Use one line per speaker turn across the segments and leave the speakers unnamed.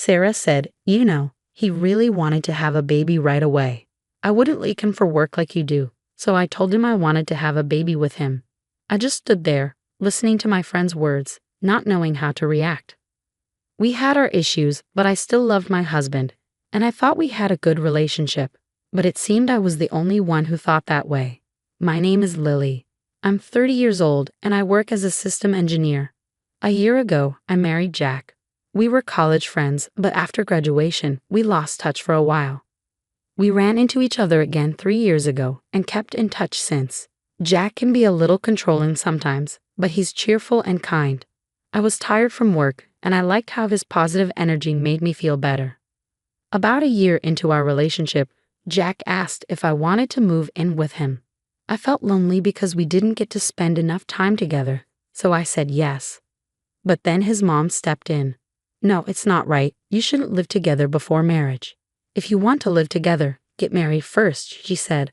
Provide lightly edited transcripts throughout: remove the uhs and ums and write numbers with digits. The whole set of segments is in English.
Sarah said, he really wanted to have a baby right away. I wouldn't leave him for work like you do, so I told him I wanted to have a baby with him. I just stood there, listening to my friend's words, not knowing how to react. We had our issues, but I still loved my husband, and I thought we had a good relationship, but it seemed I was the only one who thought that way. My name is Lily. I'm 30 years old, and I work as a system engineer. A year ago, I married Jack. We were college friends, but after graduation, we lost touch for a while. We ran into each other again 3 years ago and kept in touch since. Jack can be a little controlling sometimes, but he's cheerful and kind. I was tired from work, and I liked how his positive energy made me feel better. About a year into our relationship, Jack asked if I wanted to move in with him. I felt lonely because we didn't get to spend enough time together, so I said yes. But then his mom stepped in. No, it's not right. You shouldn't live together before marriage. If you want to live together, get married first, she said.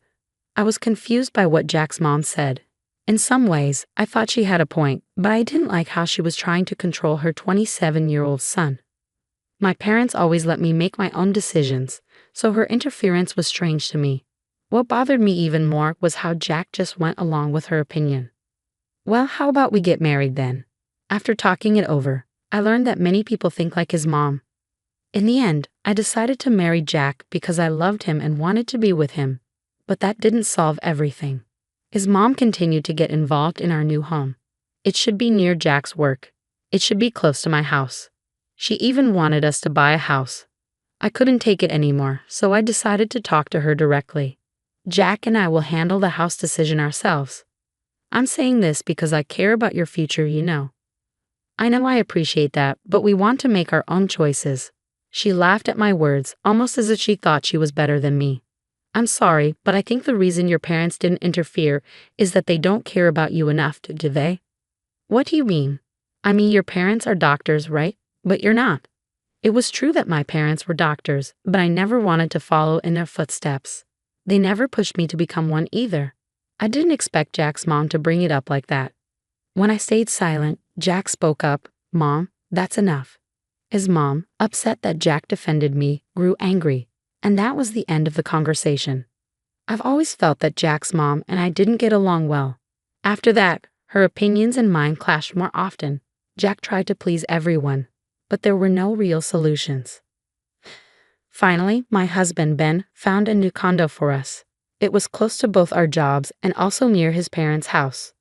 I was confused by what Jack's mom said. In some ways, I thought she had a point, but I didn't like how she was trying to control her 27-year-old son. My parents always let me make my own decisions, so her interference was strange to me. What bothered me even more was how Jack just went along with her opinion. Well, how about we get married then? After talking it over, I learned that many people think like his mom. In the end, I decided to marry Jack because I loved him and wanted to be with him. But that didn't solve everything. His mom continued to get involved in our new home. It should be near Jack's work. It should be close to my house. She even wanted us to buy a house. I couldn't take it anymore, so I decided to talk to her directly. Jack and I will handle the house decision ourselves. I'm saying this because I care about your future, I know I appreciate that, but we want to make our own choices. She laughed at my words, almost as if she thought she was better than me. I'm sorry, but I think the reason your parents didn't interfere is that they don't care about you enough, do they? What do you mean? I mean, your parents are doctors, right? But you're not. It was true that my parents were doctors, but I never wanted to follow in their footsteps. They never pushed me to become one either. I didn't expect Jack's mom to bring it up like that. When I stayed silent, Jack spoke up. Mom, that's enough. His mom, upset that Jack defended me, grew angry, and that was the end of the conversation. I've always felt that Jack's mom and I didn't get along well. After that, her opinions and mine clashed more often. Jack tried to please everyone, but there were no real solutions. Finally, my husband, Ben, found a new condo for us. It was close to both our jobs and also near his parents' house.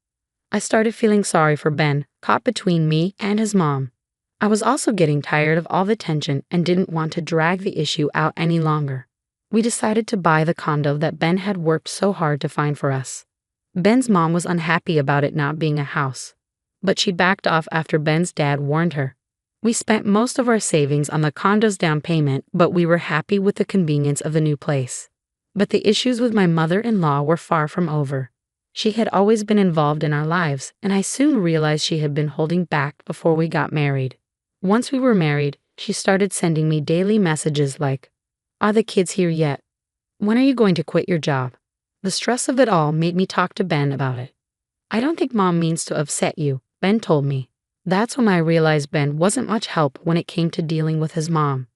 I started feeling sorry for Ben, caught between me and his mom. I was also getting tired of all the tension and didn't want to drag the issue out any longer. We decided to buy the condo that Ben had worked so hard to find for us. Ben's mom was unhappy about it not being a house, but she backed off after Ben's dad warned her. We spent most of our savings on the condo's down payment, but we were happy with the convenience of the new place. But the issues with my mother-in-law were far from over. She had always been involved in our lives, and I soon realized she had been holding back before we got married. Once we were married, she started sending me daily messages like, "Are the kids here yet? When are you going to quit your job?" The stress of it all made me talk to Ben about it. "I don't think Mom means to upset you," Ben told me. That's when I realized Ben wasn't much help when it came to dealing with his mom.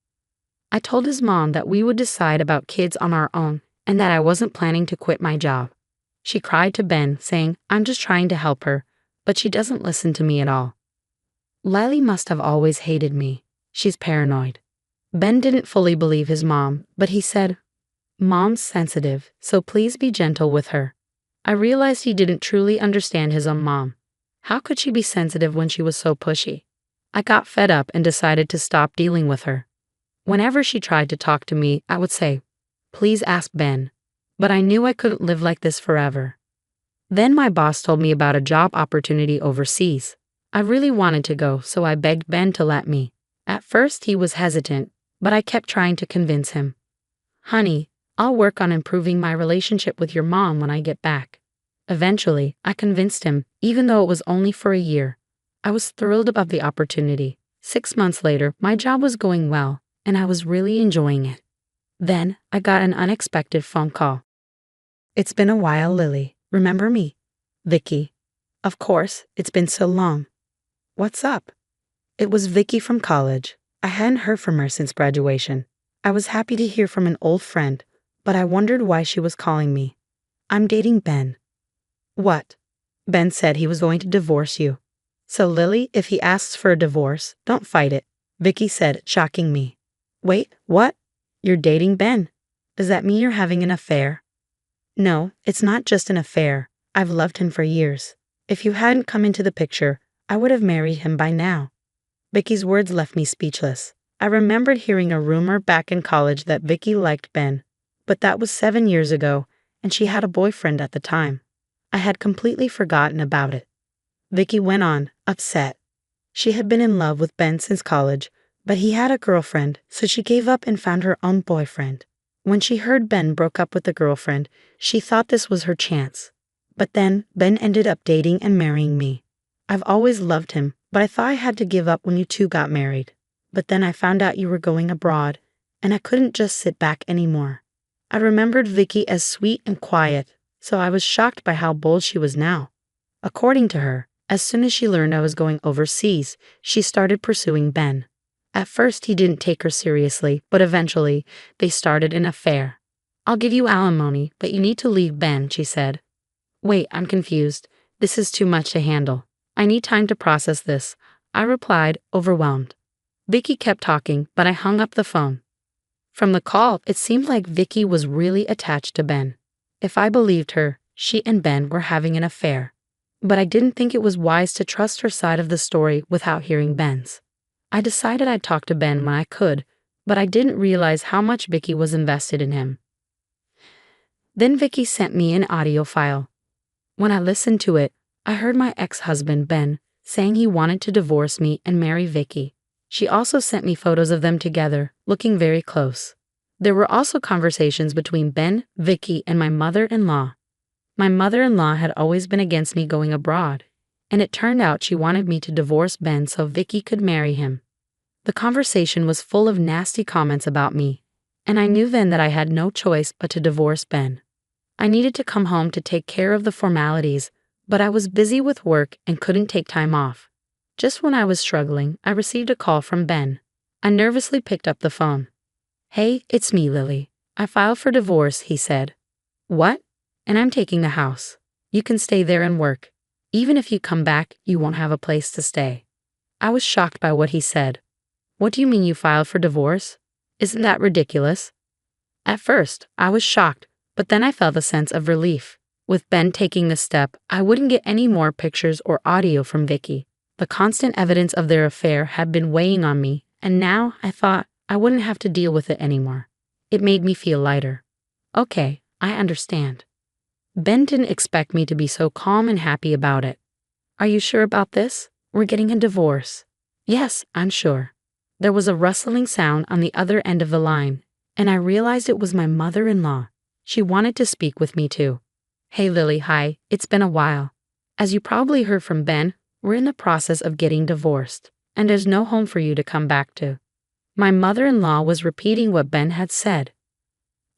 I told his mom that we would decide about kids on our own and that I wasn't planning to quit my job. She cried to Ben, saying, "I'm just trying to help her," but she doesn't listen to me at all. Lily must have always hated me. She's paranoid. Ben didn't fully believe his mom, but he said, "Mom's sensitive, so please be gentle with her." I realized he didn't truly understand his own mom. How could she be sensitive when she was so pushy? I got fed up and decided to stop dealing with her. Whenever she tried to talk to me, I would say, "Please ask Ben." But I knew I couldn't live like this forever. Then my boss told me about a job opportunity overseas. I really wanted to go, so I begged Ben to let me. At first he was hesitant, but I kept trying to convince him. "Honey, I'll work on improving my relationship with your mom when I get back." Eventually, I convinced him, even though it was only for a year. I was thrilled about the opportunity. 6 months later, my job was going well, and I was really enjoying it. Then, I got an unexpected phone call. "It's been a while, Lily. Remember me?" "Vicky." "Of course, it's been so long." "What's up?" It was Vicky from college. I hadn't heard from her since graduation. I was happy to hear from an old friend, but I wondered why she was calling me. I'm dating Ben. What? Ben said he was going to divorce you. So Lily, if he asks for a divorce, don't fight it, Vicky said, shocking me. Wait, what? You're dating Ben? Does that mean you're having an affair? No, it's not just an affair. I've loved him for years. If you hadn't come into the picture, I would have married him by now. Vicky's words left me speechless. I remembered hearing a rumor back in college that Vicky liked Ben, but that was 7 years ago, and she had a boyfriend at the time. I had completely forgotten about it. Vicky went on, upset. She had been in love with Ben since college, but he had a girlfriend, so she gave up and found her own boyfriend. When she heard Ben broke up with the girlfriend, she thought this was her chance. But then, Ben ended up dating and marrying me. I've always loved him, but I thought I had to give up when you two got married. But then I found out you were going abroad, and I couldn't just sit back anymore. I remembered Vicky as sweet and quiet, so I was shocked by how bold she was now. According to her, as soon as she learned I was going overseas, she started pursuing Ben. At first he didn't take her seriously, but eventually, they started an affair. I'll give you alimony, but you need to leave Ben, she said. Wait, I'm confused. This is too much to handle. I need time to process this, I replied, overwhelmed. Vicky kept talking, but I hung up the phone. From the call, it seemed like Vicky was really attached to Ben. If I believed her, she and Ben were having an affair. But I didn't think it was wise to trust her side of the story without hearing Ben's. I decided I'd talk to Ben when I could, but I didn't realize how much Vicky was invested in him. Then Vicky sent me an audio file. When I listened to it, I heard my ex-husband, Ben, saying he wanted to divorce me and marry Vicky. She also sent me photos of them together, looking very close. There were also conversations between Ben, Vicky, and my mother-in-law. My mother-in-law had always been against me going abroad, and it turned out she wanted me to divorce Ben so Vicky could marry him. The conversation was full of nasty comments about me, and I knew then that I had no choice but to divorce Ben. I needed to come home to take care of the formalities, but I was busy with work and couldn't take time off. Just when I was struggling, I received a call from Ben. I nervously picked up the phone. Hey, it's me, Lily. I filed for divorce, he said. What? And I'm taking the house. You can stay there and work. Even if you come back, you won't have a place to stay. I was shocked by what he said. What do you mean you filed for divorce? Isn't that ridiculous? At first, I was shocked, but then I felt a sense of relief. With Ben taking this step, I wouldn't get any more pictures or audio from Vicky. The constant evidence of their affair had been weighing on me, and now I thought I wouldn't have to deal with it anymore. It made me feel lighter. Okay, I understand. Ben didn't expect me to be so calm and happy about it. Are you sure about this? We're getting a divorce. Yes, I'm sure. There was a rustling sound on the other end of the line, and I realized it was my mother-in-law. She wanted to speak with me too. Hey Lily, hi, it's been a while. As you probably heard from Ben, we're in the process of getting divorced, and there's no home for you to come back to. My mother-in-law was repeating what Ben had said.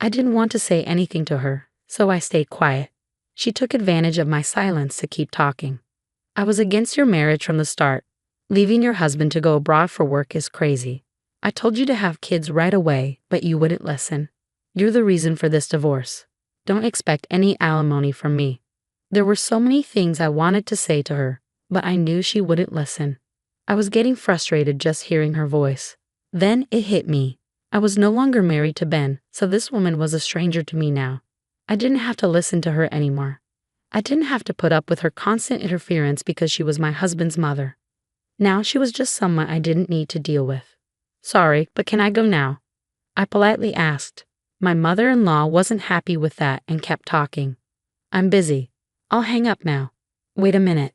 I didn't want to say anything to her, so I stayed quiet. She took advantage of my silence to keep talking. I was against your marriage from the start. Leaving your husband to go abroad for work is crazy. I told you to have kids right away, but you wouldn't listen. You're the reason for this divorce. Don't expect any alimony from me. There were so many things I wanted to say to her, but I knew she wouldn't listen. I was getting frustrated just hearing her voice. Then it hit me. I was no longer married to Ben, so this woman was a stranger to me now. I didn't have to listen to her anymore. I didn't have to put up with her constant interference because she was my husband's mother. Now she was just someone I didn't need to deal with. Sorry, but can I go now? I politely asked. My mother-in-law wasn't happy with that and kept talking. I'm busy. I'll hang up now. Wait a minute.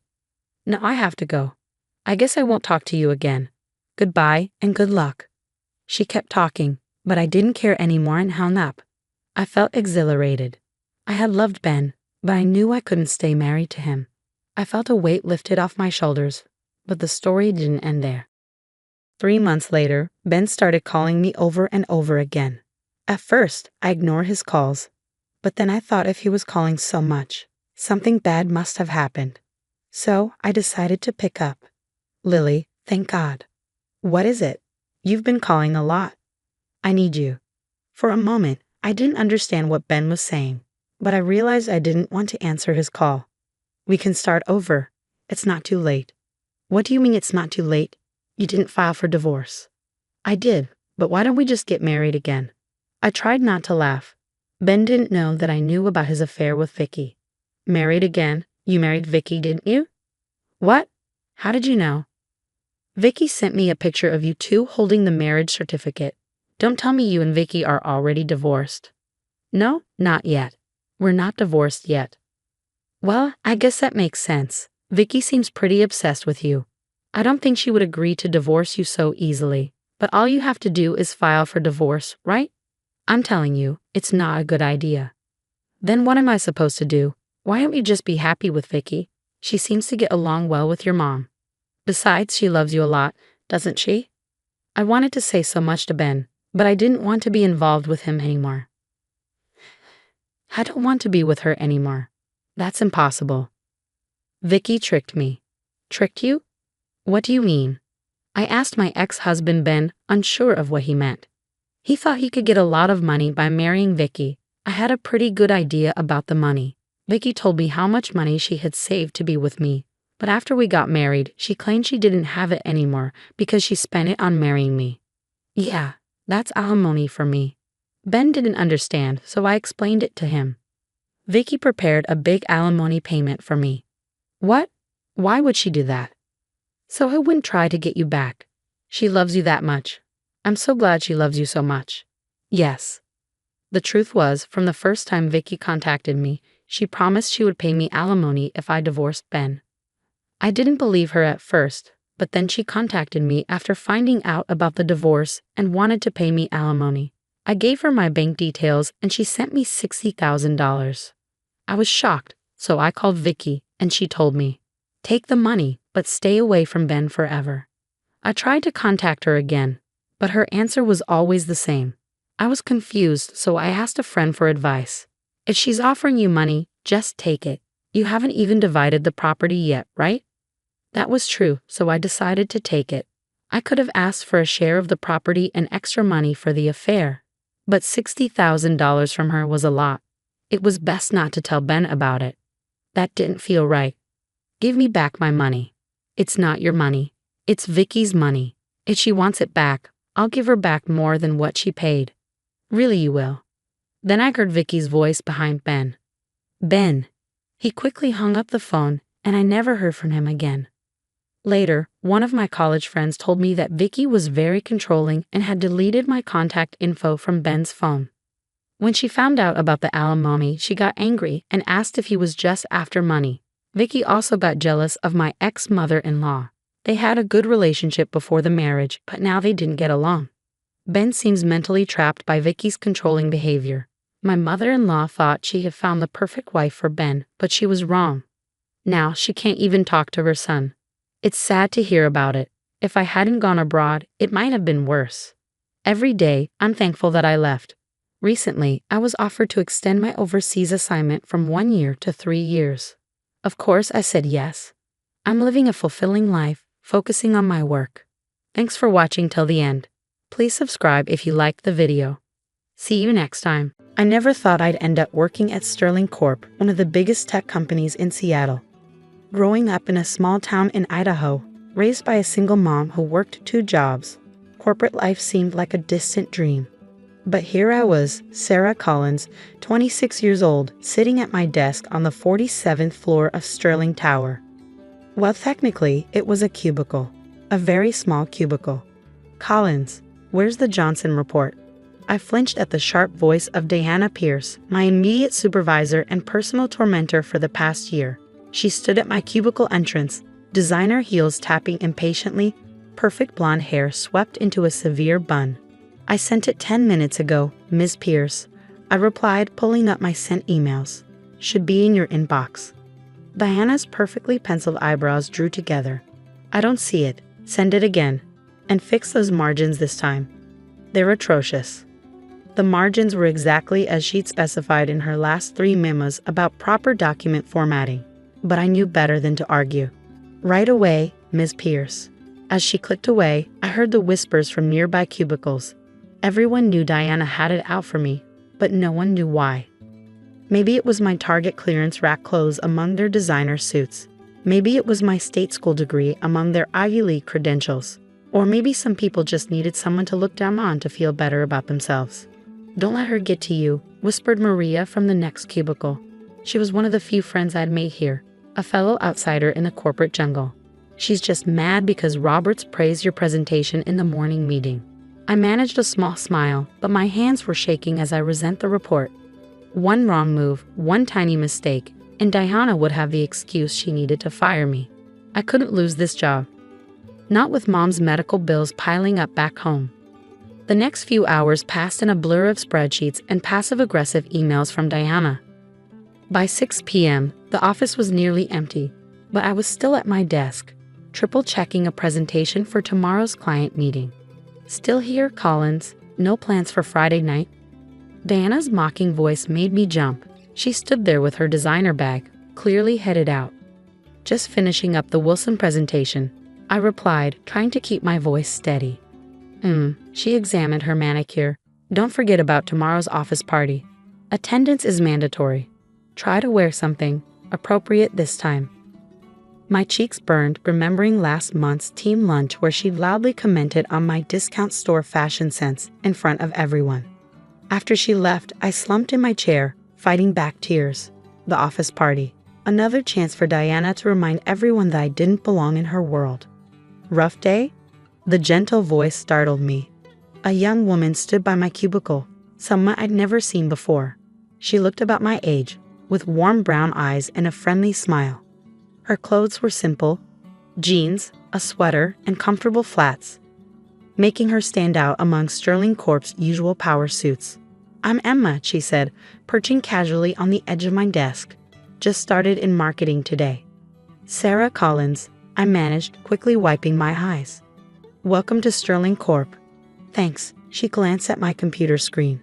No, I have to go. I guess I won't talk to you again. Goodbye and good luck. She kept talking, but I didn't care anymore and hung up. I felt exhilarated. I had loved Ben, but I knew I couldn't stay married to him. I felt a weight lifted off my shoulders, but the story didn't end there. 3 months later, Ben started calling me over and over again. At first, I ignored his calls, but then I thought if he was calling so much, something bad must have happened. So I decided to pick up. Lily, thank God. What is it? You've been calling a lot. I need you. For a moment, I didn't understand what Ben was saying, but I realized I didn't want to answer his call. We can start over. It's not too late. What do you mean it's not too late? You didn't file for divorce. I did, but why don't we just get married again? I tried not to laugh. Ben didn't know that I knew about his affair with Vicky. Married again? You married Vicky, didn't you? What? How did you know? Vicky sent me a picture of you two holding the marriage certificate. Don't tell me you and Vicky are already divorced. No, not yet. We're not divorced yet. Well, I guess that makes sense. Vicky seems pretty obsessed with you. I don't think she would agree to divorce you so easily, but all you have to do is file for divorce, right? I'm telling you, it's not a good idea. Then what am I supposed to do? Why don't you just be happy with Vicky? She seems to get along well with your mom. Besides, she loves you a lot, doesn't she? I wanted to say so much to Ben, but I didn't want to be involved with him anymore. I don't want to be with her anymore. That's impossible. Vicky tricked me. Tricked you? What do you mean? I asked my ex-husband Ben, unsure of what he meant. He thought he could get a lot of money by marrying Vicky. I had a pretty good idea about the money. Vicky told me how much money she had saved to be with me, but after we got married, she claimed she didn't have it anymore because she spent it on marrying me. Yeah, that's alimony for me. Ben didn't understand, so I explained it to him. Vicky prepared a big alimony payment for me. What? Why would she do that? So I wouldn't try to get you back. She loves you that much. I'm so glad she loves you so much. Yes. The truth was, from the first time Vicky contacted me, she promised she would pay me alimony if I divorced Ben. I didn't believe her at first, but then she contacted me after finding out about the divorce and wanted to pay me alimony. I gave her my bank details and she sent me $60,000. I was shocked, so I called Vicky and she told me, "Take the money, but stay away from Ben forever." I tried to contact her again, but her answer was always the same. I was confused, so I asked a friend for advice. If she's offering you money, just take it. You haven't even divided the property yet, right? That was true, so I decided to take it. I could have asked for a share of the property and extra money for the affair, but $60,000 from her was a lot. It was best not to tell Ben about it. That didn't feel right. Give me back my money. It's not your money. It's Vicky's money. If she wants it back, I'll give her back more than what she paid. Really, you will. Then I heard Vicky's voice behind Ben. Ben. He quickly hung up the phone, and I never heard from him again. Later, one of my college friends told me that Vicky was very controlling and had deleted my contact info from Ben's phone. When she found out about the alimony, she got angry and asked if he was just after money. Vicky also got jealous of my ex-mother-in-law. They had a good relationship before the marriage, but now they didn't get along. Ben seems mentally trapped by Vicky's controlling behavior. My mother-in-law thought she had found the perfect wife for Ben, but she was wrong. Now she can't even talk to her son. It's sad to hear about it. If I hadn't gone abroad, it might have been worse. Every day, I'm thankful that I left. Recently, I was offered to extend my overseas assignment from 1 year to 3 years. Of course, I said yes. I'm living a fulfilling life, focusing on my work. Thanks for watching till the end. Please subscribe if you liked the video. See you next time. I never thought I'd end up working at Sterling Corp, one of the biggest tech companies in Seattle. Growing up in a small town in Idaho, raised by a single mom who worked 2 jobs, corporate life seemed like a distant dream. But here I was, Sarah Collins, 26 years old, sitting at my desk on the 47th floor of Sterling Tower. Well, technically, it was a cubicle, a very small cubicle. Collins, where's the Johnson report? I flinched at the sharp voice of Diana Pierce, my immediate supervisor and personal tormentor for the past year. She stood at my cubicle entrance, designer heels tapping impatiently, perfect blonde hair swept into a severe bun. I sent it 10 minutes ago, Ms. Pierce. I replied, pulling up my sent emails. Should be in your inbox. Diana's perfectly penciled eyebrows drew together. I don't see it. Send it again. And fix those margins this time. They're atrocious. The margins were exactly as she'd specified in her last 3 memos about proper document formatting. But I knew better than to argue. Right away, Ms. Pierce. As she clicked away, I heard the whispers from nearby cubicles. Everyone knew Diana had it out for me, but no one knew why. Maybe it was my Target clearance rack clothes among their designer suits. Maybe it was my state school degree among their Ivy League credentials. Or maybe some people just needed someone to look down on to feel better about themselves. "Don't let her get to you," whispered Maria from the next cubicle. She was one of the few friends I'd made here, a fellow outsider in the corporate jungle. "She's just mad because Roberts praised your presentation in the morning meeting." I managed a small smile, but my hands were shaking as I resent the report. One wrong move, one tiny mistake, and Diana would have the excuse she needed to fire me. I couldn't lose this job. Not with Mom's medical bills piling up back home. The next few hours passed in a blur of spreadsheets and passive-aggressive emails from Diana. By 6 p.m., the office was nearly empty, but I was still at my desk, triple-checking a presentation for tomorrow's client meeting. "Still here, Collins? No plans for Friday night?" Diana's mocking voice made me jump. She stood there with her designer bag, clearly headed out. "Just finishing up the Wilson presentation," I replied, trying to keep my voice steady. She examined her manicure. "Don't forget about tomorrow's office party. Attendance is mandatory. Try to wear something appropriate this time." My cheeks burned, remembering last month's team lunch where she loudly commented on my discount store fashion sense in front of everyone. After she left, I slumped in my chair, fighting back tears. The office party. Another chance for Diana to remind everyone that I didn't belong in her world. "Rough day?" The gentle voice startled me. A young woman stood by my cubicle, someone I'd never seen before. She looked about my age, with warm brown eyes and a friendly smile. Her clothes were simple: jeans, a sweater, and comfortable flats, making her stand out among Sterling Corp's usual power suits. "I'm Emma," she said, perching casually on the edge of my desk. "Just started in marketing today." "Sarah Collins," I managed, quickly wiping my eyes. "Welcome to Sterling Corp." "Thanks." She glanced at my computer screen.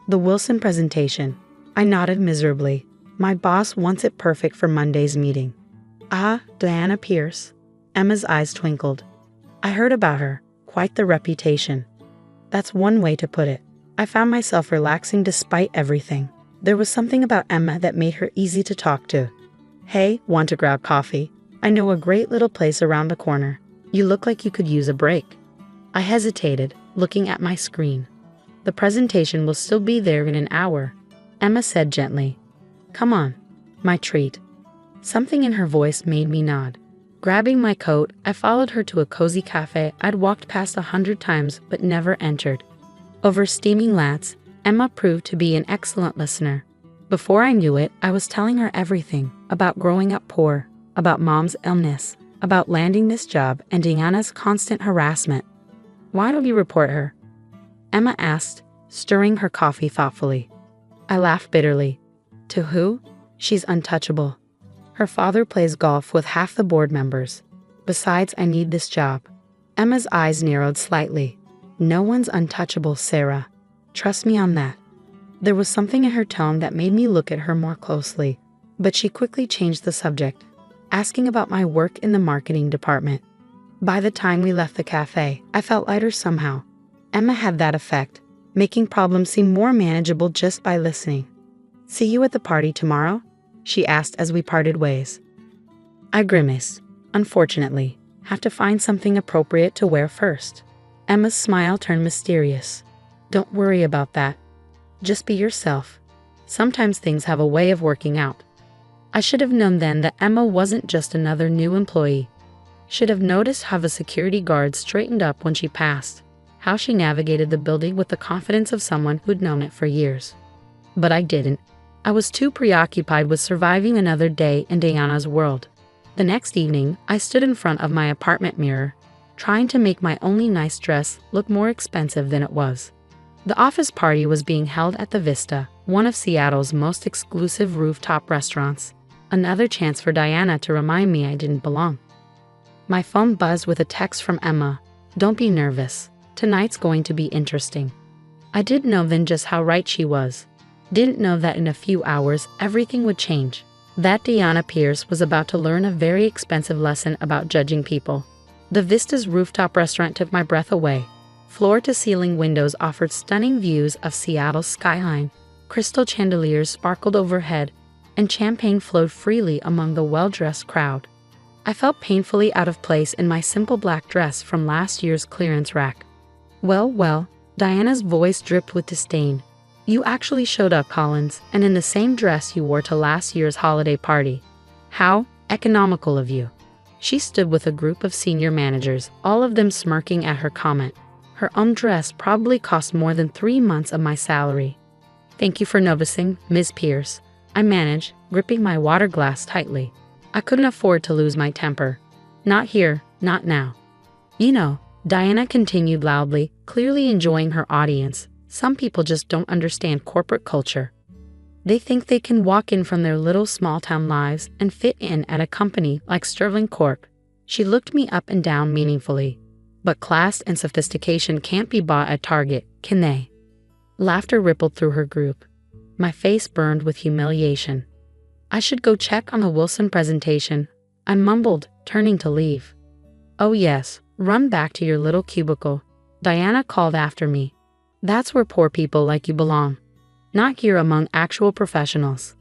"The Wilson presentation." I nodded miserably. My boss wants it perfect for Monday's meeting. "Ah, Diana Pierce." Emma's eyes twinkled. "I heard about her. Quite the reputation." That's one way to put it. I found myself relaxing despite everything. There was something about Emma that made her easy to talk to. "Hey, want to grab coffee? I know a great little place around the corner. You look like you could use a break." I hesitated, looking at my screen. "The presentation will still be there in an hour," Emma said gently. "Come on." My treat. Something in her voice made me nod. Grabbing my coat, I followed her to a cozy cafe I'd walked past 100 times but never entered. Over steaming lattes, Emma proved to be an excellent listener. Before I knew it, I was telling her everything about growing up poor, about Mom's illness, about landing this job and Diana's constant harassment. "Why don't you report her?" Emma asked, stirring her coffee thoughtfully. I laughed bitterly. "To who? She's untouchable. Her father plays golf with half the board members. Besides, I need this job." Emma's eyes narrowed slightly. "No one's untouchable, Sarah. Trust me on that." There was something in her tone that made me look at her more closely, but she quickly changed the subject, asking about my work in the marketing department. By the time we left the cafe, I felt lighter somehow. Emma had that effect, making problems seem more manageable just by listening. "See you at the party tomorrow?" she asked as we parted ways. I grimaced. "Unfortunately, have to find something appropriate to wear first." Emma's smile turned mysterious. "Don't worry about that. Just be yourself. Sometimes things have a way of working out." I should have known then that Emma wasn't just another new employee. Should have noticed how the security guard straightened up when she passed, how she navigated the building with the confidence of someone who'd known it for years. But I didn't. I was too preoccupied with surviving another day in Diana's world. The next evening, I stood in front of my apartment mirror, trying to make my only nice dress look more expensive than it was. The office party was being held at the Vista, one of Seattle's most exclusive rooftop restaurants. Another chance for Diana to remind me I didn't belong. My phone buzzed with a text from Emma. "Don't be nervous. Tonight's going to be interesting." I didn't know then just how right she was. Didn't know that in a few hours, everything would change. That Diana Pierce was about to learn a very expensive lesson about judging people. The Vista's rooftop restaurant took my breath away. Floor-to-ceiling windows offered stunning views of Seattle's skyline. Crystal chandeliers sparkled overhead, and champagne flowed freely among the well-dressed crowd. I felt painfully out of place in my simple black dress from last year's clearance rack. Well, Diana's voice dripped with disdain. You actually showed up, Collins, and in the same dress you wore to last year's holiday party. How economical of you. She stood with a group of senior managers, all of them smirking at her comment. Her own dress probably cost more than 3 months of my salary. Thank you for noticing, Ms. Pierce. I managed, gripping my water glass tightly. I couldn't afford to lose my temper. Not here, not now. You know, Diana continued loudly, clearly enjoying her audience. Some people just don't understand corporate culture. They think they can walk in from their little small-town lives and fit in at a company like Sterling Corp. She looked me up and down meaningfully. But class and sophistication can't be bought at Target, can they? Laughter rippled through her group. My face burned with humiliation. I should go check on the Wilson presentation, I mumbled, turning to leave. Oh yes, run back to your little cubicle, Diana called after me. That's where poor people like you belong. Not here among actual professionals.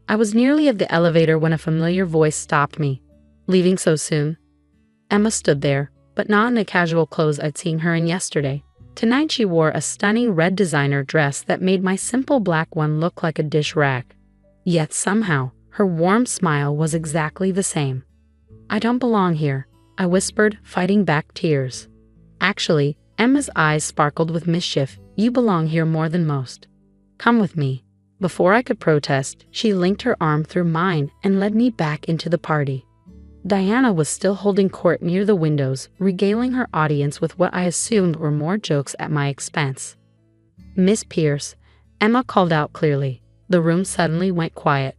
I was nearly at the elevator when a familiar voice stopped me. Leaving so soon? Emma stood there, but not in the casual clothes I'd seen her in yesterday. Tonight she wore a stunning red designer dress that made my simple black one look like a dish rack. Yet somehow, her warm smile was exactly the same. I don't belong here, I whispered, fighting back tears. Actually, Emma's eyes sparkled with mischief. You belong here more than most. Come with me. Before I could protest, she linked her arm through mine and led me back into the party. Diana was still holding court near the windows, regaling her audience with what I assumed were more jokes at my expense. Miss Pierce, Emma called out clearly. The room suddenly went quiet.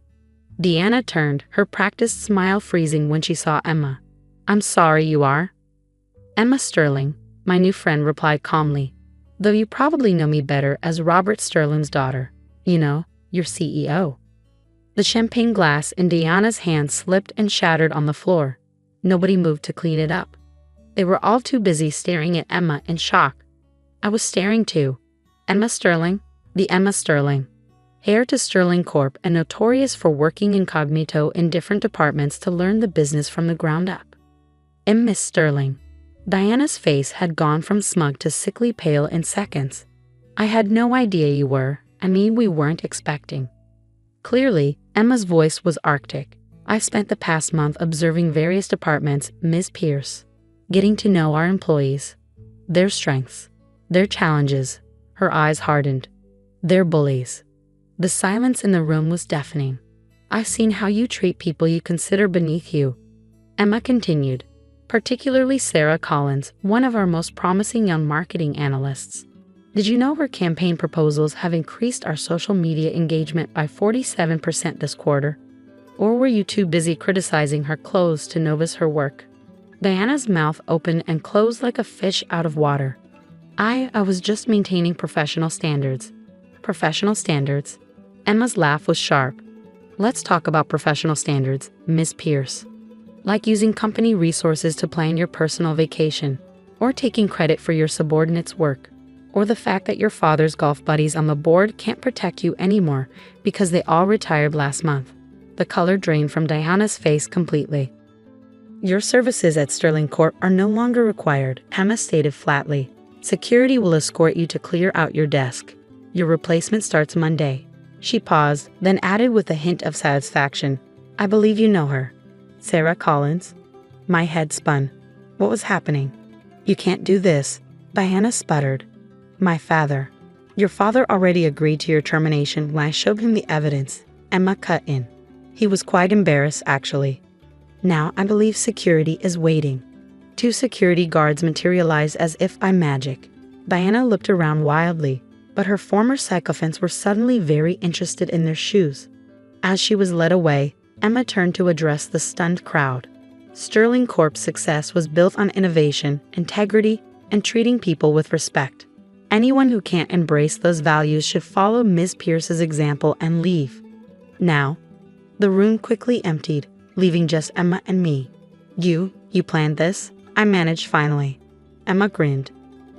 Diana turned, her practiced smile freezing when she saw Emma. I'm sorry, you are? Emma Sterling, my new friend replied calmly. Though you probably know me better as Robert Sterling's daughter. You know, your CEO. The champagne glass in Diana's hand slipped and shattered on the floor. Nobody moved to clean it up. They were all too busy staring at Emma in shock. I was staring too. Emma Sterling, the Emma Sterling. Heir to Sterling Corp and notorious for working incognito in different departments to learn the business from the ground up. Miss Sterling. Diana's face had gone from smug to sickly pale in seconds. I had no idea you were. I mean, we weren't expecting. Clearly, Emma's voice was arctic. I've spent the past month observing various departments, Ms. Pierce. Getting to know our employees. Their strengths. Their challenges. Her eyes hardened. Their bullies. The silence in the room was deafening. I've seen how you treat people you consider beneath you. Emma continued. Particularly Sarah Collins, one of our most promising young marketing analysts. Did you know her campaign proposals have increased our social media engagement by 47% this quarter? Or were you too busy criticizing her clothes to notice her work? Diana's mouth opened and closed like a fish out of water. I was just maintaining professional standards. Professional standards? Emma's laugh was sharp. Let's talk about professional standards, Miss Pierce. Like using company resources to plan your personal vacation, or taking credit for your subordinates' work, or the fact that your father's golf buddies on the board can't protect you anymore because they all retired last month. The color drained from Diana's face completely. Your services at Sterling Corp are no longer required, Emma stated flatly. Security will escort you to clear out your desk. Your replacement starts Monday. She paused, then added with a hint of satisfaction. I believe you know her. Sarah Collins? My head spun. What was happening? You can't do this, Diana sputtered. My father. Your father already agreed to your termination when I showed him the evidence, Emma cut in. He was quite embarrassed, actually. Now I believe security is waiting. 2 security guards materialized as if by magic. Diana looked around wildly, but her former sycophants were suddenly very interested in their shoes. As she was led away, Emma turned to address the stunned crowd. Sterling Corp's success was built on innovation, integrity, and treating people with respect. Anyone who can't embrace those values should follow Ms. Pierce's example and leave. Now, the room quickly emptied, leaving just Emma and me. You planned this? I managed finally. Emma grinned.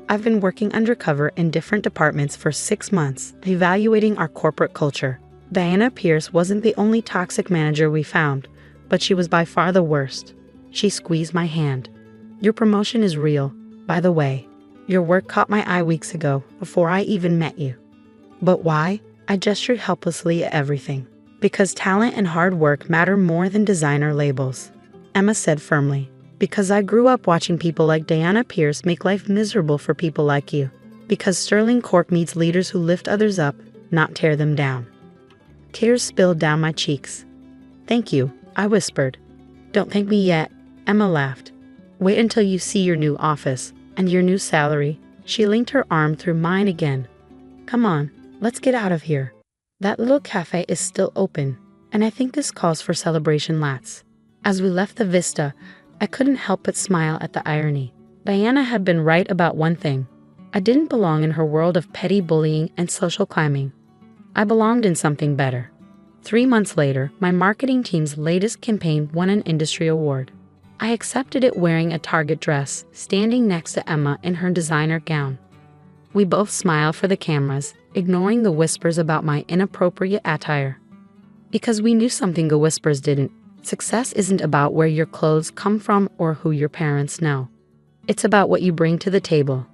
I've been working undercover in different departments for 6 months, evaluating our corporate culture. Diana Pierce wasn't the only toxic manager we found, but she was by far the worst. She squeezed my hand. Your promotion is real, by the way. Your work caught my eye weeks ago, before I even met you. But why? I gestured helplessly at everything. Because talent and hard work matter more than designer labels, Emma said firmly. Because I grew up watching people like Diana Pierce make life miserable for people like you. Because Sterling Corp needs leaders who lift others up, not tear them down. Tears spilled down my cheeks. Thank you, I whispered. Don't thank me yet, Emma laughed. Wait until you see your new office, and your new salary. She linked her arm through mine again. Come on, let's get out of here. That little cafe is still open, and I think this calls for celebration lats. As we left the vista, I couldn't help but smile at the irony. Diana had been right about one thing. I didn't belong in her world of petty bullying and social climbing. I belonged in something better. 3 months later, my marketing team's latest campaign won an industry award. I accepted it wearing a Target dress, standing next to Emma in her designer gown. We both smiled for the cameras, ignoring the whispers about my inappropriate attire. Because we knew something the whispers didn't. Success isn't about where your clothes come from or who your parents know. It's about what you bring to the table.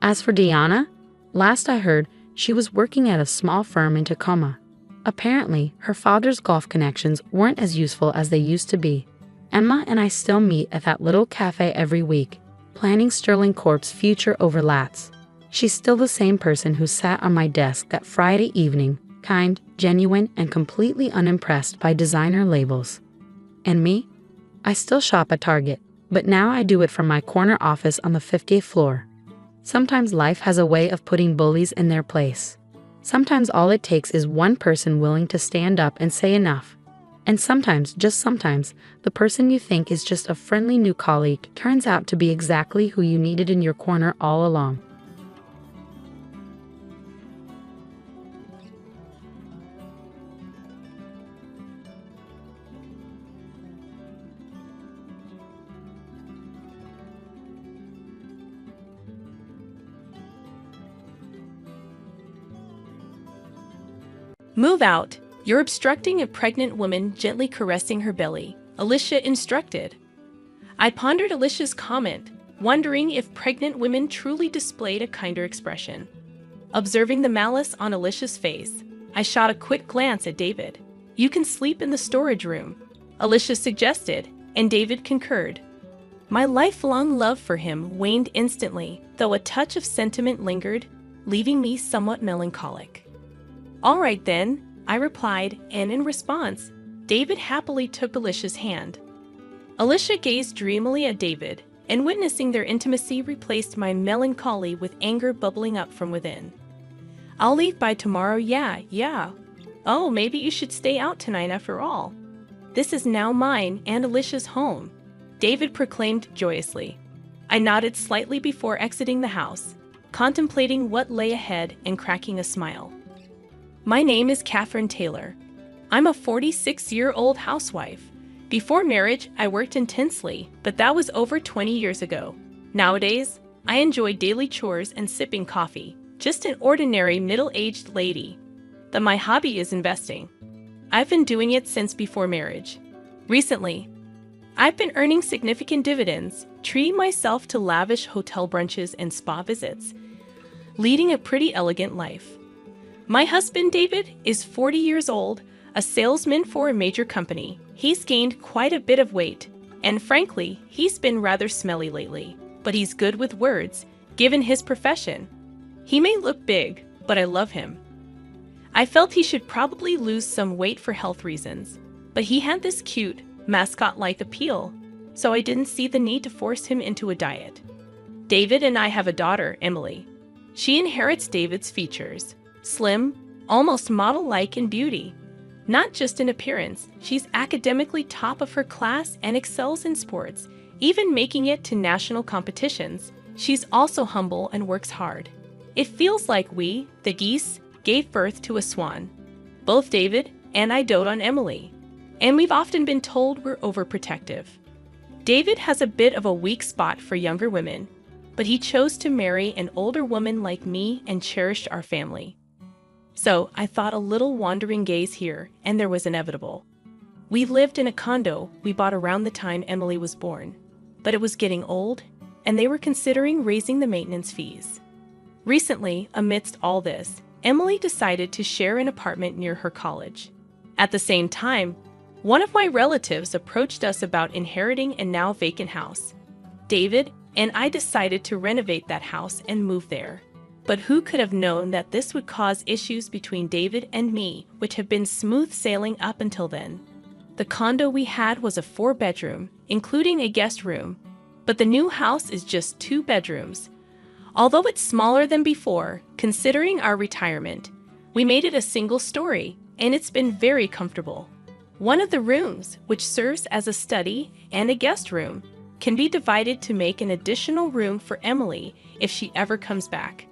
As for Diana, last I heard, she was working at a small firm in Tacoma. Apparently, her father's golf connections weren't as useful as they used to be. Emma and I still meet at that little cafe every week, planning Sterling Corp's future over lats. She's still the same person who sat on my desk that Friday evening, kind, genuine, and completely unimpressed by designer labels. And me? I still shop at Target, but now I do it from my corner office on the 50th floor. Sometimes life has a way of putting bullies in their place. Sometimes all it takes is one person willing to stand up and say enough. And sometimes, just sometimes, the person you think is just a friendly new colleague turns out to be exactly who you needed in your corner all along.
Move out. You're obstructing a pregnant woman gently caressing her belly, Alicia instructed. I pondered Alicia's comment, wondering if pregnant women truly displayed a kinder expression. Observing the malice on Alicia's face, I shot a quick glance at David. You can sleep in the storage room, Alicia suggested, and David concurred. My lifelong love for him waned instantly, though a touch of sentiment lingered, leaving me somewhat melancholic. All right then, I replied, and in response, David happily took Alicia's hand. Alicia gazed dreamily at David, and witnessing their intimacy replaced my melancholy with anger bubbling up from within. I'll leave by tomorrow, yeah. Oh, maybe you should stay out tonight after all. This is now mine and Alicia's home, David proclaimed joyously. I nodded slightly before exiting the house, contemplating what lay ahead and cracking a smile. My name is Catherine Taylor. I'm a 46-year-old housewife. Before marriage, I worked intensely, but that was over 20 years ago. Nowadays, I enjoy daily chores and sipping coffee, just an ordinary middle-aged lady. But my hobby is investing. I've been doing it since before marriage. Recently, I've been earning significant dividends, treating myself to lavish hotel brunches and spa visits, leading a pretty elegant life. My husband, David, is 40 years old, a salesman for a major company. He's gained quite a bit of weight, and frankly, he's been rather smelly lately. But he's good with words, given his profession. He may look big, but I love him. I felt he should probably lose some weight for health reasons, but he had this cute, mascot-like appeal, so I didn't see the need to force him into a diet. David and I have a daughter, Emily. She inherits David's features. Slim, almost model-like in beauty. Not just in appearance, she's academically top of her class and excels in sports, even making it to national competitions. She's also humble and works hard. It feels like we, the geese, gave birth to a swan. Both David and I dote on Emily, and we've often been told we're overprotective. David has a bit of a weak spot for younger women, but he chose to marry an older woman like me and cherished our family. So I thought a little wandering gaze here, and there was inevitable. We lived in a condo we bought around the time Emily was born, but it was getting old, and they were considering raising the maintenance fees. Recently, amidst all this, Emily decided to share an apartment near her college. At the same time, one of my relatives approached us about inheriting a now vacant house. David and I decided to renovate that house and move there. But who could have known that this would cause issues between David and me, which have been smooth sailing up until then? The condo we had was a 4-bedroom, including a guest room, but the new house is just 2 bedrooms. Although it's smaller than before, considering our retirement, we made it a single story, and it's been very comfortable. One of the rooms, which serves as a study and a guest room, can be divided to make an additional room for Emily if she ever comes back.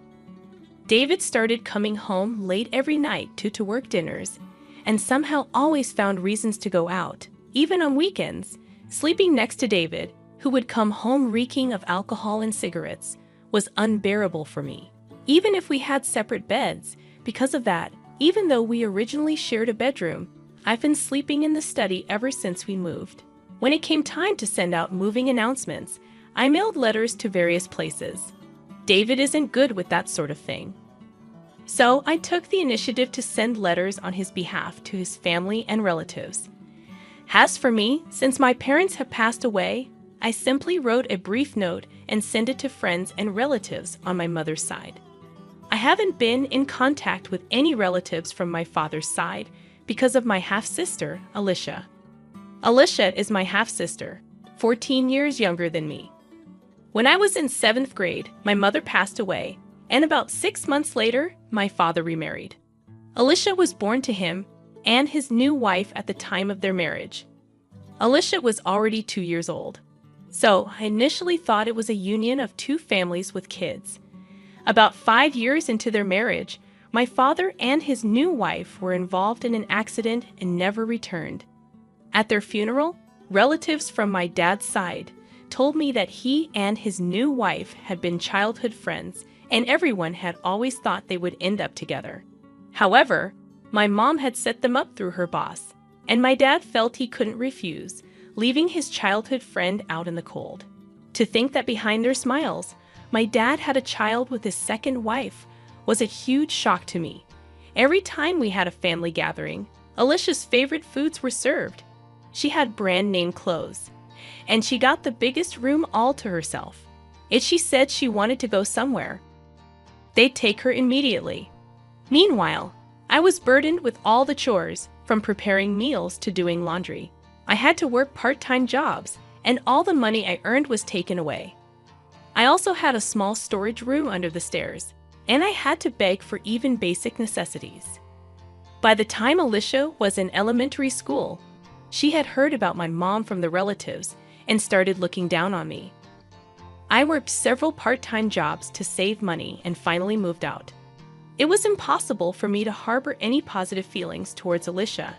David started coming home late every night to work dinners, and somehow always found reasons to go out, even on weekends. Sleeping next to David, who would come home reeking of alcohol and cigarettes, was unbearable for me. Even if we had separate beds, because of that, even though we originally shared a bedroom, I've been sleeping in the study ever since we moved. When it came time to send out moving announcements, I mailed letters to various places. David isn't good with that sort of thing. So I took the initiative to send letters on his behalf to his family and relatives. As for me, since my parents have passed away, I simply wrote a brief note and sent it to friends and relatives on my mother's side. I haven't been in contact with any relatives from my father's side because of my half-sister, Alicia. Alicia is my half-sister, 14 years younger than me. When I was in 7th grade, my mother passed away, and about 6 months later, my father remarried. Alicia was born to him and his new wife at the time of their marriage. Alicia was already 2 years old, so I initially thought it was a union of 2 families with kids. About 5 years into their marriage, my father and his new wife were involved in an accident and never returned. At their funeral, relatives from my dad's side told me that he and his new wife had been childhood friends, and everyone had always thought they would end up together. However, my mom had set them up through her boss, and my dad felt he couldn't refuse, leaving his childhood friend out in the cold. To think that behind their smiles, my dad had a child with his second wife was a huge shock to me. Every time we had a family gathering, Alicia's favorite foods were served. She had brand name clothes, and she got the biggest room all to herself. If she said she wanted to go somewhere, they'd take her immediately. Meanwhile, I was burdened with all the chores, from preparing meals to doing laundry. I had to work part-time jobs, and all the money I earned was taken away. I also had a small storage room under the stairs, and I had to beg for even basic necessities. By the time Alicia was in elementary school, she had heard about my mom from the relatives and started looking down on me. I worked several part-time jobs to save money and finally moved out. It was impossible for me to harbor any positive feelings towards Alicia,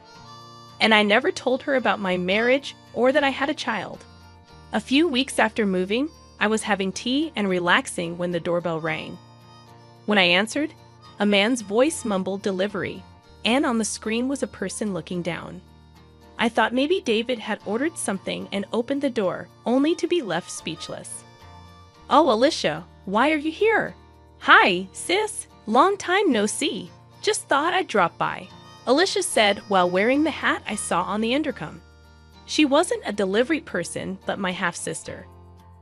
and I never told her about my marriage or that I had a child. A few weeks after moving, I was having tea and relaxing when the doorbell rang. When I answered, a man's voice mumbled delivery, and on the screen was a person looking down. I thought maybe David had ordered something and opened the door, only to be left speechless. "Oh, Alicia, why are you here?" "Hi, sis, long time no see. Just thought I'd drop by," Alicia said while wearing the hat I saw on the intercom. She wasn't a delivery person, but my half-sister.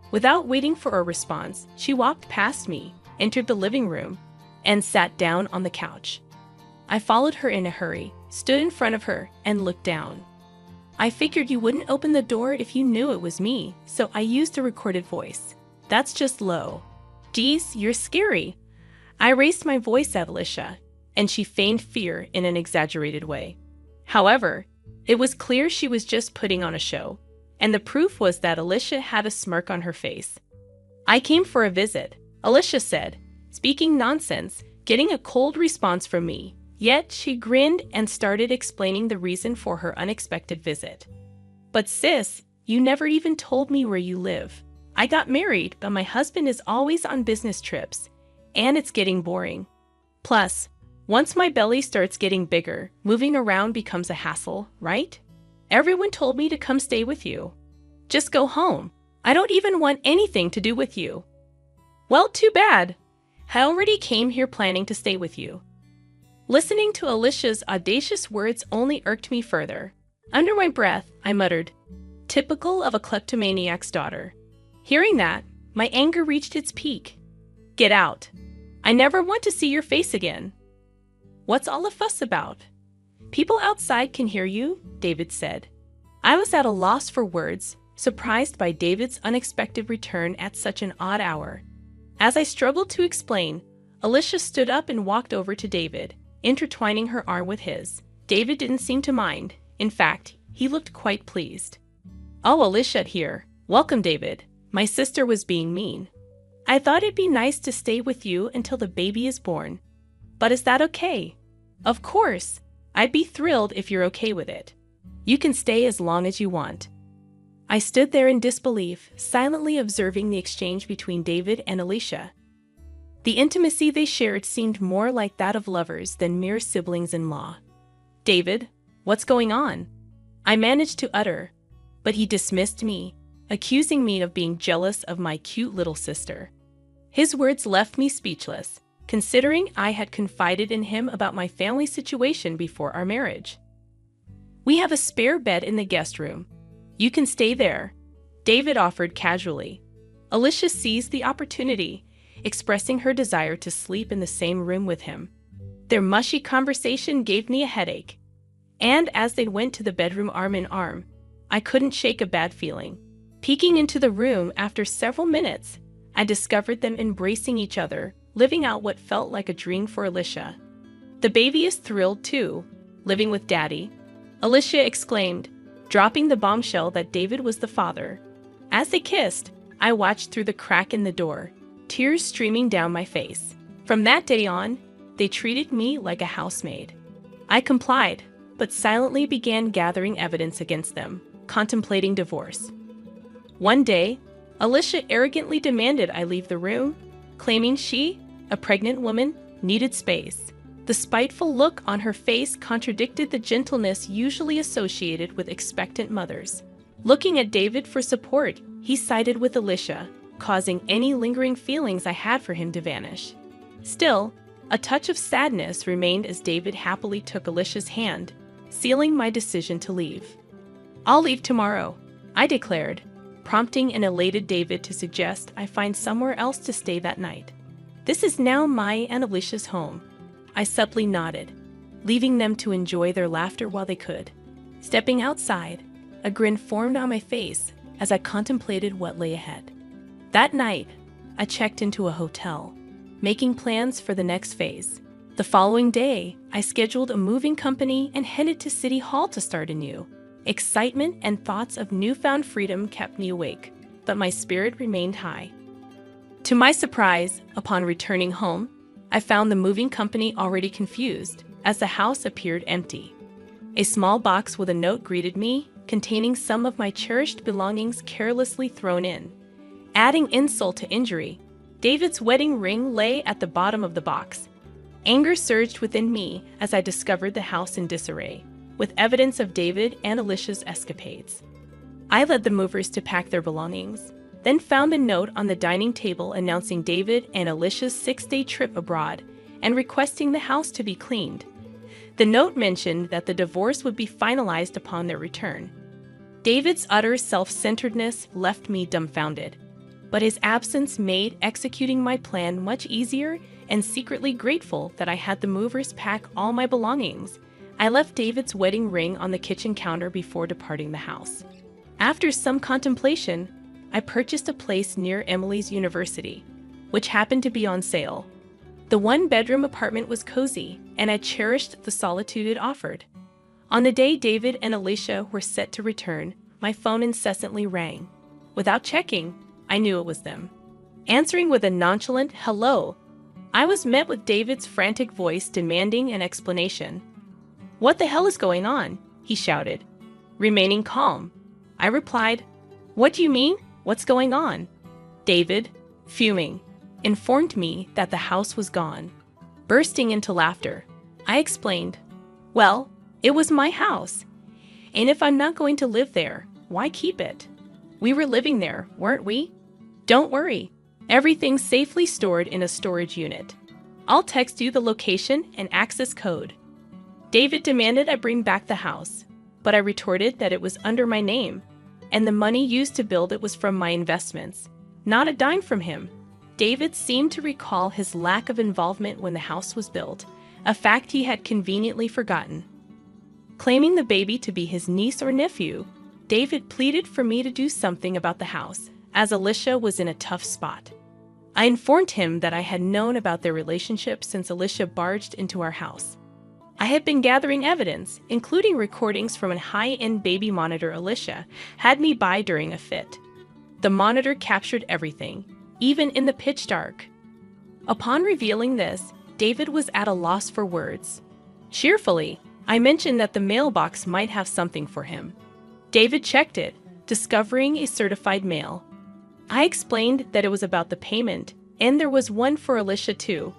Without waiting for a response, she walked past me, entered the living room, and sat down on the couch. I followed her in a hurry, stood in front of her, and looked down. "I figured you wouldn't open the door if you knew it was me, so I used a recorded voice. That's just low. Geez, you're scary." I raised my voice at Alicia, and she feigned fear in an exaggerated way. However, it was clear she was just putting on a show, and the proof was that Alicia had a smirk on her face. "I came for a visit," Alicia said, speaking nonsense, getting a cold response from me. Yet she grinned and started explaining the reason for her unexpected visit. "But sis, You never even told me where you live. I got married, but my husband is always on business trips, and it's getting boring. Plus, once my belly starts getting bigger, moving around becomes a hassle, right? Everyone told me to come stay with you. Just go home. I don't even want anything to do with you. Well, too bad. I already came here planning to stay with you. Listening to Alicia's audacious words only irked me further. Under my breath, I muttered, "Typical of a kleptomaniac's daughter." Hearing that, my anger reached its peak. "Get out. I never want to see your face again." "What's all the fuss about? People outside can hear you," David said. I was at a loss for words, surprised by David's unexpected return at such an odd hour. As I struggled to explain, Alicia stood up and walked over to David, intertwining her arm with his. David didn't seem to mind. In fact, he looked quite pleased. "Oh, Alicia here. Welcome, David. My sister was being mean. I thought it'd be nice to stay with you until the baby is born. But is that okay?" "Of course. I'd be thrilled if you're okay with it. You can stay as long as you want." I stood there in disbelief, silently observing the exchange between David and Alicia. The intimacy they shared seemed more like that of lovers than mere siblings-in-law. "David, what's going on?" I managed to utter, but he dismissed me, accusing me of being jealous of my cute little sister. His words left me speechless, considering I had confided in him about my family situation before our marriage. "We have a spare bed in the guest room. You can stay there," David offered casually. Alicia seized the opportunity, expressing her desire to sleep in the same room with him. Their mushy conversation gave me a headache, and as they went to the bedroom arm in arm, I couldn't shake a bad feeling. Peeking into the room after several minutes, I discovered them embracing each other, living out what felt like a dream for Alicia. "The baby is thrilled too, living with Daddy," Alicia exclaimed, dropping the bombshell that David was the father. As they kissed, I watched through the crack in the door, tears streaming down my face. From that day on, they treated me like a housemaid. I complied, but silently began gathering evidence against them, contemplating divorce. One day, Alicia arrogantly demanded I leave the room, claiming she, a pregnant woman, needed space. The spiteful look on her face contradicted the gentleness usually associated with expectant mothers. Looking at David for support, he sided with Alicia, causing any lingering feelings I had for him to vanish. Still, a touch of sadness remained as David happily took Alicia's hand, sealing my decision to leave. "I'll leave tomorrow," I declared, prompting an elated David to suggest I find somewhere else to stay that night. "This is now my and Alicia's home." I subtly nodded, leaving them to enjoy their laughter while they could. Stepping outside, a grin formed on my face as I contemplated what lay ahead. That night, I checked into a hotel, making plans for the next phase. The following day, I scheduled a moving company and headed to City Hall to start anew. Excitement and thoughts of newfound freedom kept me awake, but my spirit remained high. To my surprise, upon returning home, I found the moving company already confused, as the house appeared empty. A small box with a note greeted me, containing some of my cherished belongings carelessly thrown in. Adding insult to injury, David's wedding ring lay at the bottom of the box. Anger surged within me as I discovered the house in disarray, with evidence of David and Alicia's escapades. I led the movers to pack their belongings, then found a note on the dining table announcing David and Alicia's 6-day trip abroad and requesting the house to be cleaned. The note mentioned that the divorce would be finalized upon their return. David's utter self-centeredness left me dumbfounded, but his absence made executing my plan much easier and secretly grateful that I had the movers pack all my belongings. I left David's wedding ring on the kitchen counter before departing the house. After some contemplation, I purchased a place near Emily's university, which happened to be on sale. The one-bedroom apartment was cozy, and I cherished the solitude it offered. On the day David and Alicia were set to return, my phone incessantly rang. Without checking, I knew it was them. Answering with a nonchalant hello, I was met with David's frantic voice demanding an explanation. "What the hell is going on?" he shouted. Remaining calm, I replied, "What do you mean? What's going on?" David, fuming, informed me that the house was gone. Bursting into laughter, I explained, "Well, it was my house. And if I'm not going to live there, why keep it? We were living there, weren't we? Don't worry. Everything's safely stored in a storage unit. I'll text you the location and access code." David demanded I bring back the house, but I retorted that it was under my name, and the money used to build it was from my investments, not a dime from him. David seemed to recall his lack of involvement when the house was built, a fact he had conveniently forgotten. Claiming the baby to be his niece or nephew, David pleaded for me to do something about the house, as Alicia was in a tough spot. I informed him that I had known about their relationship since Alicia barged into our house. I had been gathering evidence, including recordings from a high-end baby monitor Alicia had me buy during a fit. The monitor captured everything, even in the pitch dark. Upon revealing this, David was at a loss for words. Cheerfully, I mentioned that the mailbox might have something for him. David checked it, discovering a certified mail. I explained that it was about the payment, and there was one for Alicia too.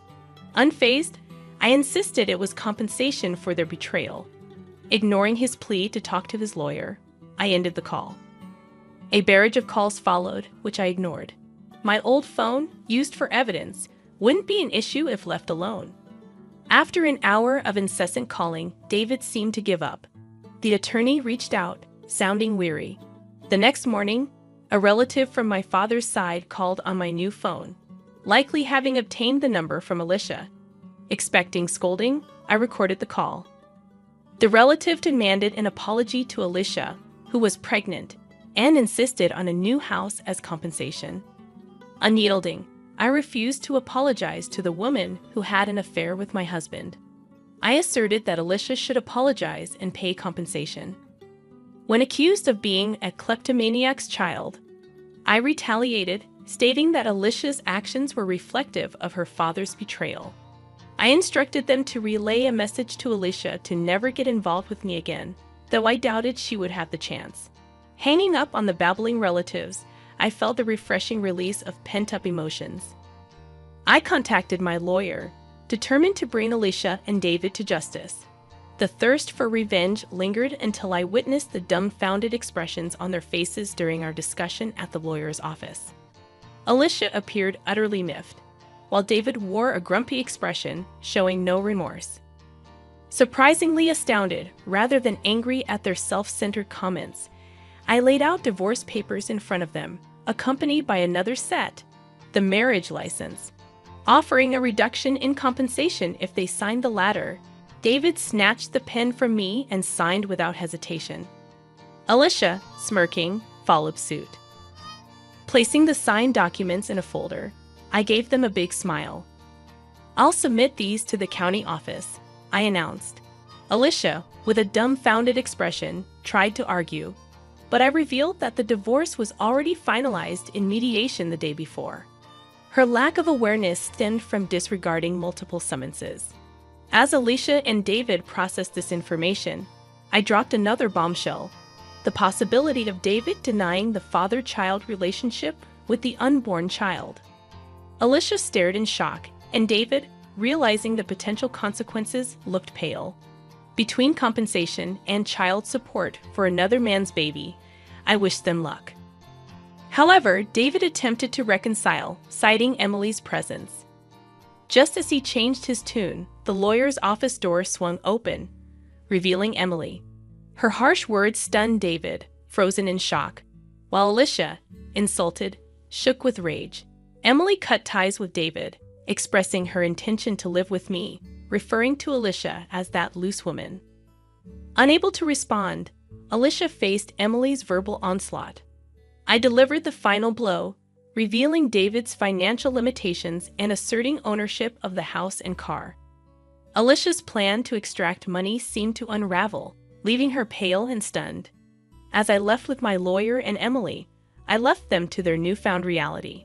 Unfazed, I insisted it was compensation for their betrayal. Ignoring his plea to talk to his lawyer, I ended the call. A barrage of calls followed, which I ignored. My old phone, used for evidence, wouldn't be an issue if left alone. After an hour of incessant calling, David seemed to give up. The attorney reached out, sounding weary. The next morning, a relative from my father's side called on my new phone, likely having obtained the number from Alicia. Expecting scolding, I recorded the call. The relative demanded an apology to Alicia, who was pregnant, and insisted on a new house as compensation. Unyielding, I refused to apologize to the woman who had an affair with my husband. I asserted that Alicia should apologize and pay compensation. When accused of being a kleptomaniac's child, I retaliated, stating that Alicia's actions were reflective of her father's betrayal. I instructed them to relay a message to Alicia to never get involved with me again, though I doubted she would have the chance. Hanging up on the babbling relatives, I felt the refreshing release of pent-up emotions. I contacted my lawyer, determined to bring Alicia and David to justice. The thirst for revenge lingered until I witnessed the dumbfounded expressions on their faces during our discussion at the lawyer's office. Alicia appeared utterly miffed, while David wore a grumpy expression, showing no remorse. Surprisingly astounded, rather than angry at their self-centered comments, I laid out divorce papers in front of them, accompanied by another set, the marriage license, offering a reduction in compensation if they signed the latter. David snatched the pen from me and signed without hesitation. Alicia, smirking, followed suit. Placing the signed documents in a folder, I gave them a big smile. "I'll submit these to the county office," I announced. Alicia, with a dumbfounded expression, tried to argue, but I revealed that the divorce was already finalized in mediation the day before. Her lack of awareness stemmed from disregarding multiple summonses. As Alicia and David processed this information, I dropped another bombshell: the possibility of David denying the father-child relationship with the unborn child. Alicia stared in shock, and David, realizing the potential consequences, looked pale. Between compensation and child support for another man's baby, I wished them luck. However, David attempted to reconcile, citing Emily's presence. Just as he changed his tune, the lawyer's office door swung open, revealing Emily. Her harsh words stunned David, frozen in shock, while Alicia, insulted, shook with rage. Emily cut ties with David, expressing her intention to live with me, referring to Alicia as that loose woman. Unable to respond, Alicia faced Emily's verbal onslaught. I delivered the final blow, revealing David's financial limitations and asserting ownership of the house and car. Alicia's plan to extract money seemed to unravel, leaving her pale and stunned. As I left with my lawyer and Emily, I left them to their newfound reality.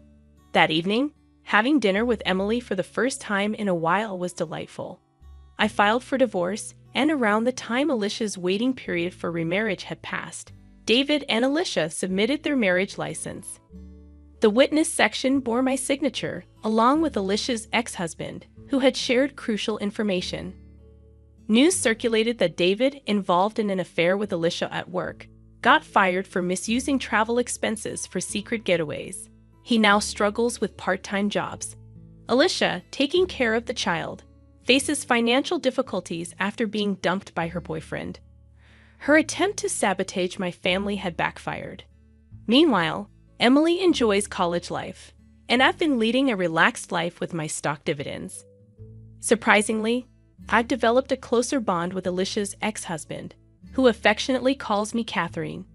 That evening, having dinner with Emily for the first time in a while was delightful. I filed for divorce, and around the time Alicia's waiting period for remarriage had passed, David and Alicia submitted their marriage license. The witness section bore my signature, along with Alicia's ex-husband, who had shared crucial information. News circulated that David, involved in an affair with Alicia at work, got fired for misusing travel expenses for secret getaways. He now struggles with part-time jobs. Alicia, taking care of the child, faces financial difficulties after being dumped by her boyfriend. Her attempt to sabotage my family had backfired. Meanwhile, Emily enjoys college life, and I've been leading a relaxed life with my stock dividends. Surprisingly, I've developed a closer bond with Alicia's ex-husband, who affectionately calls me Catherine.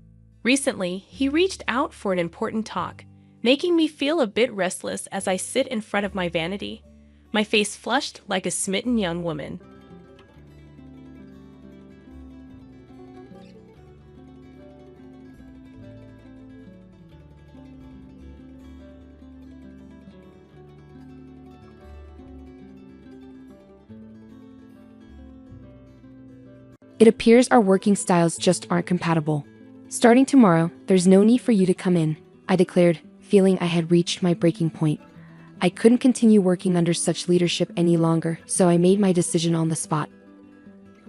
Recently, he reached out for an important talk, making me feel a bit restless as I sit in front of my vanity, my face flushed like a smitten young woman.
It appears our working styles just aren't compatible. Starting tomorrow, there's no need for you to come in, I declared, feeling I had reached my breaking point. I couldn't continue working under such leadership any longer, so I made my decision on the spot.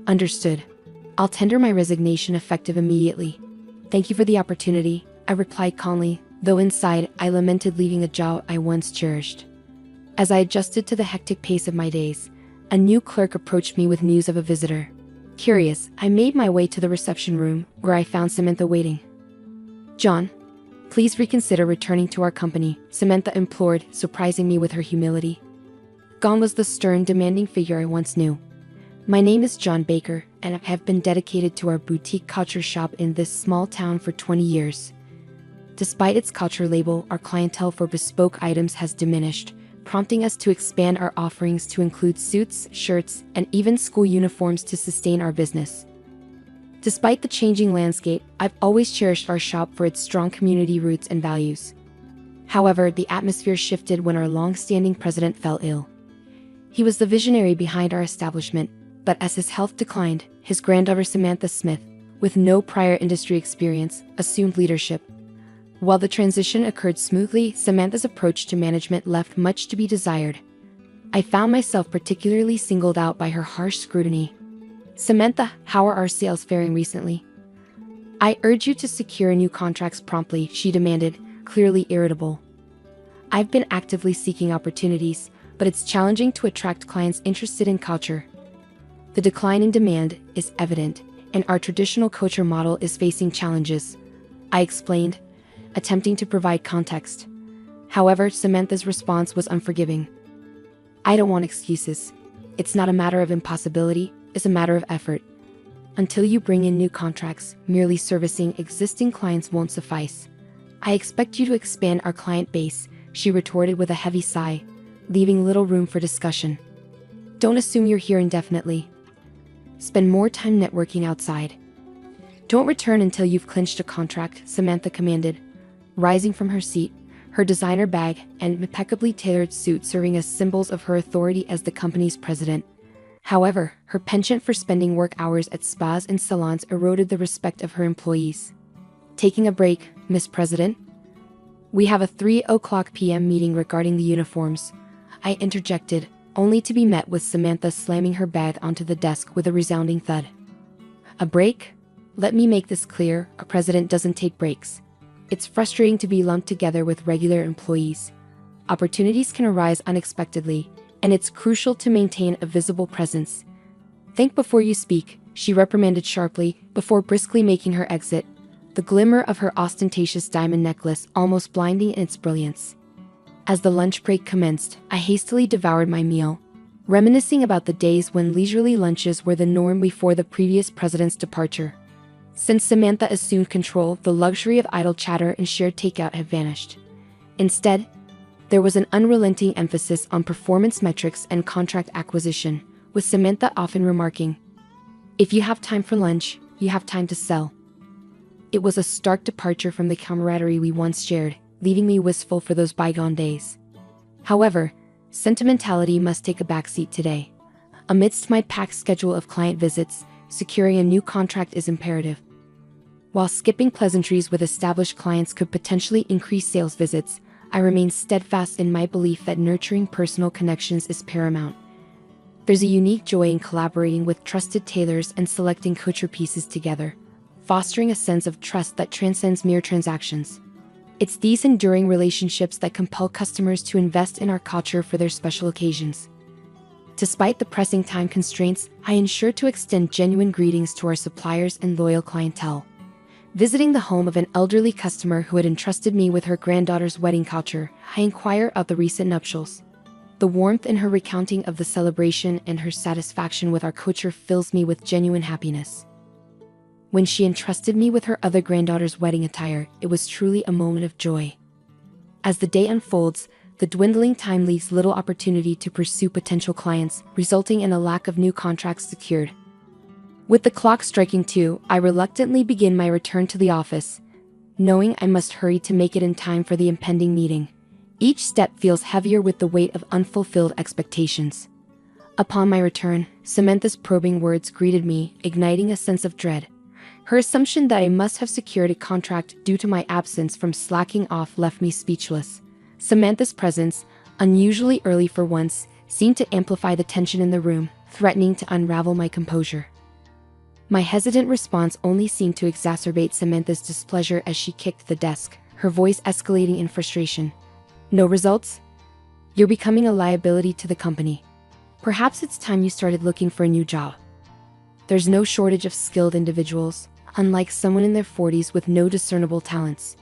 Understood. I'll tender my resignation effective immediately. Thank you for the opportunity, I replied calmly, though inside I lamented leaving a job I once cherished. As I adjusted to the hectic pace of my days, a new clerk approached me with news of a visitor. Curious, I made my way to the reception room, where I found Samantha waiting. "John, please reconsider returning to our company," Samantha implored, surprising me with her humility. Gone was the stern, demanding figure I once knew. "My name is John Baker, and I have been dedicated to our boutique couture shop in this small town for 20 years. Despite its couture label, our clientele for bespoke items has diminished, prompting us to expand our offerings to include suits, shirts, and even school uniforms to sustain our business. Despite the changing landscape, I've always cherished our shop for its strong community roots and values. However, the atmosphere shifted when our long-standing president fell ill. He was the visionary behind our establishment, but as his health declined, his granddaughter Samantha Smith, with no prior industry experience, assumed leadership. While the transition occurred smoothly, Samantha's approach to management left much to be desired. I found myself particularly singled out by her harsh scrutiny. "Samantha, how are our sales faring recently? I urge you to secure new contracts promptly," she demanded, clearly irritable. "I've been actively seeking opportunities, but it's challenging to attract clients interested in couture. The decline in demand is evident, and our traditional couture model is facing challenges," I explained, attempting to provide context. However, Samantha's response was unforgiving. "I don't want excuses. It's not a matter of impossibility, it's a matter of effort. Until you bring in new contracts, merely servicing existing clients won't suffice. I expect you to expand our client base," she retorted with a heavy sigh, leaving little room for discussion. "Don't assume you're here indefinitely. Spend more time networking outside. Don't return until you've clinched a contract," Samantha commanded, rising from her seat, her designer bag and impeccably tailored suit serving as symbols of her authority as the company's president. However, her penchant for spending work hours at spas and salons eroded the respect of her employees. "Taking a break, Miss President? We have a 3:00 p.m. meeting regarding the uniforms," I interjected, only to be met with Samantha slamming her bag onto the desk with a resounding thud. "A break? Let me make this clear, a president doesn't take breaks. It's frustrating to be lumped together with regular employees. Opportunities can arise unexpectedly, and it's crucial to maintain a visible presence. Think before you speak," she reprimanded sharply, before briskly making her exit, the glimmer of her ostentatious diamond necklace almost blinding in its brilliance. As the lunch break commenced, I hastily devoured my meal, reminiscing about the days when leisurely lunches were the norm before the previous president's departure. Since Samantha assumed control, the luxury of idle chatter and shared takeout had vanished. Instead, there was an unrelenting emphasis on performance metrics and contract acquisition, with Samantha often remarking, "If you have time for lunch, you have time to sell." It was a stark departure from the camaraderie we once shared, leaving me wistful for those bygone days. However, sentimentality must take a backseat today. Amidst my packed schedule of client visits, securing a new contract is imperative. While skipping pleasantries with established clients could potentially increase sales visits, I remain steadfast in my belief that nurturing personal connections is paramount. There's a unique joy in collaborating with trusted tailors and selecting couture pieces together, fostering a sense of trust that transcends mere transactions. It's these enduring relationships that compel customers to invest in our culture for their special occasions. Despite the pressing time constraints, I ensure to extend genuine greetings to our suppliers and loyal clientele. Visiting the home of an elderly customer who had entrusted me with her granddaughter's wedding couture, I inquire of the recent nuptials. The warmth in her recounting of the celebration and her satisfaction with our couture fills me with genuine happiness. When she entrusted me with her other granddaughter's wedding attire, it was truly a moment of joy. As the day unfolds, the dwindling time leaves little opportunity to pursue potential clients, resulting in a lack of new contracts secured. With the clock striking 2, I reluctantly begin my return to the office, knowing I must hurry to make it in time for the impending meeting. Each step feels heavier with the weight of unfulfilled expectations. Upon my return, Samantha's probing words greeted me, igniting a sense of dread. Her assumption that I must have secured a contract due to my absence from slacking off left me speechless. Samantha's presence, unusually early for once, seemed to amplify the tension in the room, threatening to unravel my composure. My hesitant response only seemed to exacerbate Samantha's displeasure as she kicked the desk, her voice escalating in frustration. No results? You're becoming a liability to the company. Perhaps it's time you started looking for a new job. There's no shortage of skilled individuals, unlike someone in their 40s with no discernible talents.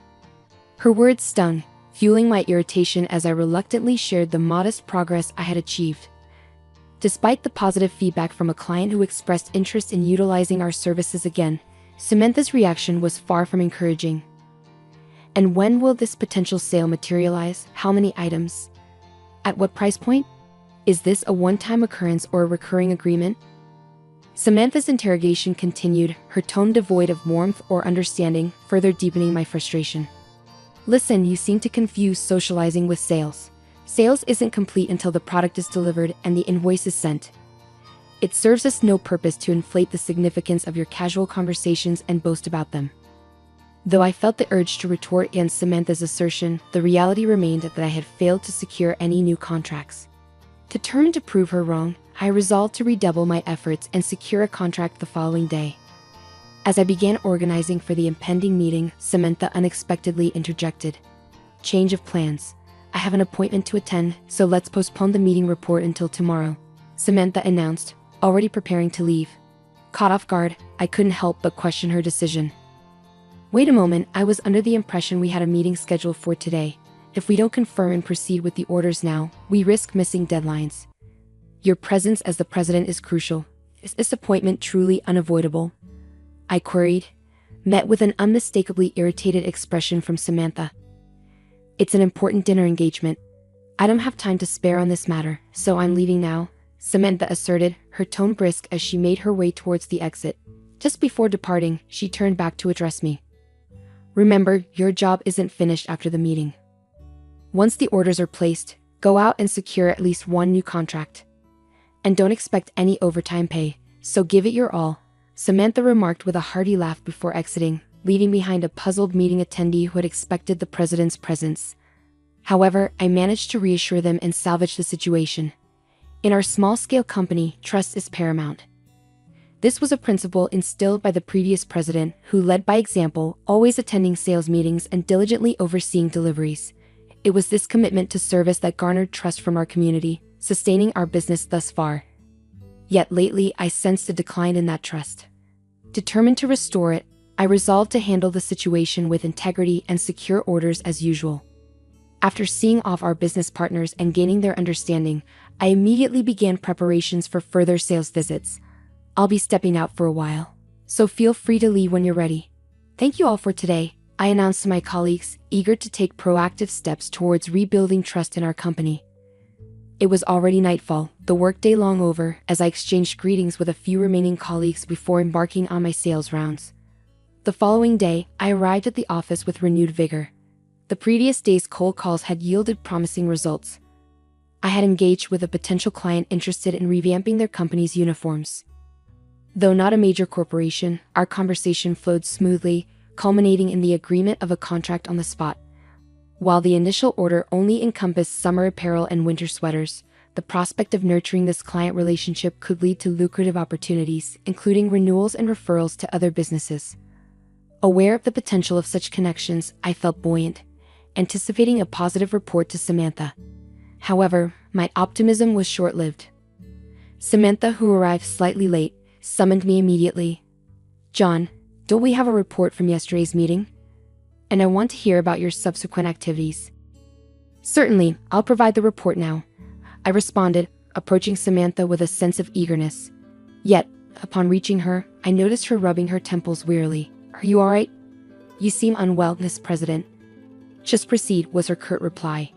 Her words stung, fueling my irritation as I reluctantly shared the modest progress I had achieved. Despite the positive feedback from a client who expressed interest in utilizing our services again, Samantha's reaction was far from encouraging. And when will this potential sale materialize? How many items? At what price point? Is this a one-time occurrence or a recurring agreement? Samantha's interrogation continued, her tone devoid of warmth or understanding, further deepening my frustration. Listen, you seem to confuse socializing with sales. Sales isn't complete until the product is delivered and the invoice is sent. It serves us no purpose to inflate the significance of your casual conversations and boast about them. Though I felt the urge to retort against Samantha's assertion, the reality remained that I had failed to secure any new contracts. Determined to prove her wrong, I resolved to redouble my efforts and secure a contract the following day. As I began organizing for the impending meeting, Samantha unexpectedly interjected. Change of plans. I have an appointment to attend, so let's postpone the meeting report until tomorrow, Samantha announced, already preparing to leave. Caught off guard, I couldn't help but question her decision. Wait a moment, I was under the impression we had a meeting scheduled for today. If we don't confirm and proceed with the orders now, we risk missing deadlines. Your presence as the president is crucial. Is this appointment truly unavoidable? I queried, met with an unmistakably irritated expression from Samantha. It's an important dinner engagement. I don't have time to spare on this matter, so I'm leaving now, Samantha asserted, her tone brisk as she made her way towards the exit. Just before departing, she turned back to address me. Remember, your job isn't finished after the meeting. Once the orders are placed, go out and secure at least one new contract. And don't expect any overtime pay, so give it your all, Samantha remarked with a hearty laugh before exiting, leaving behind a puzzled meeting attendee who had expected the president's presence. However, I managed to reassure them and salvage the situation. In our small-scale company, trust is paramount. This was a principle instilled by the previous president, who led by example, always attending sales meetings and diligently overseeing deliveries. It was this commitment to service that garnered trust from our community, sustaining our business thus far. Yet lately, I sensed a decline in that trust. Determined to restore it, I resolved to handle the situation with integrity and secure orders as usual. After seeing off our business partners and gaining their understanding, I immediately began preparations for further sales visits. I'll be stepping out for a while, so feel free to leave when you're ready. Thank you all for today, I announced to my colleagues, eager to take proactive steps towards rebuilding trust in our company. It was already nightfall, the workday long over, as I exchanged greetings with a few remaining colleagues before embarking on my sales rounds. The following day, I arrived at the office with renewed vigor. The previous day's cold calls had yielded promising results. I had engaged with a potential client interested in revamping their company's uniforms. Though not a major corporation, our conversation flowed smoothly, culminating in the agreement of a contract on the spot. While the initial order only encompassed summer apparel and winter sweaters, the prospect of nurturing this client relationship could lead to lucrative opportunities, including renewals and referrals to other businesses. Aware of the potential of such connections, I felt buoyant, anticipating a positive report to Samantha. However, my optimism was short-lived. Samantha, who arrived slightly late, summoned me immediately. "John, don't we have a report from yesterday's meeting? And I want to hear about your subsequent activities." "Certainly, I'll provide the report now," I responded, approaching Samantha with a sense of eagerness. Yet, upon reaching her, I noticed her rubbing her temples wearily. "Are you all right? You seem unwell, Miss President." "Just proceed," was her curt reply.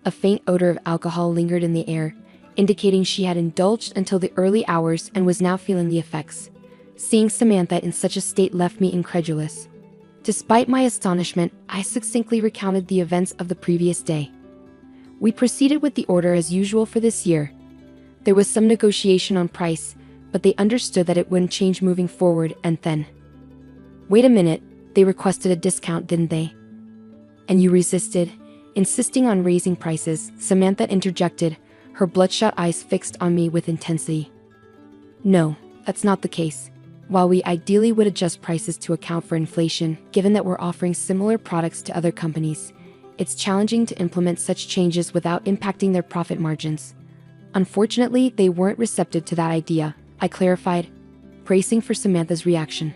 A faint odor of alcohol lingered in the air, indicating she had indulged until the early hours and was now feeling the effects. Seeing Samantha in such a state left me incredulous. Despite my astonishment, I succinctly recounted the events of the previous day. We proceeded with the order as usual for this year. There was some negotiation on price, but they understood that it wouldn't change moving forward, and then... "Wait a minute, they requested a discount, didn't they? And you resisted, insisting on raising prices," Samantha interjected, her bloodshot eyes fixed on me with intensity. "No, that's not the case. While we ideally would adjust prices to account for inflation, given that we're offering similar products to other companies, it's challenging to implement such changes without impacting their profit margins. Unfortunately, they weren't receptive to that idea," I clarified, bracing for Samantha's reaction.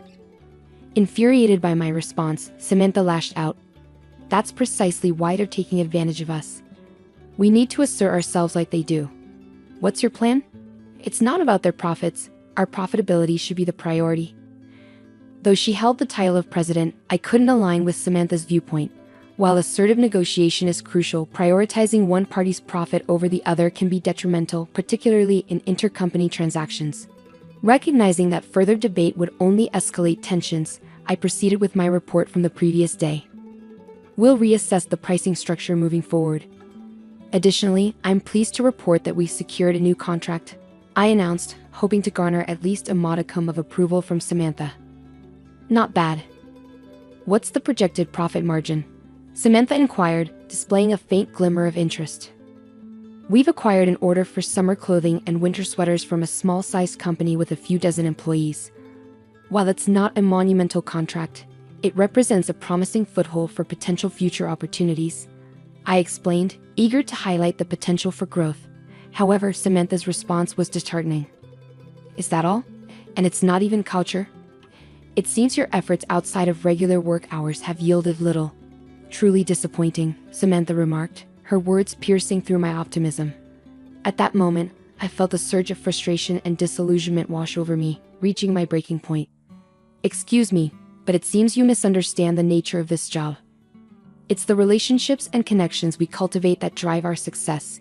Infuriated by my response, Samantha lashed out. "That's precisely why they're taking advantage of us. We need to assert ourselves like they do. What's your plan? It's not about their profits. Our profitability should be the priority." Though she held the title of president, I couldn't align with Samantha's viewpoint. While assertive negotiation is crucial, prioritizing one party's profit over the other can be detrimental, particularly in intercompany transactions. Recognizing that further debate would only escalate tensions, I proceeded with my report from the previous day. "We'll reassess the pricing structure moving forward. Additionally, I'm pleased to report that we secured a new contract," I announced, hoping to garner at least a modicum of approval from Samantha. "Not bad. What's the projected profit margin?" Samantha inquired, displaying a faint glimmer of interest. "We've acquired an order for summer clothing and winter sweaters from a small-sized company with a few dozen employees. While it's not a monumental contract, it represents a promising foothold for potential future opportunities," I explained, eager to highlight the potential for growth. However, Samantha's response was disheartening. "Is that all? And it's not even culture? It seems your efforts outside of regular work hours have yielded little." "Truly disappointing," Samantha remarked, her words piercing through my optimism. At that moment, I felt a surge of frustration and disillusionment wash over me, reaching my breaking point. "Excuse me, but it seems you misunderstand the nature of this job. It's the relationships and connections we cultivate that drive our success,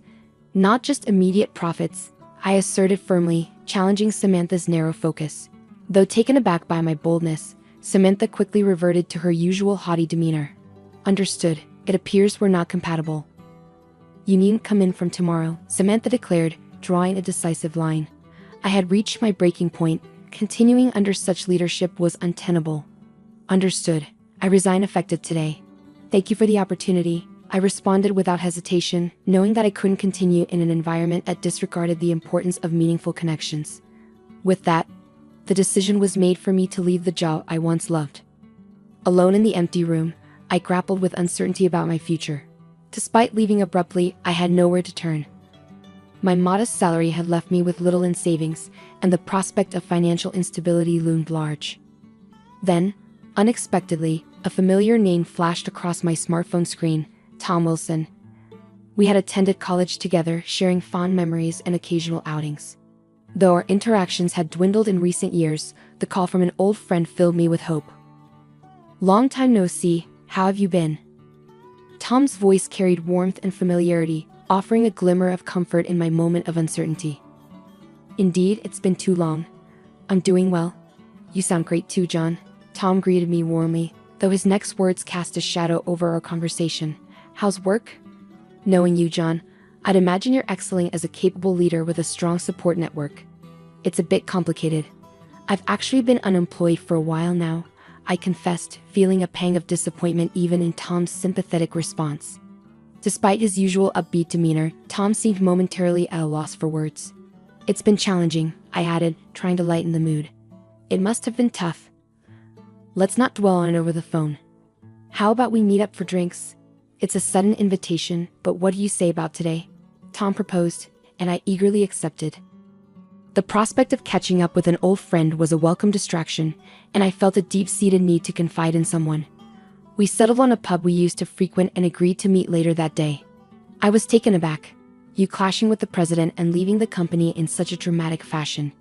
not just immediate profits," I asserted firmly, challenging Samantha's narrow focus. Though taken aback by my boldness, Samantha quickly reverted to her usual haughty demeanor. "Understood. It appears we're not compatible." "You needn't come in from tomorrow," Samantha declared, drawing a decisive line. I had reached my breaking point. Continuing under such leadership was untenable. "Understood. I resign effective today." "Thank you for the opportunity," I responded without hesitation, knowing that I couldn't continue in an environment that disregarded the importance of meaningful connections. With that, the decision was made for me to leave the job I once loved. Alone in the empty room, I grappled with uncertainty about my future. Despite leaving abruptly, I had nowhere to turn. My modest salary had left me with little in savings, and the prospect of financial instability loomed large. Then, unexpectedly, a familiar name flashed across my smartphone screen: Tom Wilson. We had attended college together, sharing fond memories and occasional outings. Though our interactions had dwindled in recent years, the call from an old friend filled me with hope. "Long time no see, how have you been?" Tom's voice carried warmth and familiarity, offering a glimmer of comfort in my moment of uncertainty. "Indeed, it's been too long. I'm doing well. You sound great too, John." Tom greeted me warmly, though his next words cast a shadow over our conversation. "How's work?" "Knowing you, John, I'd imagine you're excelling as a capable leader with a strong support network." "It's a bit complicated. I've actually been unemployed for a while now," I confessed, feeling a pang of disappointment even in Tom's sympathetic response. Despite his usual upbeat demeanor, Tom seemed momentarily at a loss for words. "It's been challenging," I added, trying to lighten the mood. "It must have been tough. Let's not dwell on it over the phone. How about we meet up for drinks? It's a sudden invitation, but what do you say about today?" Tom proposed, and I eagerly accepted. The prospect of catching up with an old friend was a welcome distraction, and I felt a deep-seated need to confide in someone. We settled on a pub we used to frequent and agreed to meet later that day. I was taken aback. You clashing with the president and leaving the company in such a dramatic fashion.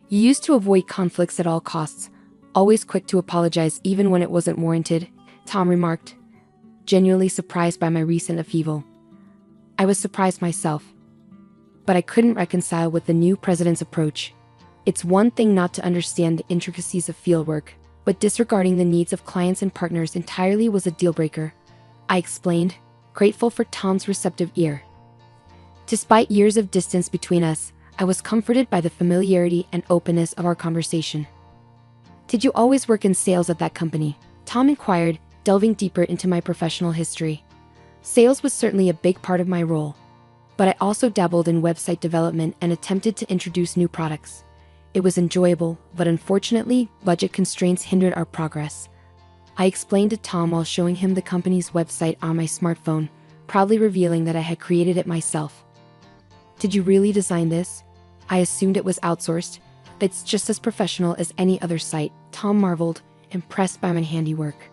You used to avoid conflicts at all costs, always quick to apologize even when it wasn't warranted, Tom remarked, genuinely surprised by my recent upheaval. I was surprised myself, but I couldn't reconcile with the new president's approach. It's one thing not to understand the intricacies of fieldwork, but disregarding the needs of clients and partners entirely was a deal-breaker, I explained, grateful for Tom's receptive ear. Despite years of distance between us, I was comforted by the familiarity and openness of our conversation. "Did you always work in sales at that company?" Tom inquired, delving deeper into my professional history. Sales was certainly a big part of my role, but I also dabbled in website development and attempted to introduce new products. It was enjoyable, but unfortunately, budget constraints hindered our progress. I explained to Tom while showing him the company's website on my smartphone, proudly revealing that I had created it myself. "Did you really design this? I assumed it was outsourced. It's just as professional as any other site," Tom marveled, impressed by my handiwork.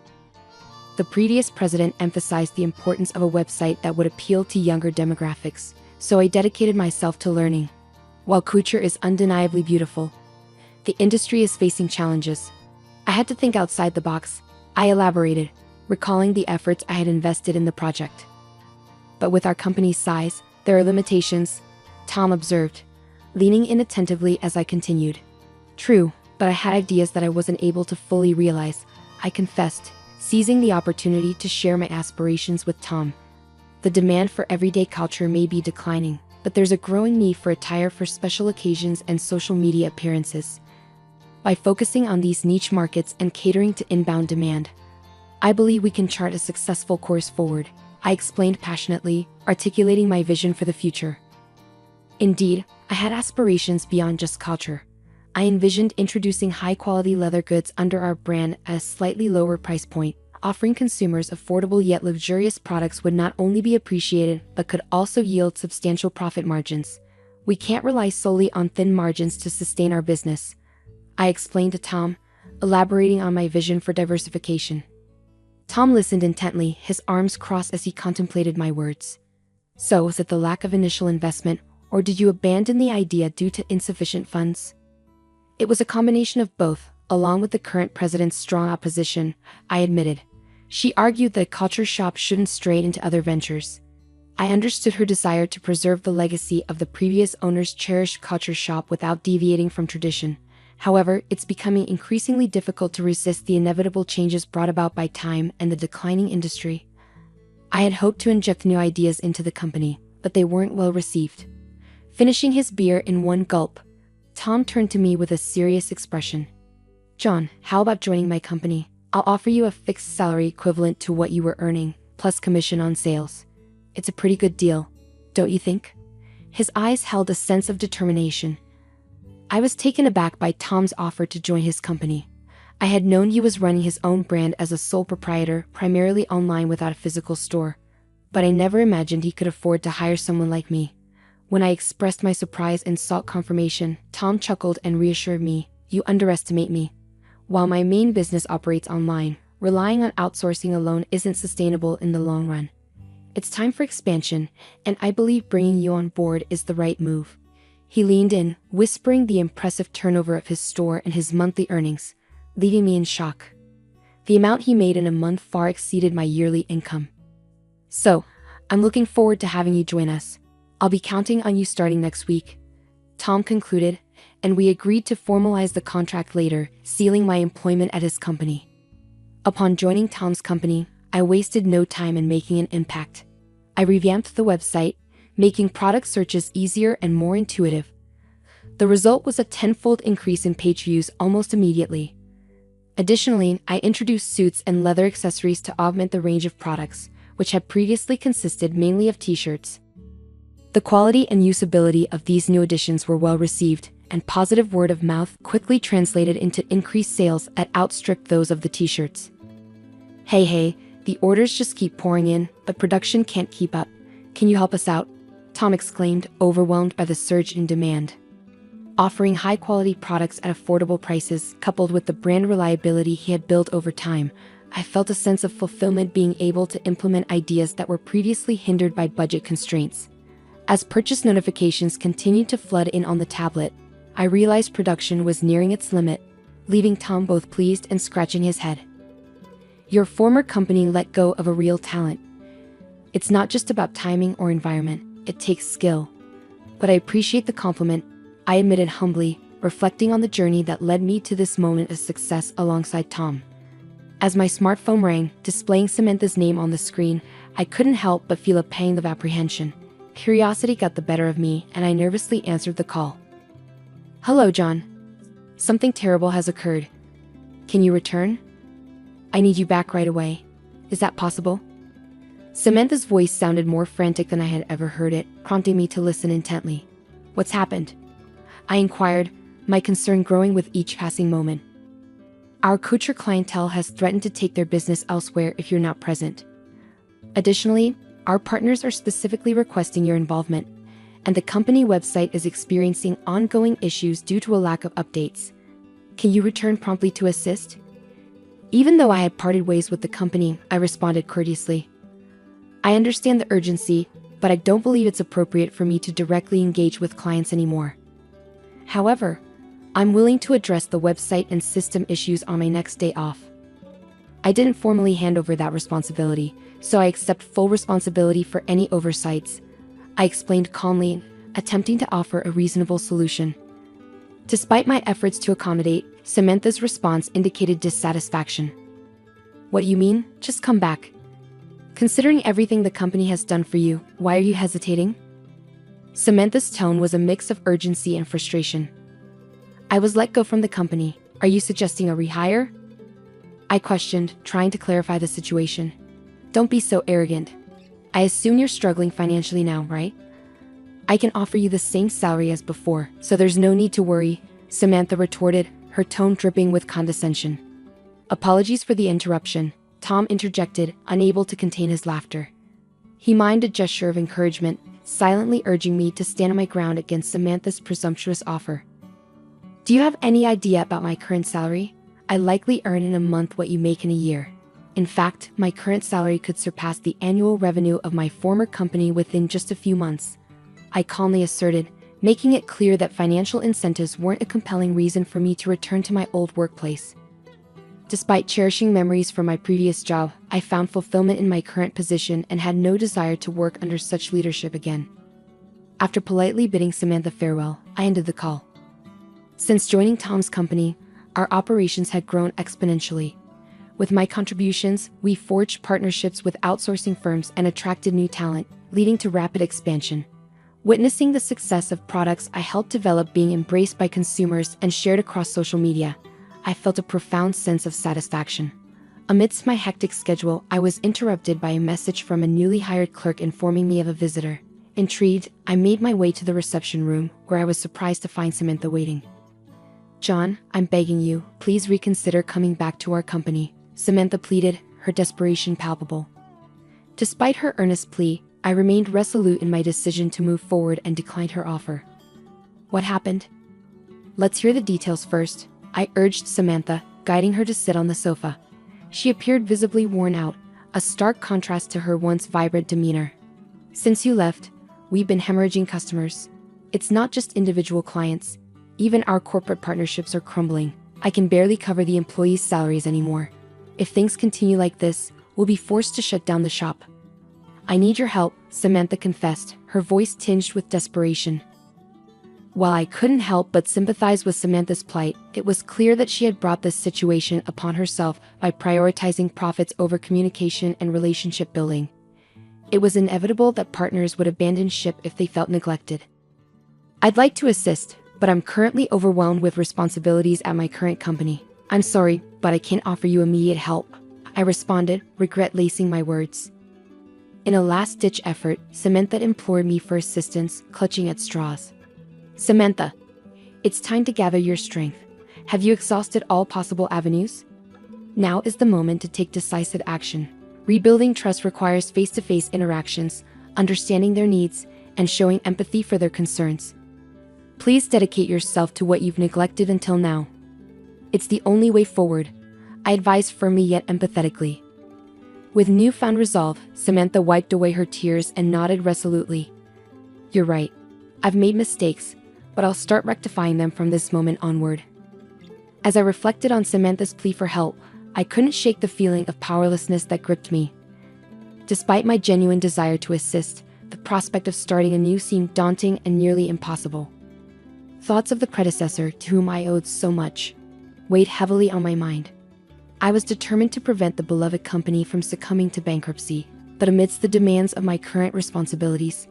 The previous president emphasized the importance of a website that would appeal to younger demographics, so I dedicated myself to learning. While couture is undeniably beautiful, the industry is facing challenges. I had to think outside the box, I elaborated, recalling the efforts I had invested in the project. "But with our company's size, there are limitations," Tom observed, leaning in attentively as I continued. "True, but I had ideas that I wasn't able to fully realize," I confessed, seizing the opportunity to share my aspirations with Tom. "The demand for everyday culture may be declining, but there's a growing need for attire for special occasions and social media appearances. By focusing on these niche markets and catering to inbound demand, I believe we can chart a successful course forward," I explained passionately, articulating my vision for the future. Indeed, I had aspirations beyond just culture. I envisioned introducing high-quality leather goods under our brand at a slightly lower price point. Offering consumers affordable yet luxurious products would not only be appreciated, but could also yield substantial profit margins. "We can't rely solely on thin margins to sustain our business," I explained to Tom, elaborating on my vision for diversification. Tom listened intently, his arms crossed as he contemplated my words. "So, was it the lack of initial investment, or did you abandon the idea due to insufficient funds?" "It was a combination of both, along with the current president's strong opposition," I admitted. She argued that a culture shop shouldn't stray into other ventures. I understood her desire to preserve the legacy of the previous owner's cherished culture shop without deviating from tradition. However, it's becoming increasingly difficult to resist the inevitable changes brought about by time and the declining industry. I had hoped to inject new ideas into the company, but they weren't well received. Finishing his beer in one gulp, Tom turned to me with a serious expression. "John, how about joining my company? I'll offer you a fixed salary equivalent to what you were earning, plus commission on sales. It's a pretty good deal, don't you think?" His eyes held a sense of determination. I was taken aback by Tom's offer to join his company. I had known he was running his own brand as a sole proprietor, primarily online without a physical store, but I never imagined he could afford to hire someone like me. When I expressed my surprise and sought confirmation, Tom chuckled and reassured me, "You underestimate me. While my main business operates online, relying on outsourcing alone isn't sustainable in the long run. It's time for expansion, and I believe bringing you on board is the right move." He leaned in, whispering the impressive turnover of his store and his monthly earnings, leaving me in shock. The amount he made in a month far exceeded my yearly income. "So, I'm looking forward to having you join us. I'll be counting on you starting next week," Tom concluded, and we agreed to formalize the contract later, sealing my employment at his company. Upon joining Tom's company, I wasted no time in making an impact. I revamped the website, making product searches easier and more intuitive. The result was a tenfold increase in page views almost immediately. Additionally, I introduced suits and leather accessories to augment the range of products, which had previously consisted mainly of t-shirts. The quality and usability of these new additions were well received, and positive word of mouth quickly translated into increased sales that outstripped those of the t-shirts. Hey, the orders just keep pouring in, but production can't keep up. Can you help us out? Tom exclaimed, overwhelmed by the surge in demand. Offering high-quality products at affordable prices, coupled with the brand reliability he had built over time, I felt a sense of fulfillment being able to implement ideas that were previously hindered by budget constraints. As purchase notifications continued to flood in on the tablet, I realized production was nearing its limit, leaving Tom both pleased and scratching his head. Your former company let go of a real talent. It's not just about timing or environment, it takes skill. But I appreciate the compliment, I admitted humbly, reflecting on the journey that led me to this moment of success alongside Tom. As my smartphone rang, displaying Samantha's name on the screen, I couldn't help but feel a pang of apprehension. Curiosity got the better of me, and I nervously answered the call. Hello, John. Something terrible has occurred. Can you return? I need you back right away. Is that possible? Samantha's voice sounded more frantic than I had ever heard it, prompting me to listen intently. What's happened? I inquired, my concern growing with each passing moment. Our couture clientele has threatened to take their business elsewhere if you're not present. Additionally, our partners are specifically requesting your involvement, and the company website is experiencing ongoing issues due to a lack of updates. Can you return promptly to assist? Even though I had parted ways with the company, I responded courteously. I understand the urgency, but I don't believe it's appropriate for me to directly engage with clients anymore. However, I'm willing to address the website and system issues on my next day off. I didn't formally hand over that responsibility, so I accept full responsibility for any oversights, I explained calmly, attempting to offer a reasonable solution. Despite my efforts to accommodate, Samantha's response indicated dissatisfaction. What you mean? Just come back. Considering everything the company has done for you, why are you hesitating? Samantha's tone was a mix of urgency and frustration. I was let go from the company. Are you suggesting a rehire? I questioned, trying to clarify the situation. Don't be so arrogant. I assume you're struggling financially now, right? I can offer you the same salary as before, so there's no need to worry, Samantha retorted, her tone dripping with condescension. Apologies for the interruption, Tom interjected, unable to contain his laughter. He mimed a gesture of encouragement, silently urging me to stand my ground against Samantha's presumptuous offer. Do you have any idea about my current salary? I likely earn in a month what you make in a year. In fact, my current salary could surpass the annual revenue of my former company within just a few months, I calmly asserted, making it clear that financial incentives weren't a compelling reason for me to return to my old workplace. Despite cherishing memories from my previous job, I found fulfillment in my current position and had no desire to work under such leadership again. After politely bidding Samantha farewell, I ended the call. Since joining Tom's company, our operations had grown exponentially. With my contributions, we forged partnerships with outsourcing firms and attracted new talent, leading to rapid expansion. Witnessing the success of products I helped develop being embraced by consumers and shared across social media, I felt a profound sense of satisfaction. Amidst my hectic schedule, I was interrupted by a message from a newly hired clerk informing me of a visitor. Intrigued, I made my way to the reception room, where I was surprised to find Samantha waiting. John, I'm begging you, please reconsider coming back to our company, Samantha pleaded, her desperation palpable. Despite her earnest plea, I remained resolute in my decision to move forward and declined her offer. What happened? Let's hear the details first, I urged Samantha, guiding her to sit on the sofa. She appeared visibly worn out, a stark contrast to her once vibrant demeanor. Since you left, we've been hemorrhaging customers. It's not just individual clients. Even our corporate partnerships are crumbling. I can barely cover the employees' salaries anymore. If things continue like this, we'll be forced to shut down the shop. I need your help, Samantha confessed, her voice tinged with desperation. While I couldn't help but sympathize with Samantha's plight, it was clear that she had brought this situation upon herself by prioritizing profits over communication and relationship building. It was inevitable that partners would abandon ship if they felt neglected. I'd like to assist, but I'm currently overwhelmed with responsibilities at my current company, I'm sorry, but I can't offer you immediate help, I responded, regret lacing my words. In a last-ditch effort, Samantha implored me for assistance, clutching at straws. Samantha, it's time to gather your strength. Have you exhausted all possible avenues? Now is the moment to take decisive action. Rebuilding trust requires face-to-face interactions, understanding their needs, and showing empathy for their concerns. Please dedicate yourself to what you've neglected until now. It's the only way forward, I advised firmly yet empathetically. With newfound resolve, Samantha wiped away her tears and nodded resolutely. You're right. I've made mistakes, but I'll start rectifying them from this moment onward. As I reflected on Samantha's plea for help, I couldn't shake the feeling of powerlessness that gripped me. Despite my genuine desire to assist, the prospect of starting anew seemed daunting and nearly impossible. Thoughts of the predecessor to whom I owed so much weighed heavily on my mind. I was determined to prevent the beloved company from succumbing to bankruptcy, but amidst the demands of my current responsibilities,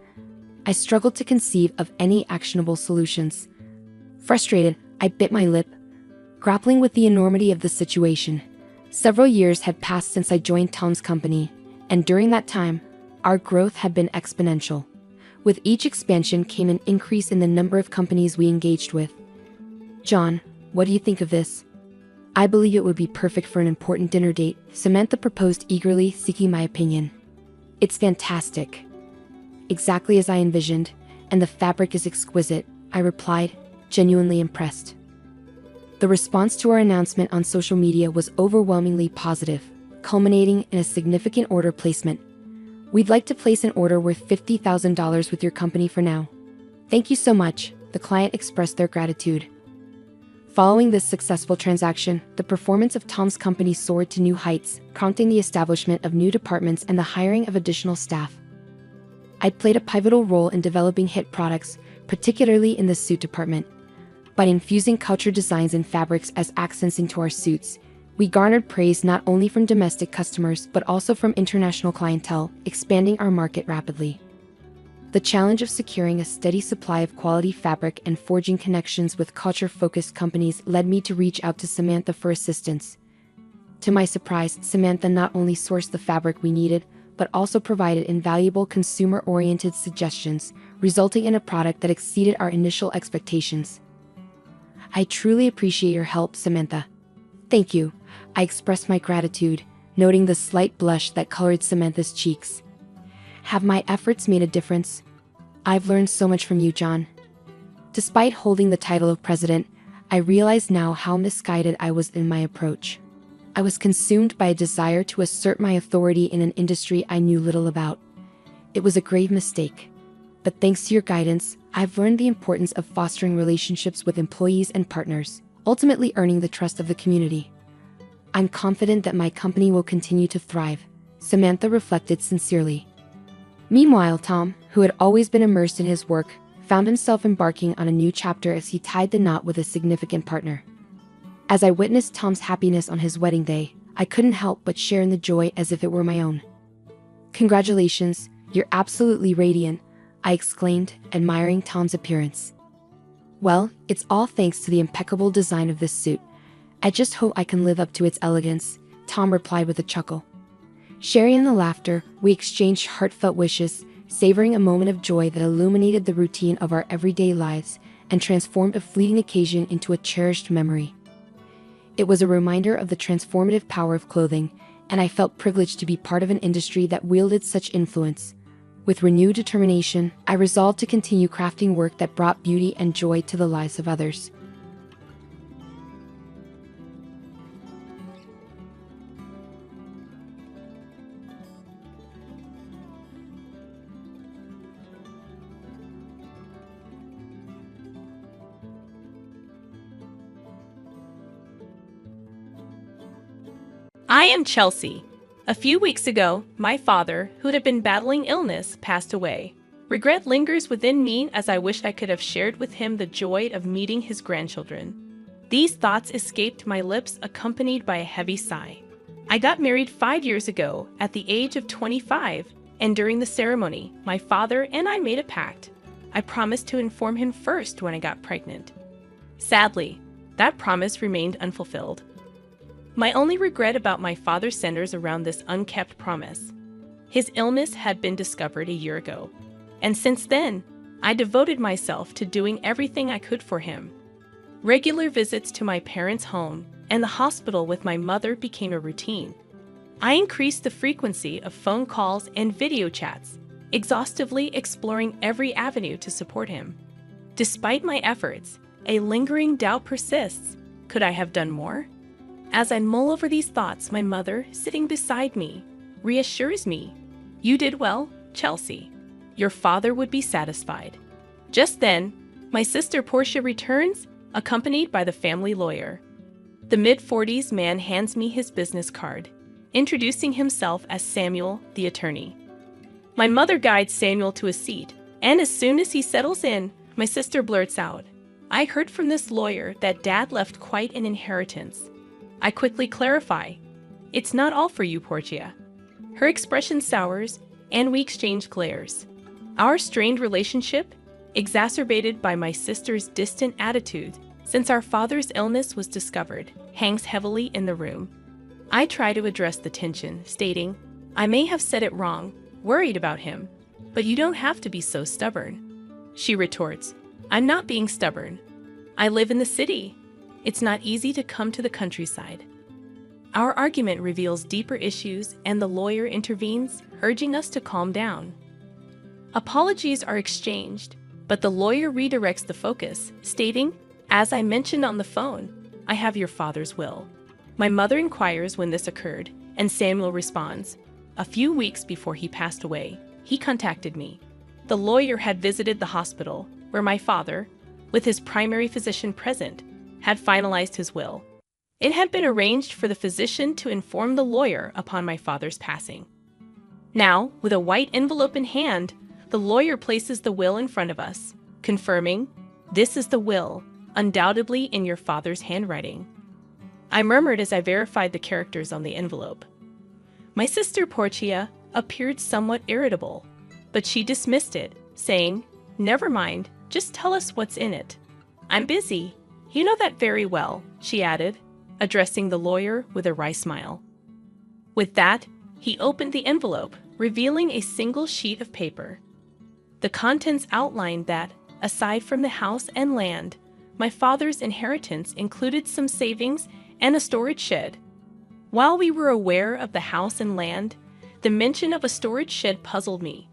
I struggled to conceive of any actionable solutions. Frustrated, I bit my lip, grappling with the enormity of the situation. Several years had passed since I joined Tham's company, and during that time, our growth had been exponential. With each expansion came an increase in the number of companies we engaged with. John, what do you think of this? I believe it would be perfect for an important dinner date, Samantha proposed eagerly, seeking my opinion. It's fantastic. Exactly as I envisioned, and the fabric is exquisite, I replied, genuinely impressed. The response to our announcement on social media was overwhelmingly positive, culminating in a significant order placement. We'd like to place an order worth $50,000 with your company for now. Thank you so much, the client expressed their gratitude. Following this successful transaction, the performance of Tham's company soared to new heights, prompting the establishment of new departments and the hiring of additional staff. I played a pivotal role in developing hit products, particularly in the suit department. By infusing culture designs and fabrics as accents into our suits, we garnered praise not only from domestic customers but also from international clientele, expanding our market rapidly. The challenge of securing a steady supply of quality fabric and forging connections with culture-focused companies led me to reach out to Samantha for assistance. To my surprise, Samantha not only sourced the fabric we needed, but also provided invaluable consumer-oriented suggestions, resulting in a product that exceeded our initial expectations. I truly appreciate your help, Samantha. Thank you, I expressed my gratitude, noting the slight blush that colored Samantha's cheeks. Have my efforts made a difference? I've learned so much from you, John. Despite holding the title of president, I realize now how misguided I was in my approach. I was consumed by a desire to assert my authority in an industry I knew little about. It was a grave mistake. But thanks to your guidance, I've learned the importance of fostering relationships with employees and partners, ultimately earning the trust of the community. I'm confident that my company will continue to thrive, Samantha reflected sincerely. Meanwhile, Tham, who had always been immersed in his work, found himself embarking on a new chapter as he tied the knot with a significant partner. As I witnessed Tham's happiness on his wedding day, I couldn't help but share in the joy as if it were my own. Congratulations, you're absolutely radiant, I exclaimed, admiring Tham's appearance. Well, it's all thanks to the impeccable design of this suit. I just hope I can live up to its elegance, Tham replied with a chuckle. Sharing in the laughter, we exchanged heartfelt wishes, savoring a moment of joy that illuminated the routine of our everyday lives and transformed a fleeting occasion into a cherished memory. It was a reminder of the transformative power of clothing, and I felt privileged to be part of an industry that wielded such influence. With renewed determination, I resolved to continue crafting work that brought beauty and joy to the lives of others.
I am Chelsea. A few weeks ago, my father, who had been battling illness, passed away. Regret lingers within me as I wish I could have shared with him the joy of meeting his grandchildren. These thoughts escaped my lips, accompanied by a heavy sigh. I got married 5 years ago at the age of 25, and during the ceremony, my father and I made a pact. I promised to inform him first when I got pregnant. Sadly, that promise remained unfulfilled. My only regret about my father centers around this unkept promise. His illness had been discovered a year ago, and since then, I devoted myself to doing everything I could for him. Regular visits to my parents' home and the hospital with my mother became a routine. I increased the frequency of phone calls and video chats, exhaustively exploring every avenue to support him. Despite my efforts, a lingering doubt persists. Could I have done more? As I mull over these thoughts, my mother, sitting beside me, reassures me, "You did well, Chelsea. Your father would be satisfied." Just then, my sister Portia returns, accompanied by the family lawyer. The mid-40s man hands me his business card, introducing himself as Samuel, the attorney. My mother guides Samuel to a seat, and as soon as he settles in, my sister blurts out, "I heard from this lawyer that Dad left quite an inheritance." I quickly clarify, "It's not all for you, Portia." Her expression sours, and we exchange glares. Our strained relationship, exacerbated by my sister's distant attitude since our father's illness was discovered, hangs heavily in the room. I try to address the tension, stating, "I may have said it wrong, worried about him, but you don't have to be so stubborn." She retorts, "I'm not being stubborn. I live in the city. It's not easy to come to the countryside." Our argument reveals deeper issues, and the lawyer intervenes, urging us to calm down. Apologies are exchanged, but the lawyer redirects the focus, stating, "As I mentioned on the phone, I have your father's will." My mother inquires when this occurred, and Samuel responds, "A few weeks before he passed away, he contacted me." The lawyer had visited the hospital, where my father, with his primary physician present, had finalized his will. It had been arranged for the physician to inform the lawyer upon my father's passing. Now, with a white envelope in hand, the lawyer places the will in front of us, confirming, "This is the will, undoubtedly in your father's handwriting." I murmured as I verified the characters on the envelope. My sister Portia appeared somewhat irritable, but she dismissed it, saying, "Never mind, just tell us what's in it." "I'm busy. You know that very well," she added, addressing the lawyer with a wry smile. With that, he opened the envelope, revealing a single sheet of paper. The contents outlined that, aside from the house and land, my father's inheritance included some savings and a storage shed. While we were aware of the house and land, the mention of a storage shed puzzled me.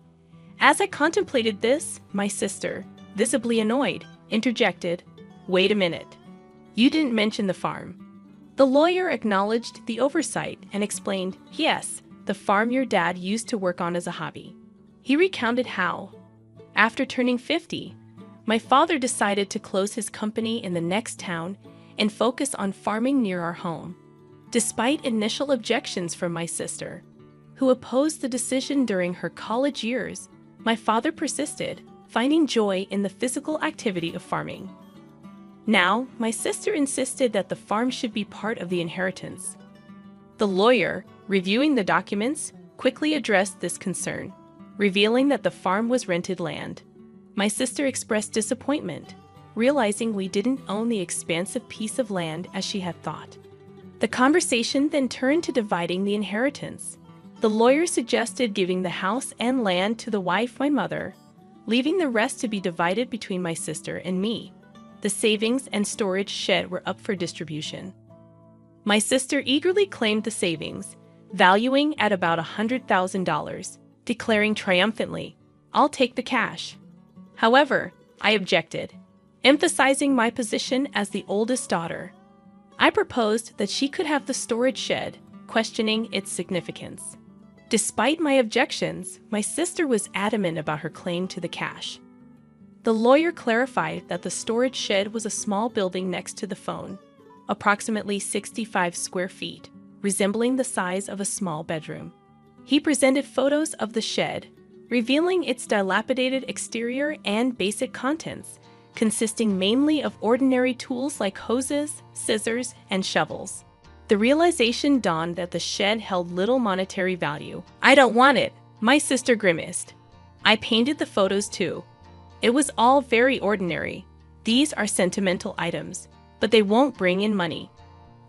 As I contemplated this, my sister, visibly annoyed, interjected, "Wait a minute. You didn't mention the farm." The lawyer acknowledged the oversight and explained, "Yes, the farm your dad used to work on as a hobby." He recounted how, after turning 50, my father decided to close his company in the next town and focus on farming near our home. Despite initial objections from my sister, who opposed the decision during her college years, my father persisted, finding joy in the physical activity of farming. Now, my sister insisted that the farm should be part of the inheritance. The lawyer, reviewing the documents, quickly addressed this concern, revealing that the farm was rented land. My sister expressed disappointment, realizing we didn't own the expansive piece of land as she had thought. The conversation then turned to dividing the inheritance. The lawyer suggested giving the house and land to the wife, my mother, leaving the rest to be divided between my sister and me. The savings and storage shed were up for distribution. My sister eagerly claimed the savings, valuing at about $100,000, declaring triumphantly, "I'll take the cash." However, I objected, emphasizing my position as the oldest daughter. I proposed that she could have the storage shed, questioning its significance. Despite my objections, my sister was adamant about her claim to the cash. The lawyer clarified that the storage shed was a small building next to the phone, approximately 65 square feet, resembling the size of a small bedroom. He presented photos of the shed, revealing its dilapidated exterior and basic contents, consisting mainly of ordinary tools like hoses, scissors, and shovels. The realization dawned that the shed held little monetary value. "I don't want it," my sister grimaced. I painted the photos too. It was all very ordinary. "These are sentimental items, but they won't bring in money."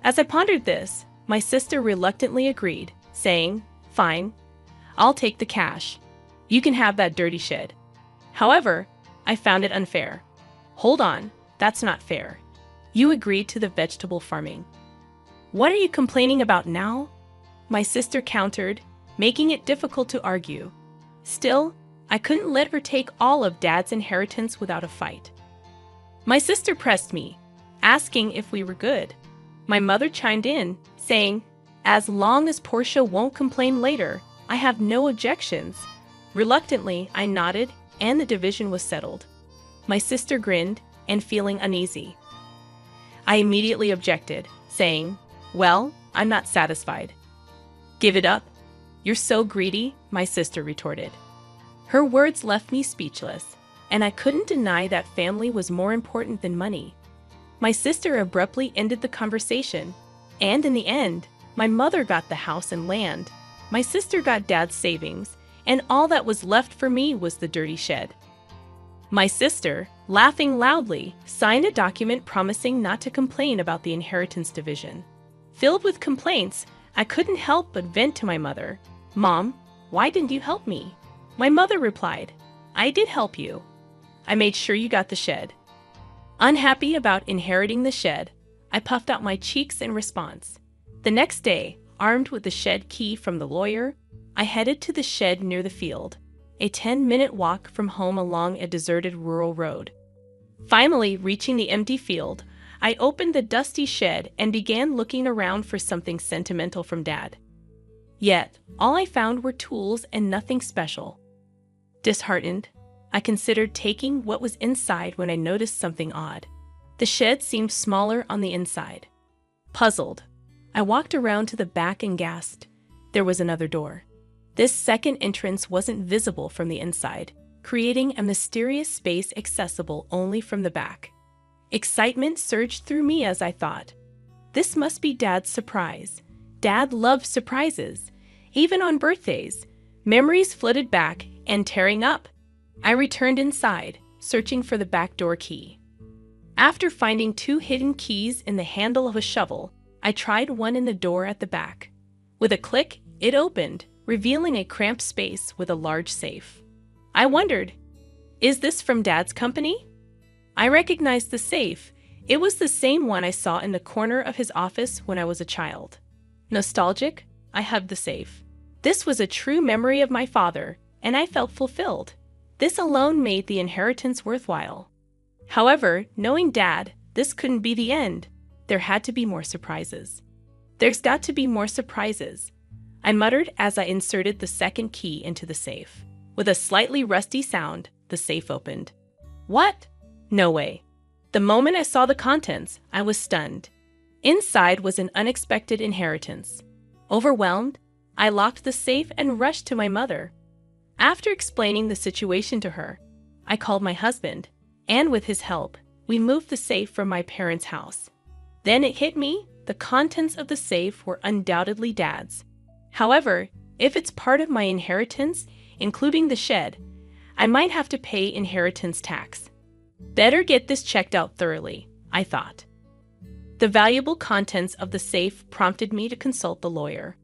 As I pondered this, My sister reluctantly agreed, saying, "Fine, I'll take the cash. You can have that dirty shed." However, I found it unfair. "Hold on, that's not fair. You agreed to the vegetable farming. What are you complaining about now?" My sister countered, making it difficult to argue. Still, I couldn't let her take all of Dad's inheritance without a fight. My sister pressed me, asking if we were good. My mother chimed in, saying, "As long as Portia won't complain later, I have no objections." Reluctantly, I nodded, and the division was settled. My sister grinned and feeling uneasy. I immediately objected, saying, "Well, I'm not satisfied." "Give it up. You're so greedy," my sister retorted. Her words left me speechless, and I couldn't deny that family was more important than money. My sister abruptly ended the conversation, and in the end, my mother got the house and land. My sister got Dad's savings, and all that was left for me was the dirty shed. My sister, laughing loudly, signed a document promising not to complain about the inheritance division. Filled with complaints, I couldn't help but vent to my mother. "Mom, why didn't you help me?" My mother replied, "I did help you. I made sure you got the shed." Unhappy about inheriting the shed, I puffed out my cheeks in response. The next day, armed with the shed key from the lawyer, I headed to the shed near the field, a 10-minute walk from home along a deserted rural road. Finally, reaching the empty field, I opened the dusty shed and began looking around for something sentimental from Dad. Yet, all I found were tools and nothing special. Disheartened, I considered taking what was inside when I noticed something odd. The shed seemed smaller on the inside. Puzzled, I walked around to the back and gasped. There was another door. This second entrance wasn't visible from the inside, creating a mysterious space accessible only from the back. Excitement surged through me as I thought, "This must be Dad's surprise." Dad loved surprises. Even on birthdays, memories flooded back and tearing up. I returned inside, searching for the back door key. After finding 2 hidden keys in the handle of a shovel, I tried one in the door at the back. With a click, it opened, revealing a cramped space with a large safe. I wondered, is this from Dad's company? I recognized the safe. It was the same one I saw in the corner of his office when I was a child. Nostalgic, I hugged the safe. This was a true memory of my father, and I felt fulfilled. This alone made the inheritance worthwhile. However, knowing Dad, this couldn't be the end. There had to be more surprises. "There's got to be more surprises," I muttered as I inserted the second key into the safe. With a slightly rusty sound, the safe opened. What? No way. The moment I saw the contents, I was stunned. Inside was an unexpected inheritance. Overwhelmed, I locked the safe and rushed to my mother. After explaining the situation to her, I called my husband, and with his help, we moved the safe from my parents' house. Then it hit me, the contents of the safe were undoubtedly Dad's. However, if it's part of my inheritance, including the shed, I might have to pay inheritance tax. Better get this checked out thoroughly, I thought. The valuable contents of the safe prompted me to consult the lawyer.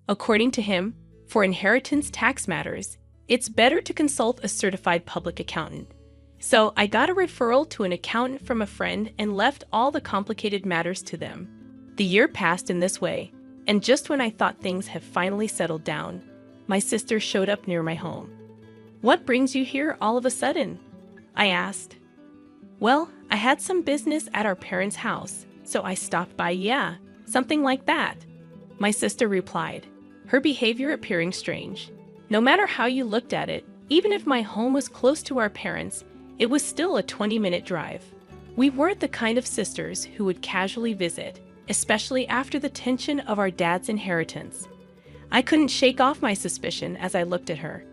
According to him, for inheritance tax matters, it's better to consult a certified public accountant. So I got a referral to an accountant from a friend and left all the complicated matters to them. The year passed in this way, and just when I thought things had finally settled down, my sister showed up near my home. "What brings you here all of a sudden?" I asked. "Well, I had some business at our parents' house, so I stopped by, yeah, something like that," my sister replied, her behavior appearing strange. No matter how you looked at it, even if my home was close to our parents', it was still a 20-minute drive. We weren't the kind of sisters who would casually visit, especially after the tension of our dad's inheritance. I couldn't shake off my suspicion as I looked at her.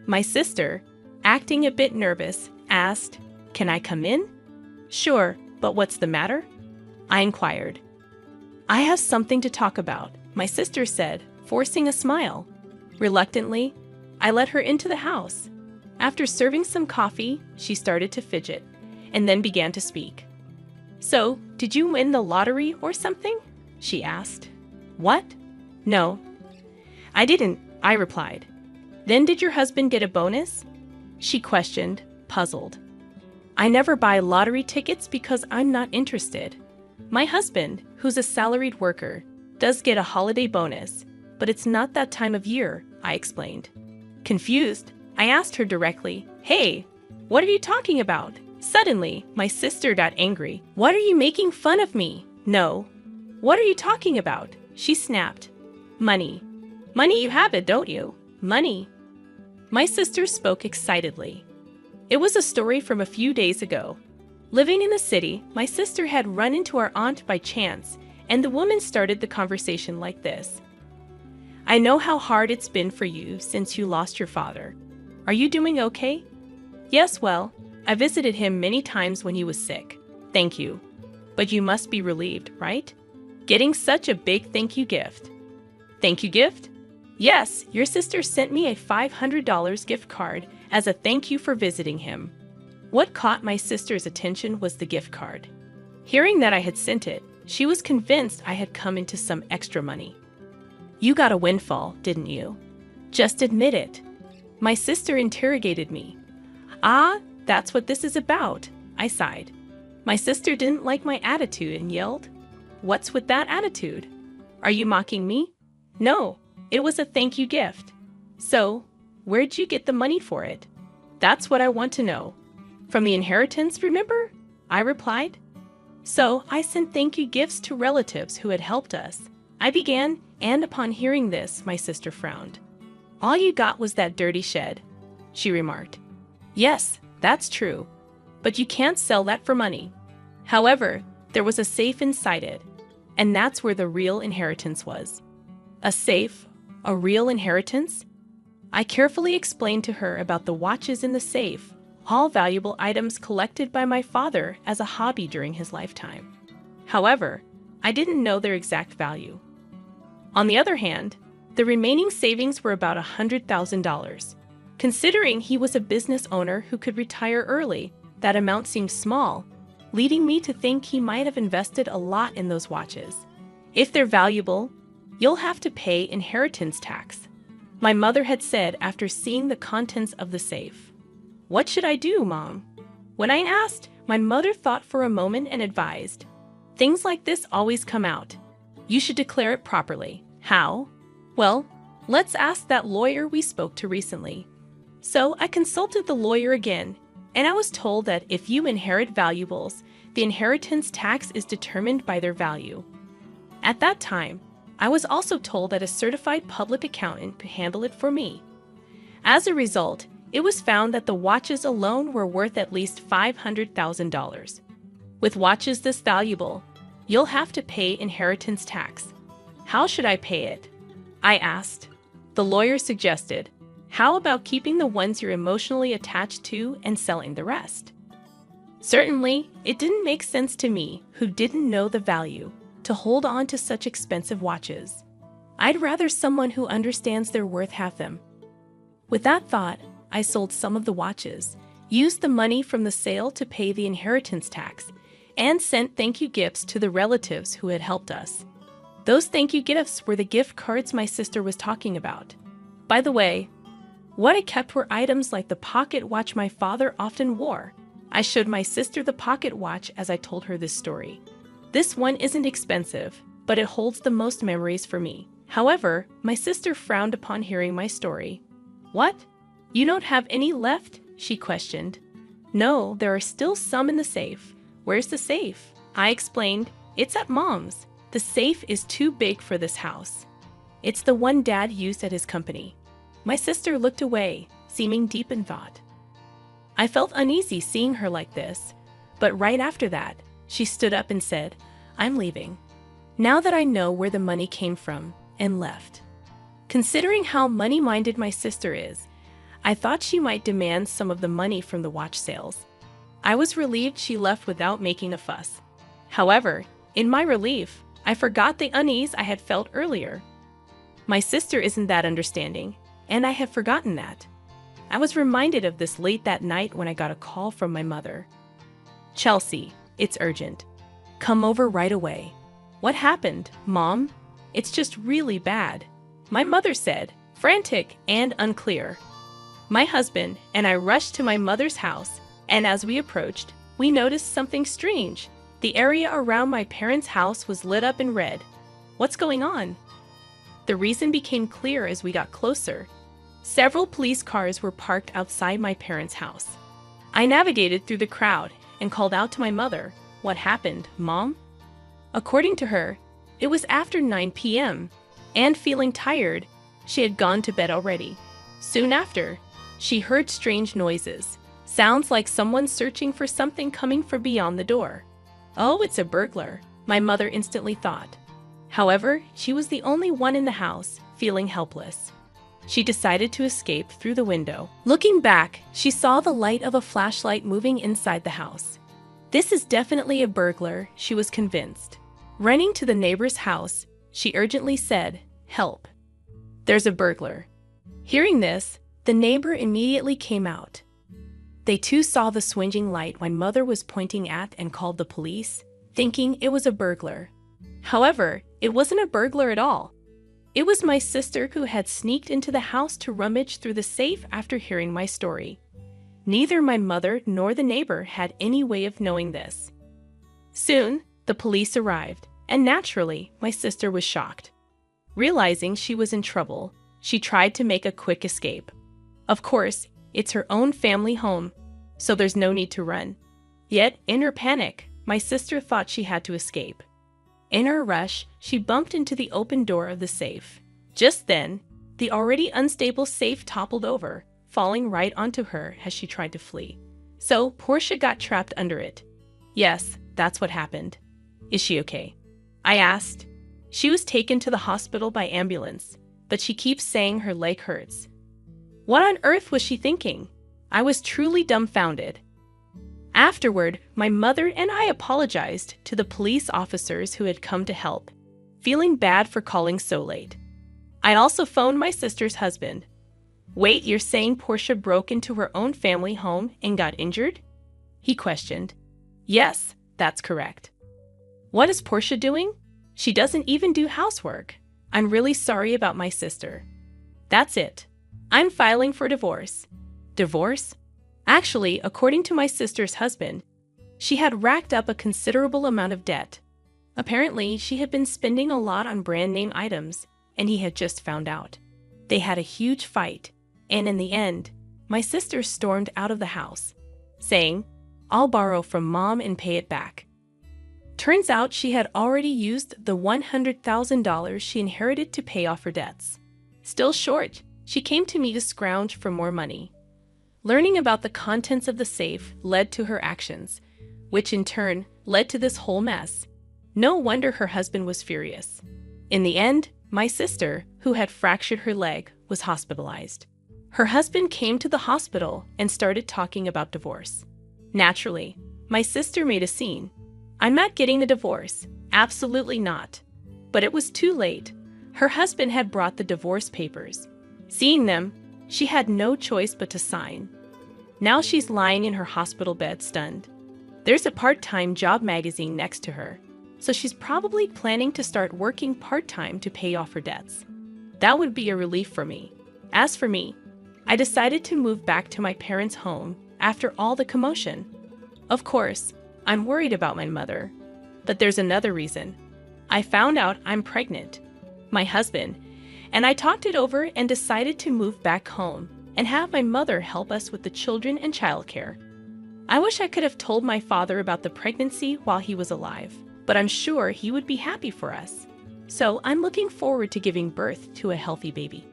My sister, acting a bit nervous, asked, "Can I come in?" "Sure, but what's the matter?" I inquired. "I have something to talk about," my sister said, forcing a smile. Reluctantly, I let her into the house. After serving some coffee, she started to fidget, and then began to speak. "So, did you win the lottery or something?" she asked. What? No, I didn't, I replied. Then did your husband get a bonus? She questioned, puzzled. I never buy lottery tickets because I'm not interested. My husband, who's a salaried worker, does get a holiday bonus, but it's not that time of year, I explained. Confused, I asked her directly, Hey, what are you talking about? Suddenly, my sister got angry. What are you making fun of me? No. What are you talking about? She snapped. Money. Money, you have it, don't you? Money. My sister spoke excitedly. It was a story from a few days ago. Living in the city, my sister had run into our aunt by chance, and the woman started the conversation like this. I know how hard it's been for you since you lost your father. Are you doing okay? Yes, well, I visited him many times when he was sick. Thank you. But you must be relieved, right? Getting such a big thank you gift. Thank you gift? Yes, your sister sent me a $500 gift card as a thank you for visiting him. What caught my sister's attention was the gift card. Hearing that I had sent it, she was convinced I had come into some extra money. You got a windfall, didn't you? Just admit it. My sister interrogated me. Ah, that's what this is about, I sighed. My sister didn't like my attitude and yelled, What's with that attitude? Are you mocking me? No, it was a thank you gift. So, where'd you get the money for it? That's what I want to know. From the inheritance, remember? I replied. So, I sent thank you gifts to relatives who had helped us. I began, and upon hearing this, my sister frowned. All you got was that dirty shed, she remarked. Yes, that's true, but you can't sell that for money. However, there was a safe inside it, and that's where the real inheritance was. A safe? A real inheritance? I carefully explained to her about the watches in the safe, all valuable items collected by my father as a hobby during his lifetime. However, I didn't know their exact value. On the other hand, the remaining savings were about $100,000. Considering he was a business owner who could retire early, that amount seemed small, leading me to think he might have invested a lot in those watches. If they're valuable, you'll have to pay inheritance tax, my mother had said after seeing the contents of the safe. What should I do, Mom? When I asked, my mother thought for a moment and advised, Things like this always come out. You should declare it properly. How? Well, let's ask that lawyer we spoke to recently. So I consulted the lawyer again, and I was told that if you inherit valuables, the inheritance tax is determined by their value. At that time, I was also told that a certified public accountant could handle it for me. As a result, it was found that the watches alone were worth at least $500,000. With watches this valuable, you'll have to pay inheritance tax. How should I pay it? I asked. The lawyer suggested, how about keeping the ones you're emotionally attached to and selling the rest? Certainly, it didn't make sense to me, who didn't know the value, to hold on to such expensive watches. I'd rather someone who understands their worth have them. With that thought, I sold some of the watches, used the money from the sale to pay the inheritance tax, and sent thank you gifts to the relatives who had helped us. Those thank you gifts were the gift cards my sister was talking about. By the way, what I kept were items like the pocket watch my father often wore. I showed my sister the pocket watch as I told her this story. This one isn't expensive, but it holds the most memories for me. However, my sister frowned upon hearing my story. What? You don't have any left? She questioned. No, there are still some in the safe. Where's the safe? I explained. It's at Mom's. The safe is too big for this house. It's the one Dad used at his company. My sister looked away, seeming deep in thought. I felt uneasy seeing her like this, but right after that, she stood up and said, I'm leaving. Now that I know where the money came from, and left. Considering how money-minded my sister is, I thought she might demand some of the money from the watch sales. I was relieved she left without making a fuss. However, in my relief, I forgot the unease I had felt earlier. My sister isn't that understanding, and I had forgotten that. I was reminded of this late that night when I got a call from my mother. Chelsea, it's urgent. Come over right away. What happened, Mom? It's just really bad," my mother said, frantic and unclear. My husband and I rushed to my mother's house, and as we approached, we noticed something strange. The area around my parents' house was lit up in red. "What's going on?" The reason became clear as we got closer. Several police cars were parked outside my parents' house. I navigated through the crowd and called out to my mother, "What happened, Mom?" According to her, it was after 9 p.m., and feeling tired, she had gone to bed already. Soon after, she heard strange noises, sounds like someone searching for something coming from beyond the door. "Oh, it's a burglar," my mother instantly thought. However, she was the only one in the house, feeling helpless. She decided to escape through the window. Looking back, she saw the light of a flashlight moving inside the house. This is definitely a burglar, she was convinced. Running to the neighbor's house, she urgently said, "Help. There's a burglar." Hearing this, the neighbor immediately came out. They too saw the swinging light my mother was pointing at and called the police, thinking it was a burglar. However, it wasn't a burglar at all. It was my sister who had sneaked into the house to rummage through the safe after hearing my story. Neither my mother nor the neighbor had any way of knowing this. Soon, the police arrived, and naturally, my sister was shocked. Realizing she was in trouble, she tried to make a quick escape. Of course, it's her own family home, so there's no need to run. Yet, in her panic, my sister thought she had to escape. In her rush, she bumped into the open door of the safe. Just then, the already unstable safe toppled over, falling right onto her as she tried to flee. So, Portia got trapped under it. Yes, that's what happened. "Is she okay?" I asked. "She was taken to the hospital by ambulance, but she keeps saying her leg hurts." What on earth was she thinking? I was truly dumbfounded. Afterward, my mother and I apologized to the police officers who had come to help, feeling bad for calling so late. I also phoned my sister's husband. "Wait, you're saying Portia broke into her own family home and got injured?" he questioned. "Yes, that's correct." "What is Portia doing? She doesn't even do housework. I'm really sorry about my sister." "That's it. I'm filing for divorce." "Divorce?" Actually, according to my sister's husband, she had racked up a considerable amount of debt. Apparently, she had been spending a lot on brand name items, and he had just found out. They had a huge fight, and in the end, my sister stormed out of the house, saying, "I'll borrow from Mom and pay it back." Turns out she had already used the $100,000 she inherited to pay off her debts. Still short, she came to me to scrounge for more money. Learning about the contents of the safe led to her actions, which in turn led to this whole mess. No wonder her husband was furious. In the end, my sister, who had fractured her leg, was hospitalized. Her husband came to the hospital and started talking about divorce. Naturally, my sister made a scene. "I'm not getting a divorce. Absolutely not." But it was too late. Her husband had brought the divorce papers. Seeing them, she had no choice but to sign. Now she's lying in her hospital bed stunned. There's a part-time job magazine next to her, so she's probably planning to start working part-time to pay off her debts. That would be a relief for me. As for me, I decided to move back to my parents' home after all the commotion. Of course, I'm worried about my mother, but there's another reason. I found out I'm pregnant. My husband and I talked it over and decided to move back home and have my mother help us with the children and childcare. I wish I could have told my father about the pregnancy while he was alive, but I'm sure he would be happy for us. So I'm looking forward to giving birth to a healthy baby.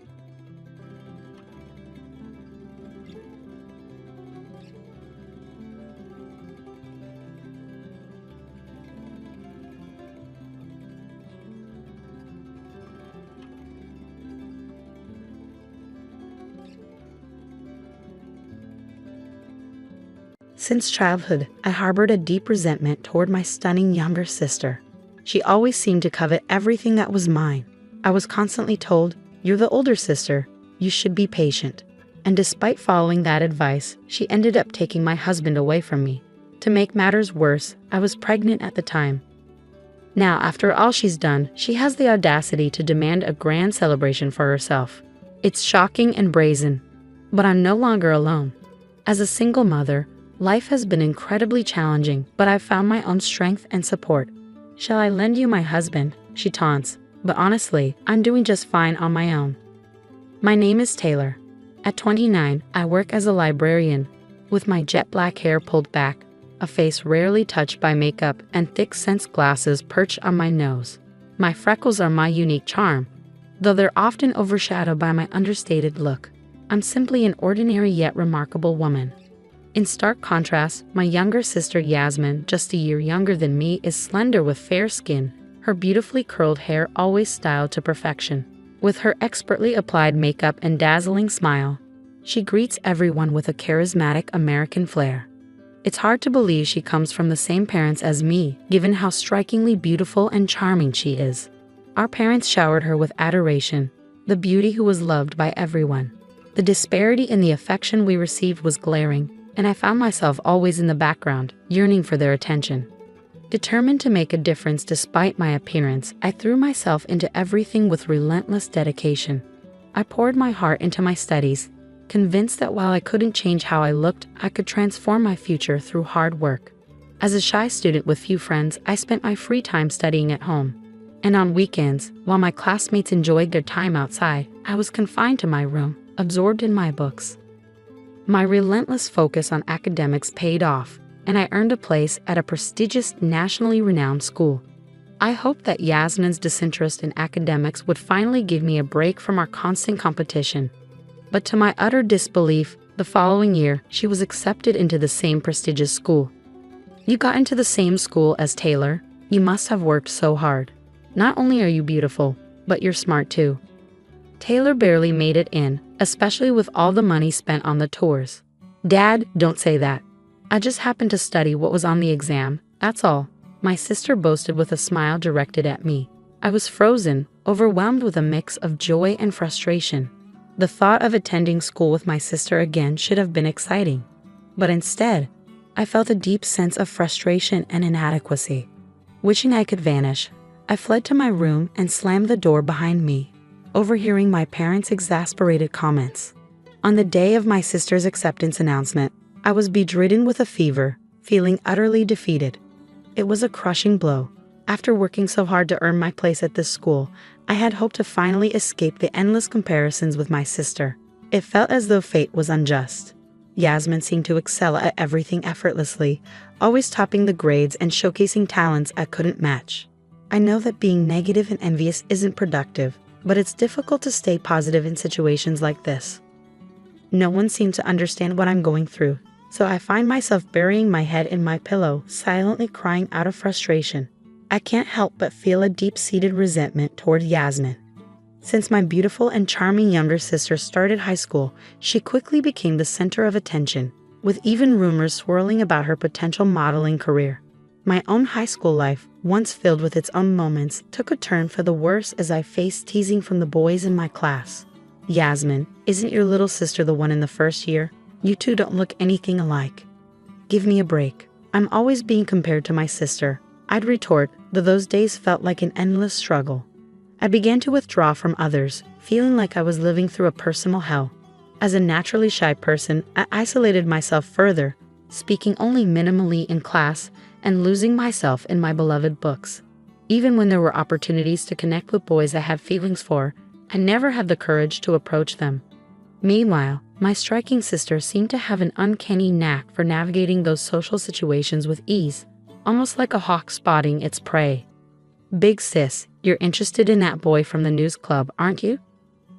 Since childhood, I harbored a deep resentment toward my stunning younger sister. She always seemed to covet everything that was mine. I was constantly told, "You're the older sister, you should be patient." And despite following that advice, she ended up taking my husband away from me. To make matters worse, I was pregnant at the time. Now, after all she's done, she has the audacity to demand a grand celebration for herself. It's shocking and brazen. But I'm no longer alone. As a single mother, life has been incredibly challenging, but I've found my own strength and support. "Shall I lend you my husband?" she taunts, but honestly, I'm doing just fine on my own. My name is Taylor. At 29, I work as a librarian, with my jet black hair pulled back, a face rarely touched by makeup, and thick sense glasses perched on my nose. My freckles are my unique charm, though they're often overshadowed by my understated look. I'm simply an ordinary yet remarkable woman. In stark contrast, my younger sister Yasmin, just a year younger than me, is slender with fair skin, her beautifully curled hair always styled to perfection. With her expertly applied makeup and dazzling smile, she greets everyone with a charismatic American flair. It's hard to believe she comes from the same parents as me, given how strikingly beautiful and charming she is. Our parents showered her with adoration, the beauty who was loved by everyone. The disparity in the affection we received was glaring, and I found myself always in the background, yearning for their attention. Determined to make a difference despite my appearance, I threw myself into everything with relentless dedication. I poured my heart into my studies, convinced that while I couldn't change how I looked, I could transform my future through hard work. As a shy student with few friends, I spent my free time studying at home. And on weekends, while my classmates enjoyed their time outside, I was confined to my room, absorbed in my books. My relentless focus on academics paid off, and I earned a place at a prestigious, nationally renowned school. I hoped that Yasmin's disinterest in academics would finally give me a break from our constant competition. But to my utter disbelief, the following year, she was accepted into the same prestigious school. "You got into the same school as Taylor? You must have worked so hard. Not only are you beautiful, but you're smart too." Taylor barely made it in, especially with all the money spent on the tours. "Dad, don't say that. I just happened to study what was on the exam, that's all," my sister boasted with a smile directed at me. I was frozen, overwhelmed with a mix of joy and frustration. The thought of attending school with my sister again should have been exciting. But instead, I felt a deep sense of frustration and inadequacy. Wishing I could vanish, I fled to my room and slammed the door behind me, overhearing my parents' exasperated comments. On the day of my sister's acceptance announcement, I was bedridden with a fever, feeling utterly defeated. It was a crushing blow. After working so hard to earn my place at this school, I had hoped to finally escape the endless comparisons with my sister. It felt as though fate was unjust. Yasmin seemed to excel at everything effortlessly, always topping the grades and showcasing talents I couldn't match. I know that being negative and envious isn't productive, but it's difficult to stay positive in situations like this. No one seemed to understand what I'm going through, so I find myself burying my head in my pillow, silently crying out of frustration. I can't help but feel a deep-seated resentment toward Yasmin. Since my beautiful and charming younger sister started high school, she quickly became the center of attention, with even rumors swirling about her potential modeling career. My own high school life, once filled with its own moments, took a turn for the worse as I faced teasing from the boys in my class. "Yasmin, isn't your little sister the one in the first year? You two don't look anything alike." "Give me a break. I'm always being compared to my sister," I'd retort, though those days felt like an endless struggle. I began to withdraw from others, feeling like I was living through a personal hell. As a naturally shy person, I isolated myself further, speaking only minimally in class and losing myself in my beloved books. Even when there were opportunities to connect with boys I had feelings for, I never had the courage to approach them. Meanwhile, my striking sister seemed to have an uncanny knack for navigating those social situations with ease, almost like a hawk spotting its prey. "Big sis, you're interested in that boy from the news club, aren't you?"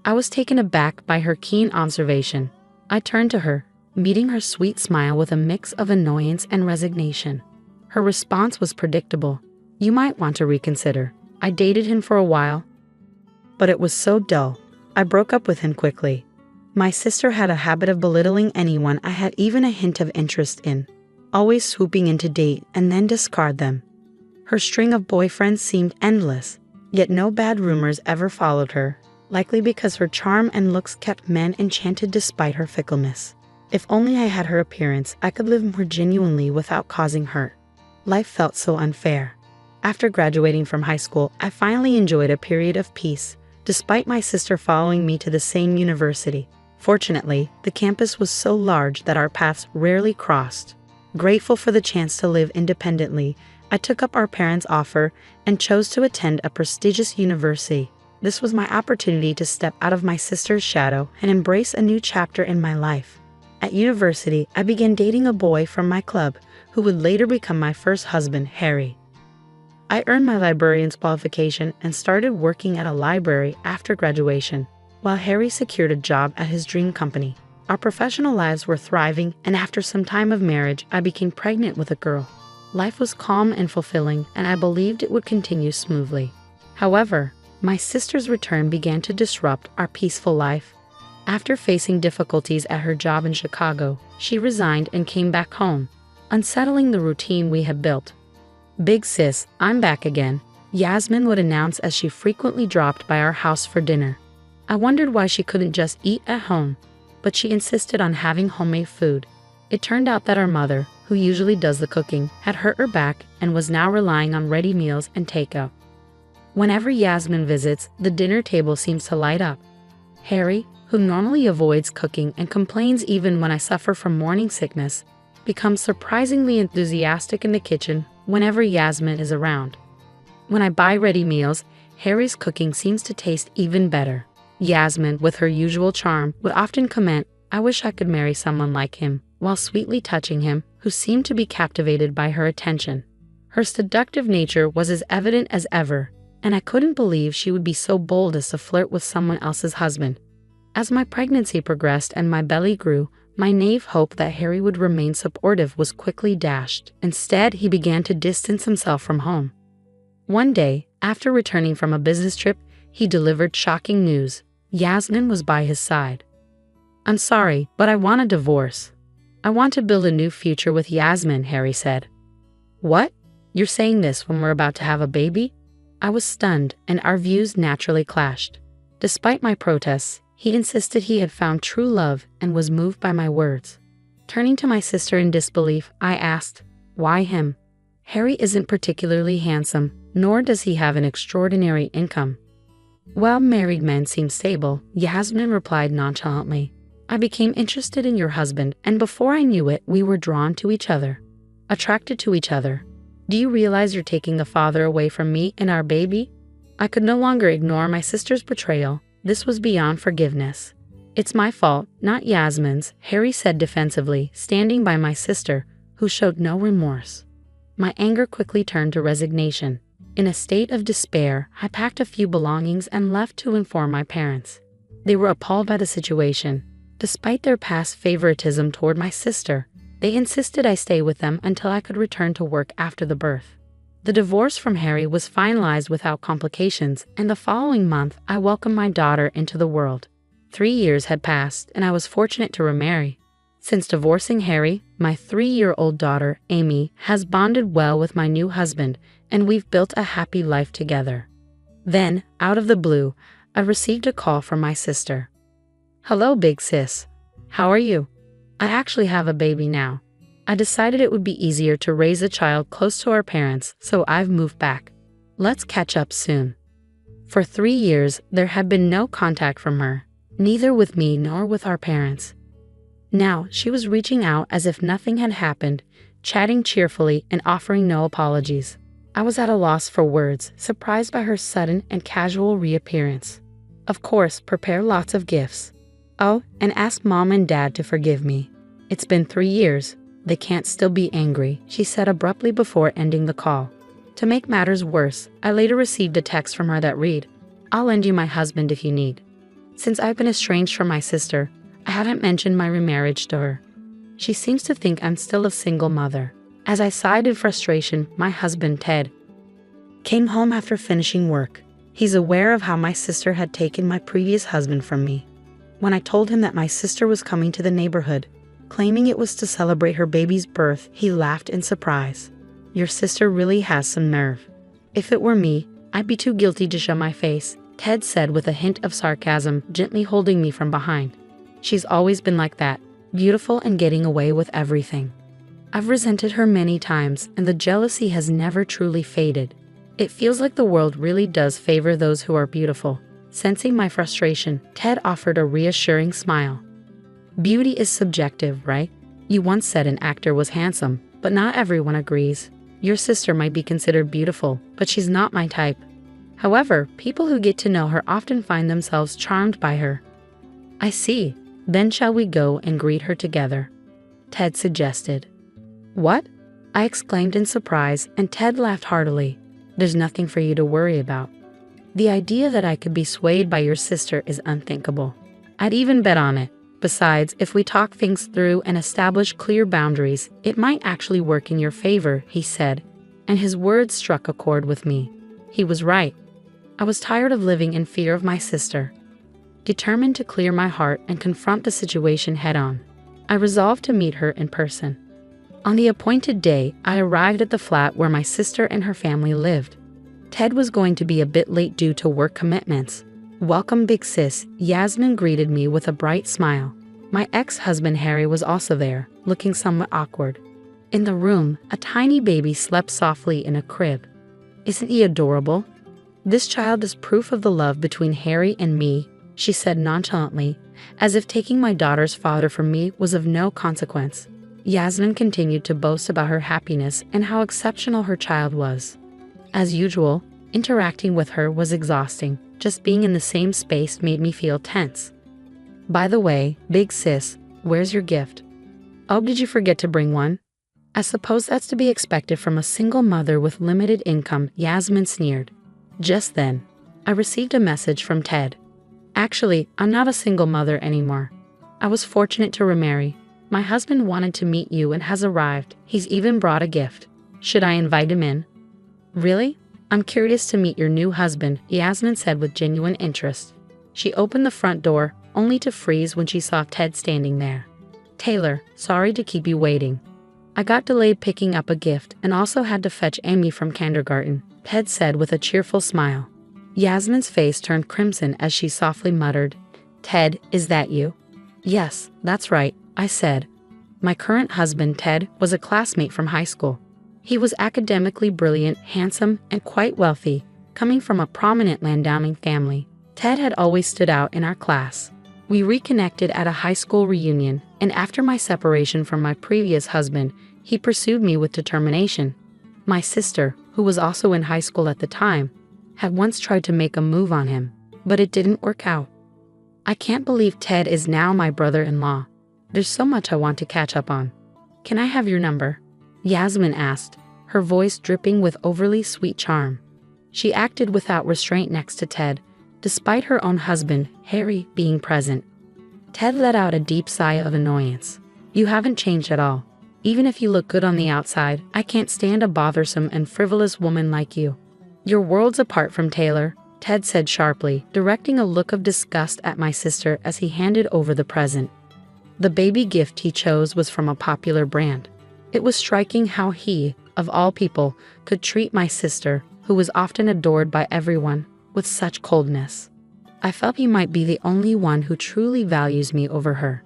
I was taken aback by her keen observation. I turned to her, meeting her sweet smile with a mix of annoyance and resignation. Her response was predictable. "You might want to reconsider. I dated him for a while, but it was so dull. I broke up with him quickly." My sister had a habit of belittling anyone I had even a hint of interest in, always swooping in to date and then discard them. Her string of boyfriends seemed endless, yet no bad rumors ever followed her, likely because her charm and looks kept men enchanted despite her fickleness. If only I had her appearance, I could live more genuinely without causing hurt. Life felt so unfair. After graduating from high school, I finally enjoyed a period of peace, despite my sister following me to the same university. Fortunately, the campus was so large that our paths rarely crossed. Grateful for the chance to live independently, I took up our parents' offer and chose to attend a prestigious university. This was my opportunity to step out of my sister's shadow and embrace a new chapter in my life. At university, I began dating a boy from my club, who would later become my first husband, Harry. I earned my librarian's qualification and started working at a library after graduation, while Harry secured a job at his dream company. Our professional lives were thriving, and after some time of marriage, I became pregnant with a girl. Life was calm and fulfilling, and I believed it would continue smoothly. However, my sister's return began to disrupt our peaceful life. After facing difficulties at her job in Chicago, she resigned and came back home, unsettling the routine we had built. "Big sis, I'm back again," Yasmin would announce as she frequently dropped by our house for dinner. I wondered why she couldn't just eat at home, but she insisted on having homemade food. It turned out that our mother, who usually does the cooking, had hurt her back and was now relying on ready meals and takeout. Whenever Yasmin visits, the dinner table seems to light up. Harry, who normally avoids cooking and complains even when I suffer from morning sickness, becomes surprisingly enthusiastic in the kitchen whenever Yasmin is around. When I buy ready meals, Harry's cooking seems to taste even better. Yasmin, with her usual charm, would often comment, "I wish I could marry someone like him," while sweetly touching him, who seemed to be captivated by her attention. Her seductive nature was as evident as ever, and I couldn't believe she would be so bold as to flirt with someone else's husband. As my pregnancy progressed and my belly grew, my naive hope that Harry would remain supportive was quickly dashed. Instead, he began to distance himself from home. One day, after returning from a business trip, he delivered shocking news. Yasmin was by his side. "I'm sorry, but I want a divorce. I want to build a new future with Yasmin," Harry said. "What? You're saying this when we're about to have a baby?" I was stunned, and our views naturally clashed. Despite my protests, he insisted he had found true love and was moved by my words. Turning to my sister in disbelief, I asked, "Why him? Harry isn't particularly handsome, nor does he have an extraordinary income." "Well, married men seem stable," Yasmin replied nonchalantly. "I became interested in your husband, and before I knew it, we were drawn to each other. Attracted to each other. Do you realize you're taking the father away from me and our baby?" I could no longer ignore my sister's betrayal. This was beyond forgiveness. "It's my fault, not Yasmin's," Harry said defensively, standing by my sister, who showed no remorse. My anger quickly turned to resignation. In a state of despair, I packed a few belongings and left to inform my parents. They were appalled by the situation. Despite their past favoritism toward my sister, they insisted I stay with them until I could return to work after the birth. The divorce from Harry was finalized without complications, and the following month, I welcomed my daughter into the world. 3 years had passed, and I was fortunate to remarry. Since divorcing Harry, my 3-year-old daughter, Amy, has bonded well with my new husband, and we've built a happy life together. Then, out of the blue, I received a call from my sister. "Hello, big sis. How are you? I actually have a baby now. I decided it would be easier to raise a child close to our parents, so I've moved back. Let's catch up soon." For 3 years, there had been no contact from her, neither with me nor with our parents. Now, she was reaching out as if nothing had happened, chatting cheerfully and offering no apologies. I was at a loss for words, surprised by her sudden and casual reappearance. Of course, prepare lots of gifts. Oh, and ask Mom and Dad to forgive me. It's been 3 years. They can't still be angry, she said abruptly before ending the call. To make matters worse, I later received a text from her that read, "I'll lend you my husband if you need." Since I've been estranged from my sister, I haven't mentioned my remarriage to her. She seems to think I'm still a single mother. As I sighed in frustration, my husband, Ted, came home after finishing work. He's aware of how my sister had taken my previous husband from me. When I told him that my sister was coming to the neighborhood, claiming it was to celebrate her baby's birth, he laughed in surprise. "Your sister really has some nerve. If it were me, I'd be too guilty to show my face," Ted said with a hint of sarcasm, gently holding me from behind. "She's always been like that, beautiful and getting away with everything. I've resented her many times, and the jealousy has never truly faded. It feels like the world really does favor those who are beautiful. Sensing my frustration, Ted offered a reassuring smile. Beauty is subjective, right? You once said an actor was handsome, but not everyone agrees. Your sister might be considered beautiful, but she's not my type. However, people who get to know her often find themselves charmed by her. I see. Then shall we go and greet her together? Ted suggested. What? I exclaimed in surprise, and Ted laughed heartily. There's nothing for you to worry about. The idea that I could be swayed by your sister is unthinkable. I'd even bet on it. Besides, if we talk things through and establish clear boundaries, it might actually work in your favor, he said, and his words struck a chord with me. He was right. I was tired of living in fear of my sister. Determined to clear my heart and confront the situation head-on, I resolved to meet her in person. On the appointed day, I arrived at the flat where my sister and her family lived. Ted was going to be a bit late due to work commitments. Welcome, big sis, Yasmin greeted me with a bright smile. My ex-husband Harry was also there, looking somewhat awkward. In the room, a tiny baby slept softly in a crib. Isn't he adorable? This child is proof of the love between Harry and me, she said nonchalantly, as if taking my daughter's father from me was of no consequence. Yasmin continued to boast about her happiness and how exceptional her child was. As usual, interacting with her was exhausting. Just being in the same space made me feel tense. By the way, big sis, where's your gift? Oh, did you forget to bring one? I suppose that's to be expected from a single mother with limited income, Yasmin sneered. Just then, I received a message from Ted. Actually, I'm not a single mother anymore. I was fortunate to remarry. My husband wanted to meet you and has arrived. He's even brought a gift. Should I invite him in? Really? I'm curious to meet your new husband, Yasmin said with genuine interest. She opened the front door, only to freeze when she saw Ted standing there. Taylor, sorry to keep you waiting. I got delayed picking up a gift and also had to fetch Amy from kindergarten, Ted said with a cheerful smile. Yasmin's face turned crimson as she softly muttered, Ted, is that you? Yes, that's right, I said. My current husband, Ted, was a classmate from high school. He was academically brilliant, handsome, and quite wealthy, coming from a prominent landowning family. Ted had always stood out in our class. We reconnected at a high school reunion, and after my separation from my previous husband, he pursued me with determination. My sister, who was also in high school at the time, had once tried to make a move on him, but it didn't work out. I can't believe Ted is now my brother-in-law. There's so much I want to catch up on. Can I have your number? Yasmin asked, her voice dripping with overly sweet charm. She acted without restraint next to Ted, despite her own husband, Harry, being present. Ted let out a deep sigh of annoyance. You haven't changed at all. Even if you look good on the outside, I can't stand a bothersome and frivolous woman like you. You're worlds apart from Taylor, Ted said sharply, directing a look of disgust at my sister as he handed over the present. The baby gift he chose was from a popular brand. It was striking how he, of all people, could treat my sister, who was often adored by everyone, with such coldness. I felt he might be the only one who truly values me over her.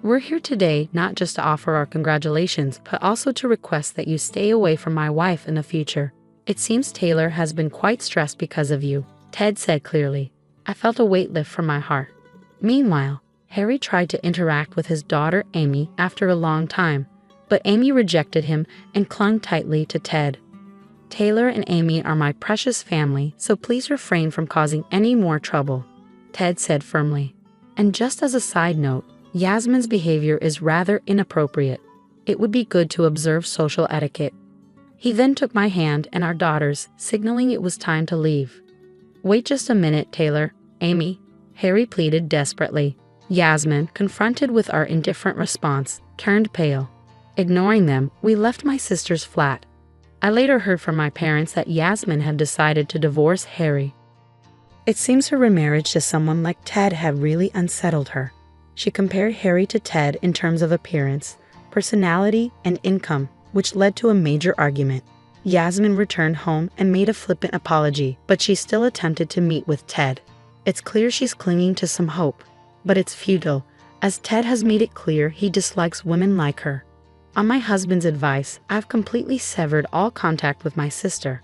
We're here today not just to offer our congratulations, but also to request that you stay away from my wife in the future. It seems Taylor has been quite stressed because of you, Ted said clearly. I felt a weight lift from my heart. Meanwhile, Harry tried to interact with his daughter Amy after a long time, but Amy rejected him and clung tightly to Ted. Taylor and Amy are my precious family, so please refrain from causing any more trouble, Ted said firmly. And just as a side note, Yasmin's behavior is rather inappropriate. It would be good to observe social etiquette. He then took my hand and our daughters, signaling it was time to leave. Wait just a minute, Taylor, Amy, Harry pleaded desperately. Yasmin, confronted with our indifferent response, turned pale. Ignoring them, we left my sister's flat. I later heard from my parents that Yasmin had decided to divorce Harry. It seems her remarriage to someone like Ted had really unsettled her. She compared Harry to Ted in terms of appearance, personality, and income, which led to a major argument. Yasmin returned home and made a flippant apology, but she still attempted to meet with Ted. It's clear she's clinging to some hope, but it's futile, as Ted has made it clear he dislikes women like her. On my husband's advice, I've completely severed all contact with my sister.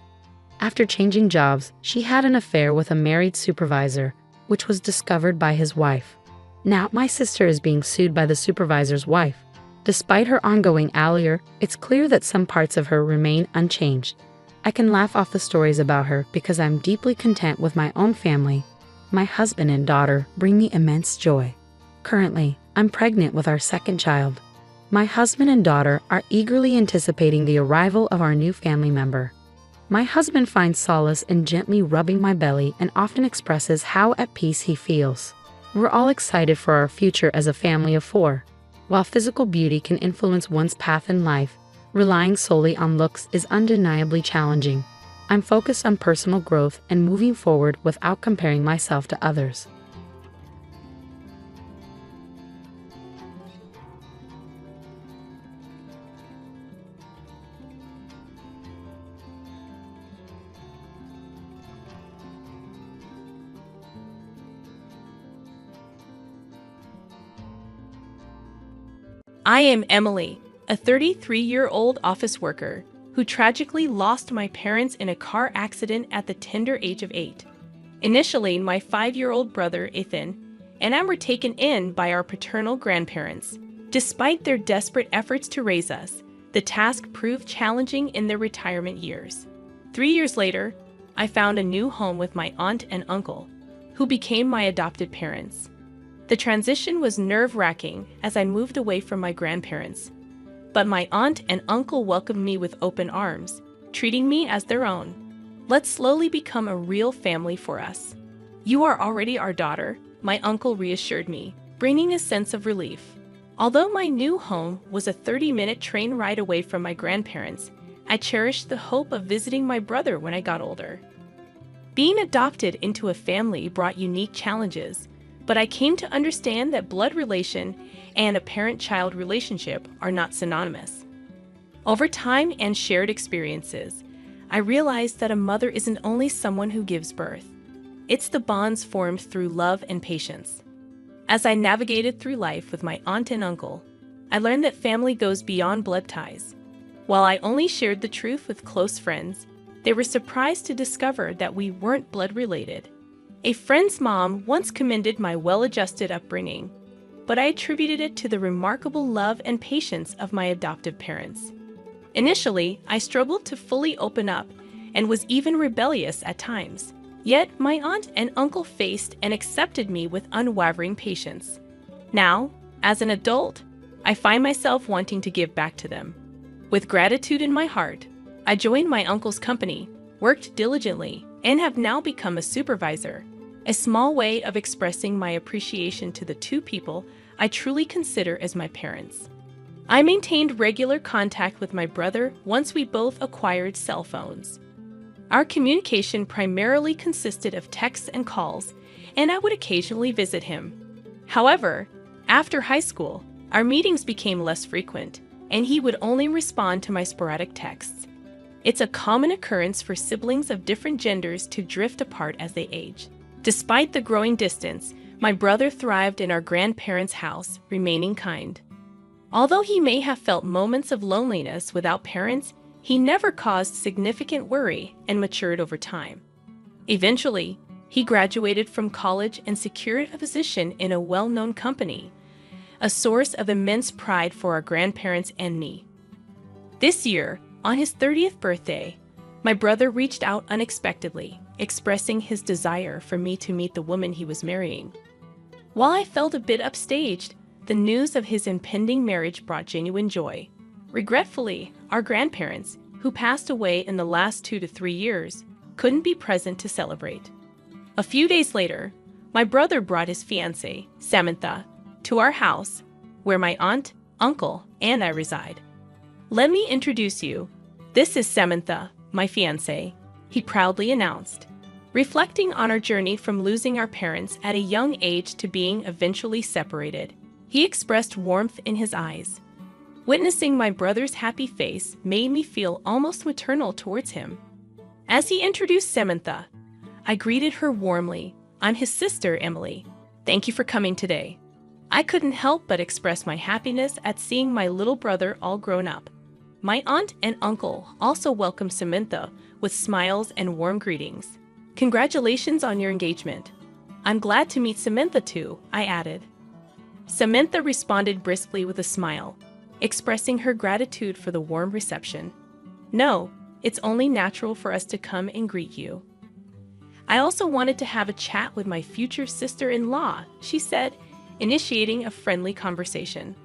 After changing jobs, she had an affair with a married supervisor, which was discovered by his wife. Now, my sister is being sued by the supervisor's wife. Despite her ongoing allure, it's clear that some parts of her remain unchanged. I can laugh off the stories about her because I'm deeply content with my own family. My husband and daughter bring me immense joy. Currently, I'm pregnant with our second child. My husband and daughter are eagerly anticipating the arrival of our new family member. My husband finds solace in gently rubbing my belly and often expresses how at peace he feels. We're all excited for our future as a family of 4. While physical beauty can influence one's path in life, relying solely on looks is undeniably challenging. I'm focused on personal growth and moving forward without comparing myself to others.
I am Emily, a 33-year-old office worker who tragically lost my parents in a car accident at the tender age of 8. Initially, my 5-year-old brother, Ethan, and I were taken in by our paternal grandparents. Despite their desperate efforts to raise us, the task proved challenging in their retirement years. 3 years later, I found a new home with my aunt and uncle, who became my adopted parents. The transition was nerve-wracking as I moved away from my grandparents, but my aunt and uncle welcomed me with open arms, treating me as their own. Let's slowly become a real family for us. You are already our daughter, my uncle reassured me, bringing a sense of relief. Although my new home was a 30-minute train ride away from my grandparents, I cherished the hope of visiting my brother when I got older. Being adopted into a family brought unique challenges, but I came to understand that blood relation and a parent-child relationship are not synonymous. Over time and shared experiences, I realized that a mother isn't only someone who gives birth. It's the bonds formed through love and patience. As I navigated through life with my aunt and uncle, I learned that family goes beyond blood ties. While I only shared the truth with close friends, they were surprised to discover that we weren't blood related. A friend's mom once commended my well-adjusted upbringing, but I attributed it to the remarkable love and patience of my adoptive parents. Initially, I struggled to fully open up and was even rebellious at times. Yet, my aunt and uncle faced and accepted me with unwavering patience. Now, as an adult, I find myself wanting to give back to them. With gratitude in my heart, I joined my uncle's company, worked diligently, and have now become a supervisor, a small way of expressing my appreciation to the two people I truly consider as my parents. I maintained regular contact with my brother once we both acquired cell phones. Our communication primarily consisted of texts and calls, and I would occasionally visit him. However, after high school, our meetings became less frequent, and he would only respond to my sporadic texts. It's a common occurrence for siblings of different genders to drift apart as they age. Despite the growing distance, my brother thrived in our grandparents' house, remaining kind. Although he may have felt moments of loneliness without parents, he never caused significant worry and matured over time. Eventually, he graduated from college and secured a position in a well-known company, a source of immense pride for our grandparents and me. This year, on his 30th birthday, my brother reached out unexpectedly, expressing his desire for me to meet the woman he was marrying. While I felt a bit upstaged, the news of his impending marriage brought genuine joy. Regretfully, our grandparents, who passed away in the last 2 to 3 years, couldn't be present to celebrate. A few days later, my brother brought his fiancée, Samantha, to our house, where my aunt, uncle, and I reside. "Let me introduce you. This is Samantha, my fiancée," he proudly announced. Reflecting on our journey from losing our parents at a young age to being eventually separated, he expressed warmth in his eyes. Witnessing my brother's happy face made me feel almost maternal towards him. As he introduced Samantha, I greeted her warmly. "I'm his sister, Emily. Thank you for coming today." I couldn't help but express my happiness at seeing my little brother all grown up. My aunt and uncle also welcomed Samantha with smiles and warm greetings. Congratulations on your engagement. I'm glad to meet Samantha too, I added. Samantha responded briskly with a smile, expressing her gratitude for the warm reception. No, it's only natural for us to come and greet you. I also wanted to have a chat with my future sister-in-law, she said, initiating a friendly conversation.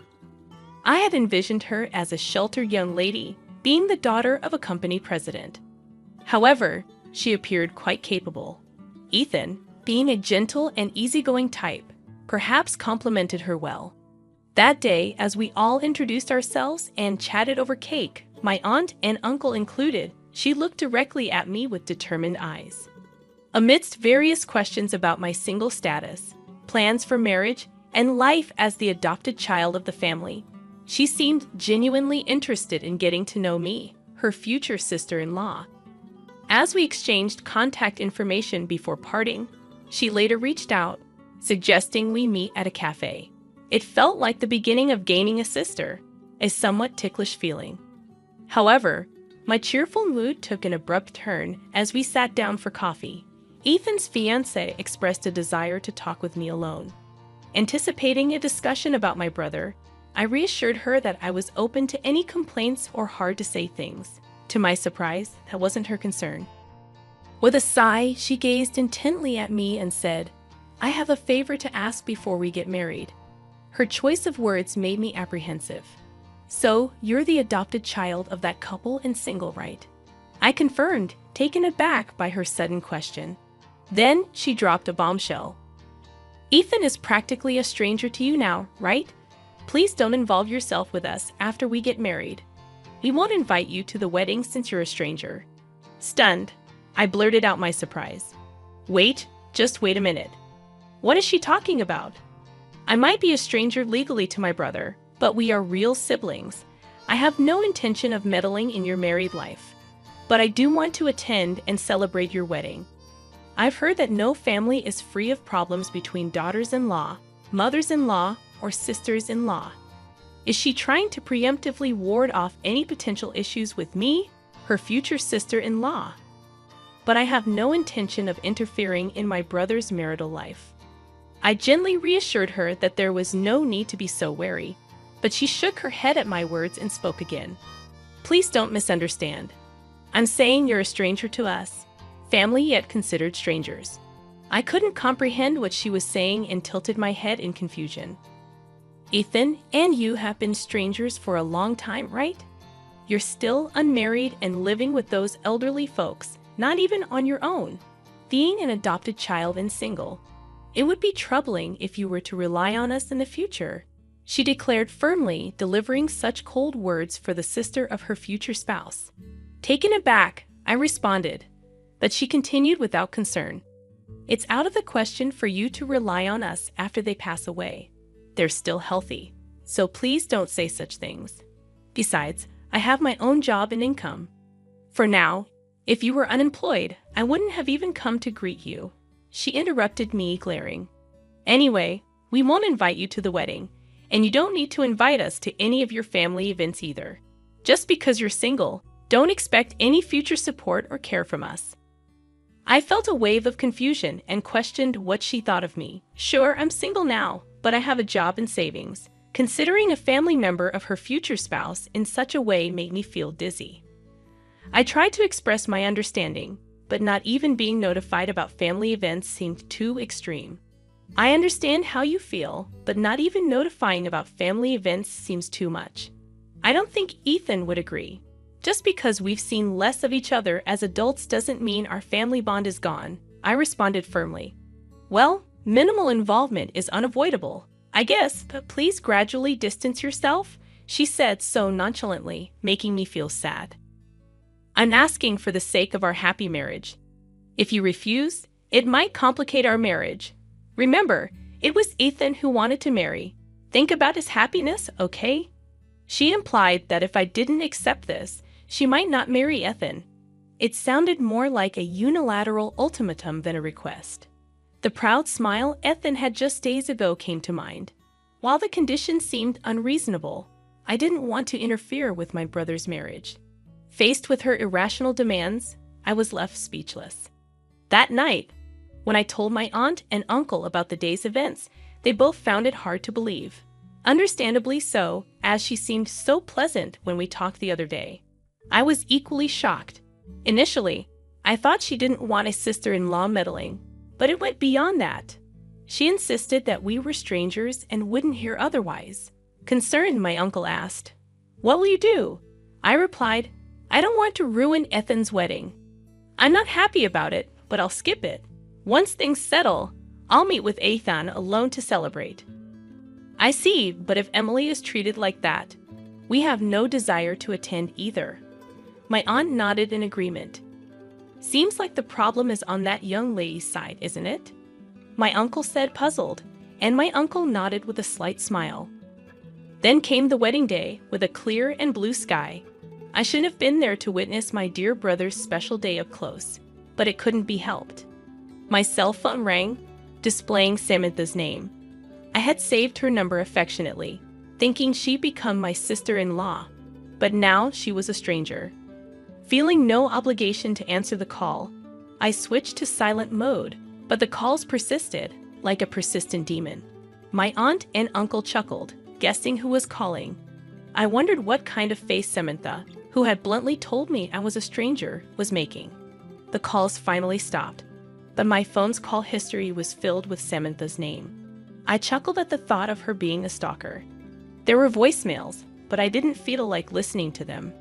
I had envisioned her as a sheltered young lady, being the daughter of a company president. However, she appeared quite capable. Ethan, being a gentle and easygoing type, perhaps complimented her well. That day, as we all introduced ourselves and chatted over cake, my aunt and uncle included, she looked directly at me with determined eyes. Amidst various questions about my single status, plans for marriage, and life as the adopted child of the family, she seemed genuinely interested in getting to know me, her future sister-in-law. As we exchanged contact information before parting, she later reached out, suggesting we meet at a cafe. It felt like the beginning of gaining a sister, a somewhat ticklish feeling. However, my cheerful mood took an abrupt turn as we sat down for coffee. Ethan's fiancée expressed a desire to talk with me alone. Anticipating a discussion about my brother, I reassured her that I was open to any complaints or hard-to-say things. To my surprise, that wasn't her concern. With a sigh, she gazed intently at me and said, "I have a favor to ask before we get married." Her choice of words made me apprehensive. "So, you're the adopted child of that couple and single, right?" I confirmed, taken aback by her sudden question. Then she dropped a bombshell. "Ethan is practically a stranger to you now, right? Please don't involve yourself with us after we get married. We won't invite you to the wedding since you're a stranger." Stunned, I blurted out my surprise. "Wait, just wait a minute. What is she talking about? I might be a stranger legally to my brother, but we are real siblings. I have no intention of meddling in your married life. But I do want to attend and celebrate your wedding. I've heard that no family is free of problems between daughters-in-law, mothers-in-law, or sisters-in-law. Is she trying to preemptively ward off any potential issues with me, her future sister-in-law? But I have no intention of interfering in my brother's marital life." I gently reassured her that there was no need to be so wary, but she shook her head at my words and spoke again. "Please don't misunderstand. I'm saying you're a stranger to us, family yet considered strangers." I couldn't comprehend what she was saying and tilted my head in confusion. "Ethan and you have been strangers for a long time, right? You're still unmarried and living with those elderly folks, not even on your own. Being an adopted child and single, it would be troubling if you were to rely on us in the future," she declared firmly, delivering such cold words for the sister of her future spouse. Taken aback, I responded, but she continued without concern. "It's out of the question for you to rely on us after they pass away. They're still healthy, so please don't say such things. Besides, I have my own job and income. For now, if you were unemployed, I wouldn't have even come to greet you," she interrupted me, glaring. "Anyway, we won't invite you to the wedding, and you don't need to invite us to any of your family events either. Just because you're single, don't expect any future support or care from us." I felt a wave of confusion and questioned what she thought of me. Sure, I'm single now, but I have a job and savings. Considering a family member of her future spouse in such a way made me feel dizzy. I tried to express my understanding, but not even being notified about family events seemed too extreme. "I understand how you feel, but not even notifying about family events seems too much. I don't think Ethan would agree. Just because we've seen less of each other as adults doesn't mean our family bond is gone," I responded firmly. "Well, minimal involvement is unavoidable, I guess, but please gradually distance yourself," she said so nonchalantly, making me feel sad. "I'm asking for the sake of our happy marriage. If you refuse, it might complicate our marriage. Remember, it was Ethan who wanted to marry. Think about his happiness, okay?" She implied that if I didn't accept this, she might not marry Ethan. It sounded more like a unilateral ultimatum than a request. The proud smile Ethan had just days ago came to mind. While the conditions seemed unreasonable, I didn't want to interfere with my brother's marriage. Faced with her irrational demands, I was left speechless. That night, when I told my aunt and uncle about the day's events, they both found it hard to believe. Understandably so, as she seemed so pleasant when we talked the other day. I was equally shocked. Initially, I thought she didn't want a sister-in-law meddling, but it went beyond that. She insisted that we were strangers and wouldn't hear otherwise. Concerned, my uncle asked, "What will you do?" I replied, "I don't want to ruin Ethan's wedding. I'm not happy about it, but I'll skip it. Once things settle, I'll meet with Ethan alone to celebrate." I see, but if Emily is treated like that, we have no desire to attend either. My aunt nodded in agreement. Seems like the problem is on that young lady's side, isn't it? My uncle said, puzzled, and my uncle nodded with a slight smile. Then came the wedding day with a clear and blue sky. I shouldn't have been there to witness my dear brother's special day up close, but it couldn't be helped. My cell phone rang, displaying Samantha's name. I had saved her number affectionately, thinking she'd become my sister-in-law, but now she was a stranger. Feeling no obligation to answer the call, I switched to silent mode, but the calls persisted, like a persistent demon. My aunt and uncle chuckled, guessing who was calling. I wondered what kind of face Samantha, who had bluntly told me I was a stranger, was making. The calls finally stopped, but my phone's call history was filled with Samantha's name. I chuckled at the thought of her being a stalker. There were voicemails, but I didn't feel like listening to them.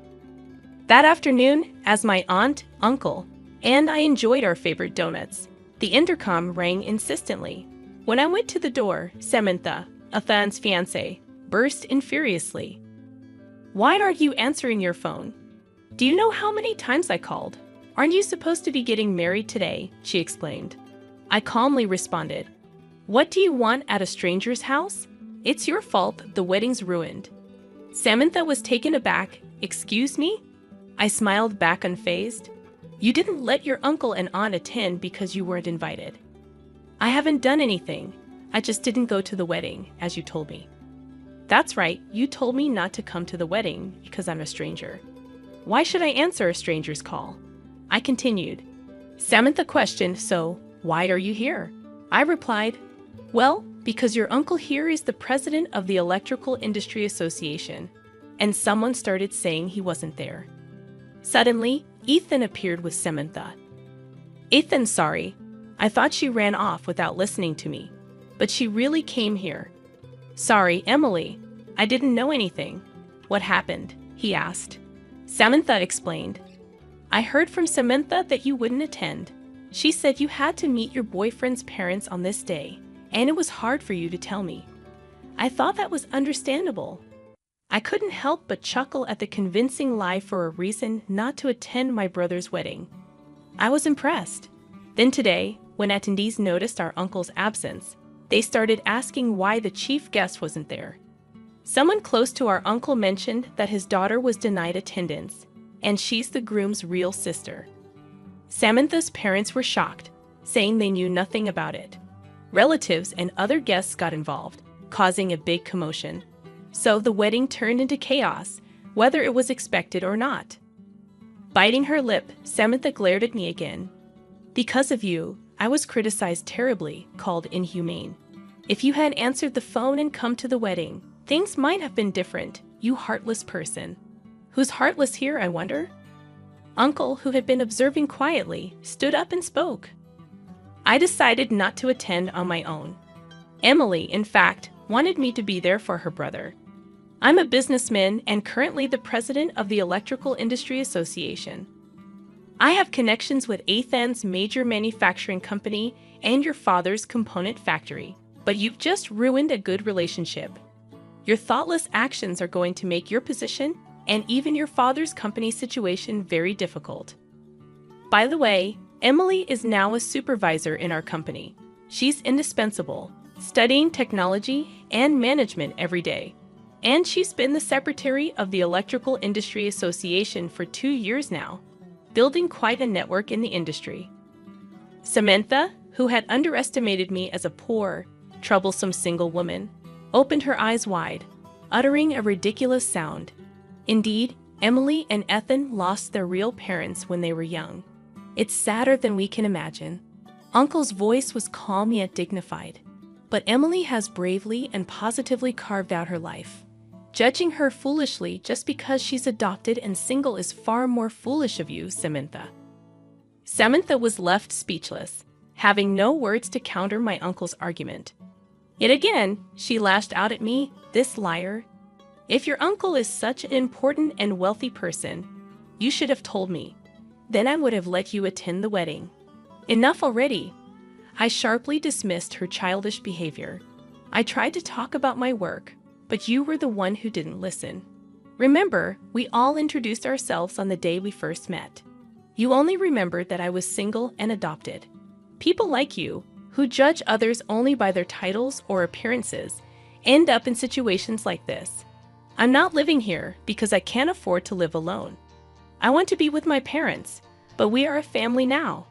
That afternoon, as my aunt, uncle, and I enjoyed our favorite donuts, the intercom rang insistently. When I went to the door, Samantha, Ethan's fiancée, burst in furiously. "Why aren't you answering your phone? Do you know how many times I called? Aren't you supposed to be getting married today?" she explained. I calmly responded, "What do you want at a stranger's house? It's your fault the wedding's ruined." Samantha was taken aback. "Excuse me?" I smiled back unfazed. "You didn't let your uncle and aunt attend because you weren't invited." "I haven't done anything. I just didn't go to the wedding, as you told me." "That's right, you told me not to come to the wedding because I'm a stranger. Why should I answer a stranger's call?" I continued. Samantha questioned, "So, why are you here?" I replied, "Well, because your uncle here is the president of the Electrical Industry Association," and someone started saying he wasn't there. Suddenly, Ethan appeared with Samantha. "Ethan, sorry. I thought she ran off without listening to me, but she really came here." "Sorry, Emily. I didn't know anything." "What happened?" he asked. Samantha explained. "I heard from Samantha that you wouldn't attend. She said you had to meet your boyfriend's parents on this day, and it was hard for you to tell me. I thought that was understandable." I couldn't help but chuckle at the convincing lie for a reason not to attend my brother's wedding. I was impressed. Then today, when attendees noticed our uncle's absence, they started asking why the chief guest wasn't there. Someone close to our uncle mentioned that his daughter was denied attendance, and she's the groom's real sister. Samantha's parents were shocked, saying they knew nothing about it. Relatives and other guests got involved, causing a big commotion. So the wedding turned into chaos, whether it was expected or not. Biting her lip, Samantha glared at me again. "Because of you, I was criticized terribly, called inhumane. If you had answered the phone and come to the wedding, things might have been different, you heartless person." Who's heartless here, I wonder? Uncle, who had been observing quietly, stood up and spoke. I decided not to attend on my own. Emily, in fact, wanted me to be there for her brother. I'm a businessman and currently the president of the Electrical Industry Association. I have connections with Ethan's major manufacturing company and your father's component factory, but you've just ruined a good relationship. Your thoughtless actions are going to make your position and even your father's company situation very difficult. By the way, Emily is now a supervisor in our company. She's indispensable, studying technology and management every day. And she's been the secretary of the Electrical Industry Association for 2 years now, building quite a network in the industry. Samantha, who had underestimated me as a poor, troublesome single woman, opened her eyes wide. uttering a ridiculous sound. Indeed, Emily and Ethan lost their real parents when they were young. It's sadder than we can imagine. Uncle's voice was calm yet dignified. But Emily has bravely and positively carved out her life. Judging her foolishly just because she's adopted and single is far more foolish of you, Samantha. Samantha was left speechless, having no words to counter my uncle's argument. Yet again, she lashed out at me, this liar. If your uncle is such an important and wealthy person, you should have told me. Then I would have let you attend the wedding. Enough already. I sharply dismissed her childish behavior. I tried to talk about my work, but you were the one who didn't listen. Remember, we all introduced ourselves on the day we first met. You only remembered that I was single and adopted. People like you, who judge others only by their titles or appearances, end up in situations like this. I'm not living here because I can't afford to live alone. I want to be with my parents, but we are a family now.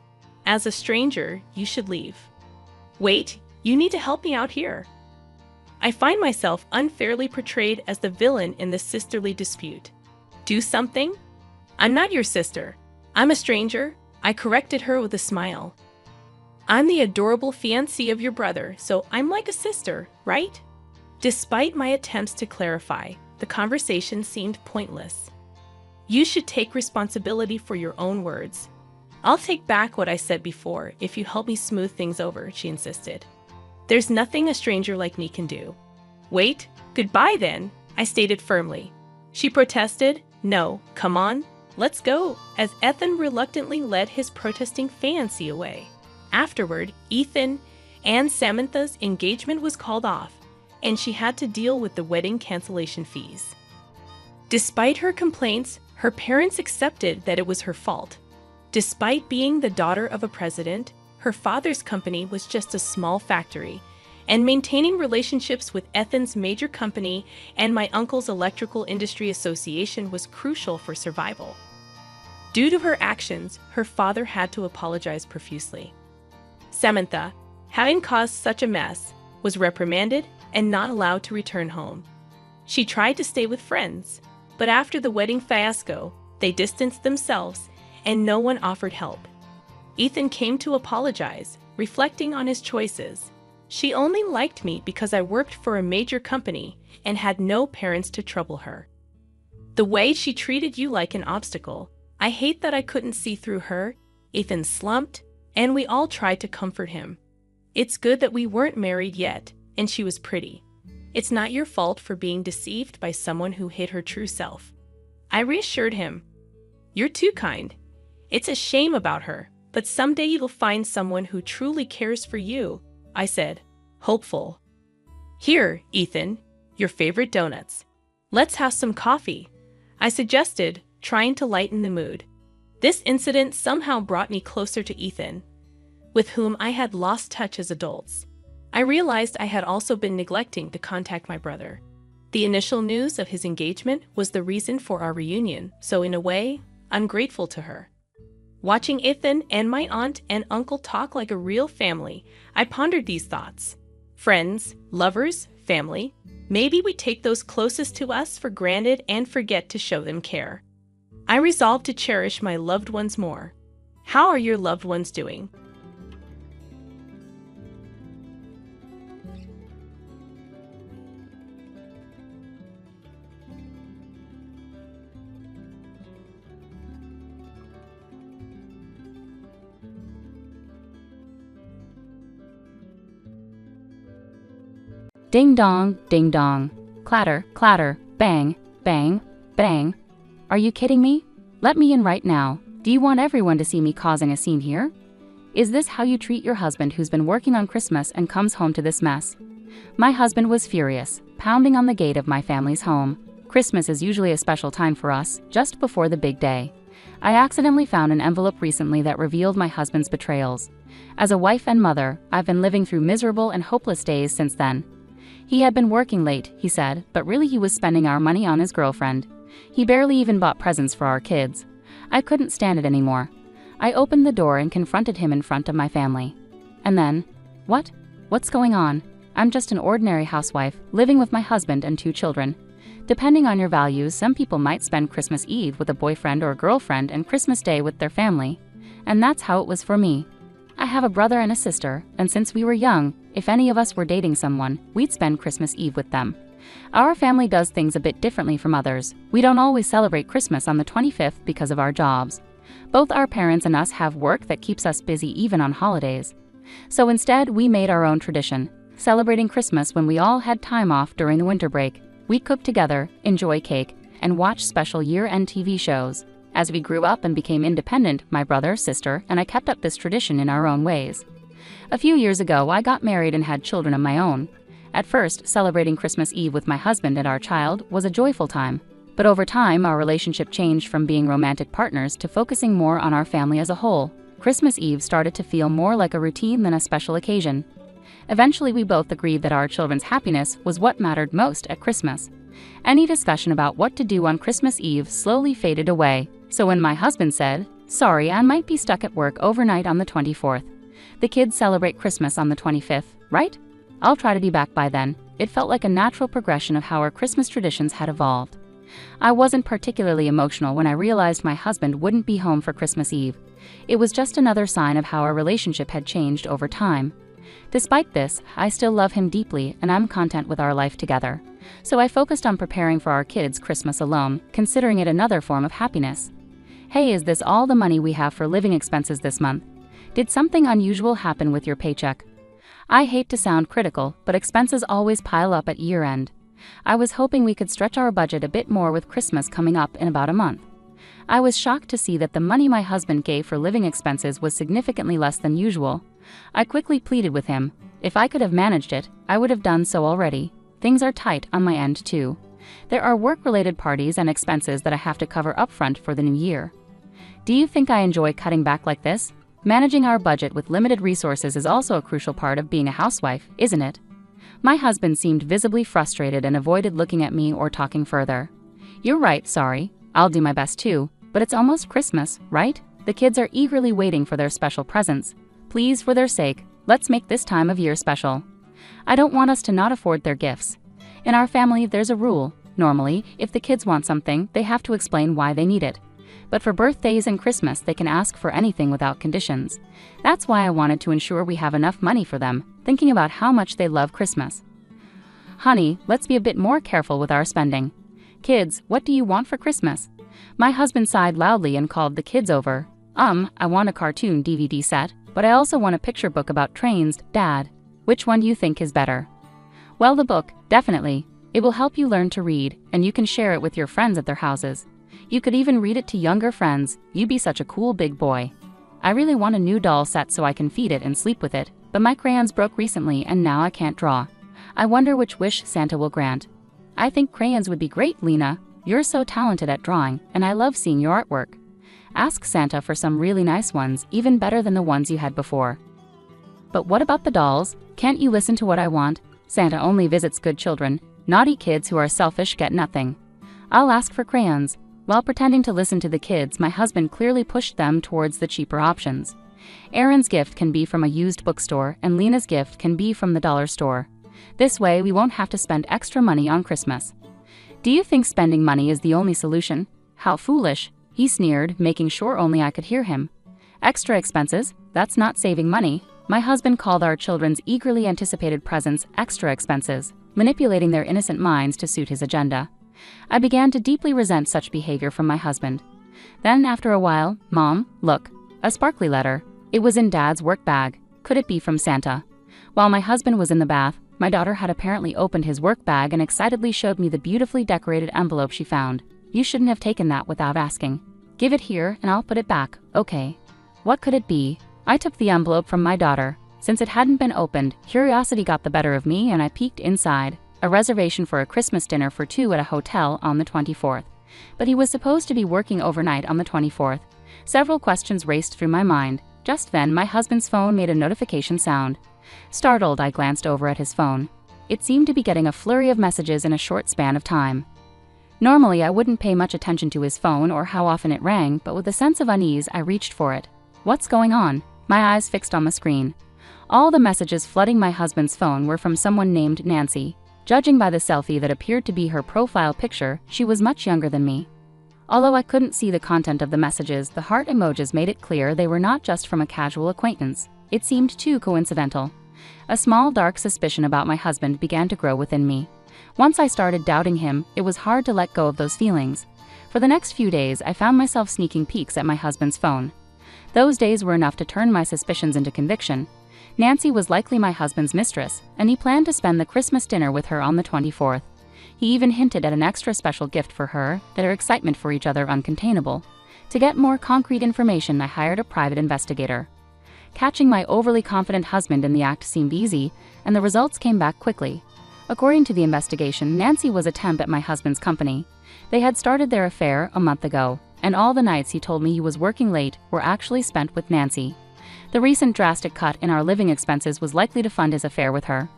As a stranger, you should leave. Wait, you need to help me out here. I find myself unfairly portrayed as the villain in this sisterly dispute. Do something? I'm not your sister. I'm a stranger, I corrected her with a smile. I'm the adorable fiancée of your brother, so I'm like a sister, right? Despite my attempts to clarify, the conversation seemed pointless. You should take responsibility for your own words. I'll take back what I said before if you help me smooth things over, she insisted. There's nothing a stranger like me can do. Wait, goodbye then, I stated firmly. She protested, no, come on, let's go, as Ethan reluctantly led his protesting fiancé away. Afterward, Ethan and Samantha's engagement was called off, and she had to deal with the wedding cancellation fees. Despite her complaints, her parents accepted that it was her fault. Despite being the daughter of a president, her father's company was just a small factory, and maintaining relationships with Ethan's major company and my uncle's electrical industry association was crucial for survival. Due to her actions, her father had to apologize profusely. Samantha, having caused such a mess, was reprimanded and not allowed to return home. She tried to stay with friends, but after the wedding fiasco, they distanced themselves and no one offered help. Ethan came to apologize, reflecting on his choices. She only liked me because I worked for a major company and had no parents to trouble her. The way she treated you like an obstacle, I hate that I couldn't see through her. Ethan slumped, and we all tried to comfort him. It's good that we weren't married yet, and she was pretty. It's not your fault for being deceived by someone who hid her true self. I reassured him. You're too kind. It's a shame about her, but someday you'll find someone who truly cares for you, I said, hopeful. Here, Ethan, your favorite donuts. Let's have some coffee, I suggested, trying to lighten the mood. This incident somehow brought me closer to Ethan, with whom I had lost touch as adults. I realized I had also been neglecting to contact my brother. The initial news of his engagement was the reason for our reunion, so in a way, I'm grateful to her. Watching Ethan and my aunt and uncle talk like a real family, I pondered these thoughts. Friends, lovers, family, maybe we take those closest to us for granted and forget to show them care. I resolved to cherish my loved ones more. How are your loved ones doing?
Ding dong, clatter, clatter, bang, bang, bang. Are you kidding me? Let me in right now. Do you want everyone to see me causing a scene here? Is this how you treat your husband who's been working on Christmas and comes home to this mess? My husband was furious, pounding on the gate of my family's home. Christmas is usually a special time for us, just before the big day. I accidentally found an envelope recently that revealed my husband's betrayals. As a wife and mother, I've been living through miserable and hopeless days since then. He had been working late, he said, but really he was spending our money on his girlfriend. He barely even bought presents for our kids. I couldn't stand it anymore. I opened the door and confronted him in front of my family. And then, what? What's going on? I'm just an ordinary housewife, living with my husband and 2 children. Depending on your values, some people might spend Christmas Eve with a boyfriend or girlfriend and Christmas Day with their family. And that's how it was for me. I have a brother and a sister, and since we were young, if any of us were dating someone, we'd spend Christmas Eve with them. Our family does things a bit differently from others. We don't always celebrate Christmas on the 25th because of our jobs. Both our parents and us have work that keeps us busy even on holidays. So instead, we made our own tradition, celebrating Christmas when we all had time off during the winter break. We cook together, enjoy cake, and watch special year-end TV shows. As we grew up and became independent, my brother, sister, and I kept up this tradition in our own ways. A few years ago, I got married and had children of my own. At first, celebrating Christmas Eve with my husband and our child was a joyful time. But over time, our relationship changed from being romantic partners to focusing more on our family as a whole. Christmas Eve started to feel more like a routine than a special occasion. Eventually, we both agreed that our children's happiness was what mattered most at Christmas. Any discussion about what to do on Christmas Eve slowly faded away. So when my husband said, "Sorry, I might be stuck at work overnight on the 24th. The kids celebrate Christmas on the 25th, right? I'll try to be back by then," it felt like a natural progression of how our Christmas traditions had evolved. I wasn't particularly emotional when I realized my husband wouldn't be home for Christmas Eve. It was just another sign of how our relationship had changed over time. Despite this, I still love him deeply and I'm content with our life together. So I focused on preparing for our kids' Christmas alone, considering it another form of happiness. Hey, is this all the money we have for living expenses this month? Did something unusual happen with your paycheck? I hate to sound critical, but expenses always pile up at year-end. I was hoping we could stretch our budget a bit more with Christmas coming up in about a month. I was shocked to see that the money my husband gave for living expenses was significantly less than usual. I quickly pleaded with him. If I could have managed it, I would have done so already. Things are tight on my end too. There are work-related parties and expenses that I have to cover upfront for the new year. Do you think I enjoy cutting back like this? Managing our budget with limited resources is also a crucial part of being a housewife, isn't it? My husband seemed visibly frustrated and avoided looking at me or talking further. You're right, sorry. I'll do my best too, but it's almost Christmas, right? The kids are eagerly waiting for their special presents. Please, for their sake, let's make this time of year special. I don't want us to not afford their gifts. In our family, there's a rule. Normally, if the kids want something, they have to explain why they need it. But for birthdays and Christmas, they can ask for anything without conditions. That's why I wanted to ensure we have enough money for them, thinking about how much they love Christmas. Honey, let's be a bit more careful with our spending. Kids, what do you want for Christmas? My husband sighed loudly and called the kids over. I want a cartoon DVD set, but I also want a picture book about trains, Dad. Which one do you think is better? Well, the book, definitely. It will help you learn to read, and you can share it with your friends at their houses. You could even read it to younger friends. You'd be such a cool big boy. I really want a new doll set so I can feed it and sleep with it, but my crayons broke recently and now I can't draw. I wonder which wish Santa will grant. I think crayons would be great, Lena. You're so talented at drawing, and I love seeing your artwork. Ask Santa for some really nice ones, even better than the ones you had before. But what about the dolls? Can't you listen to what I want? Santa only visits good children. Naughty kids who are selfish get nothing. I'll ask for crayons. While pretending to listen to the kids, my husband clearly pushed them towards the cheaper options. Aaron's gift can be from a used bookstore, and Lena's gift can be from the dollar store. This way, we won't have to spend extra money on Christmas. Do you think spending money is the only solution? How foolish, he sneered, making sure only I could hear him. Extra expenses? That's not saving money. My husband called our children's eagerly anticipated presents extra expenses, manipulating their innocent minds to suit his agenda. I began to deeply resent such behavior from my husband. Then, after a while, Mom, look, a sparkly letter. It was in Dad's work bag. Could it be from Santa? While my husband was in the bath, my daughter had apparently opened his work bag and excitedly showed me the beautifully decorated envelope she found. You shouldn't have taken that without asking. Give it here and I'll put it back, okay? What could it be? I took the envelope from my daughter. Since it hadn't been opened, curiosity got the better of me and I peeked inside. A reservation for a Christmas dinner for 2 at a hotel on the 24th. But he was supposed to be working overnight on the 24th. Several questions raced through my mind. Just then, my husband's phone made a notification sound. Startled, I glanced over at his phone. It seemed to be getting a flurry of messages in a short span of time. Normally, I wouldn't pay much attention to his phone or how often it rang, but with a sense of unease, I reached for it. What's going on? My eyes fixed on the screen. All the messages flooding my husband's phone were from someone named Nancy. Judging by the selfie that appeared to be her profile picture, she was much younger than me. Although I couldn't see the content of the messages, the heart emojis made it clear they were not just from a casual acquaintance. It seemed too coincidental. A small dark suspicion about my husband began to grow within me. Once I started doubting him, it was hard to let go of those feelings. For the next few days, I found myself sneaking peeks at my husband's phone. Those days were enough to turn my suspicions into conviction. Nancy was likely my husband's mistress, and he planned to spend the Christmas dinner with her on the 24th. He even hinted at an extra special gift for her, their excitement for each other uncontainable. To get more concrete information, I hired a private investigator. Catching my overly confident husband in the act seemed easy, and the results came back quickly. According to the investigation, Nancy was a temp at my husband's company. They had started their affair a month ago, and all the nights he told me he was working late were actually spent with Nancy. The recent drastic cut in our living expenses was likely to fund his affair with her.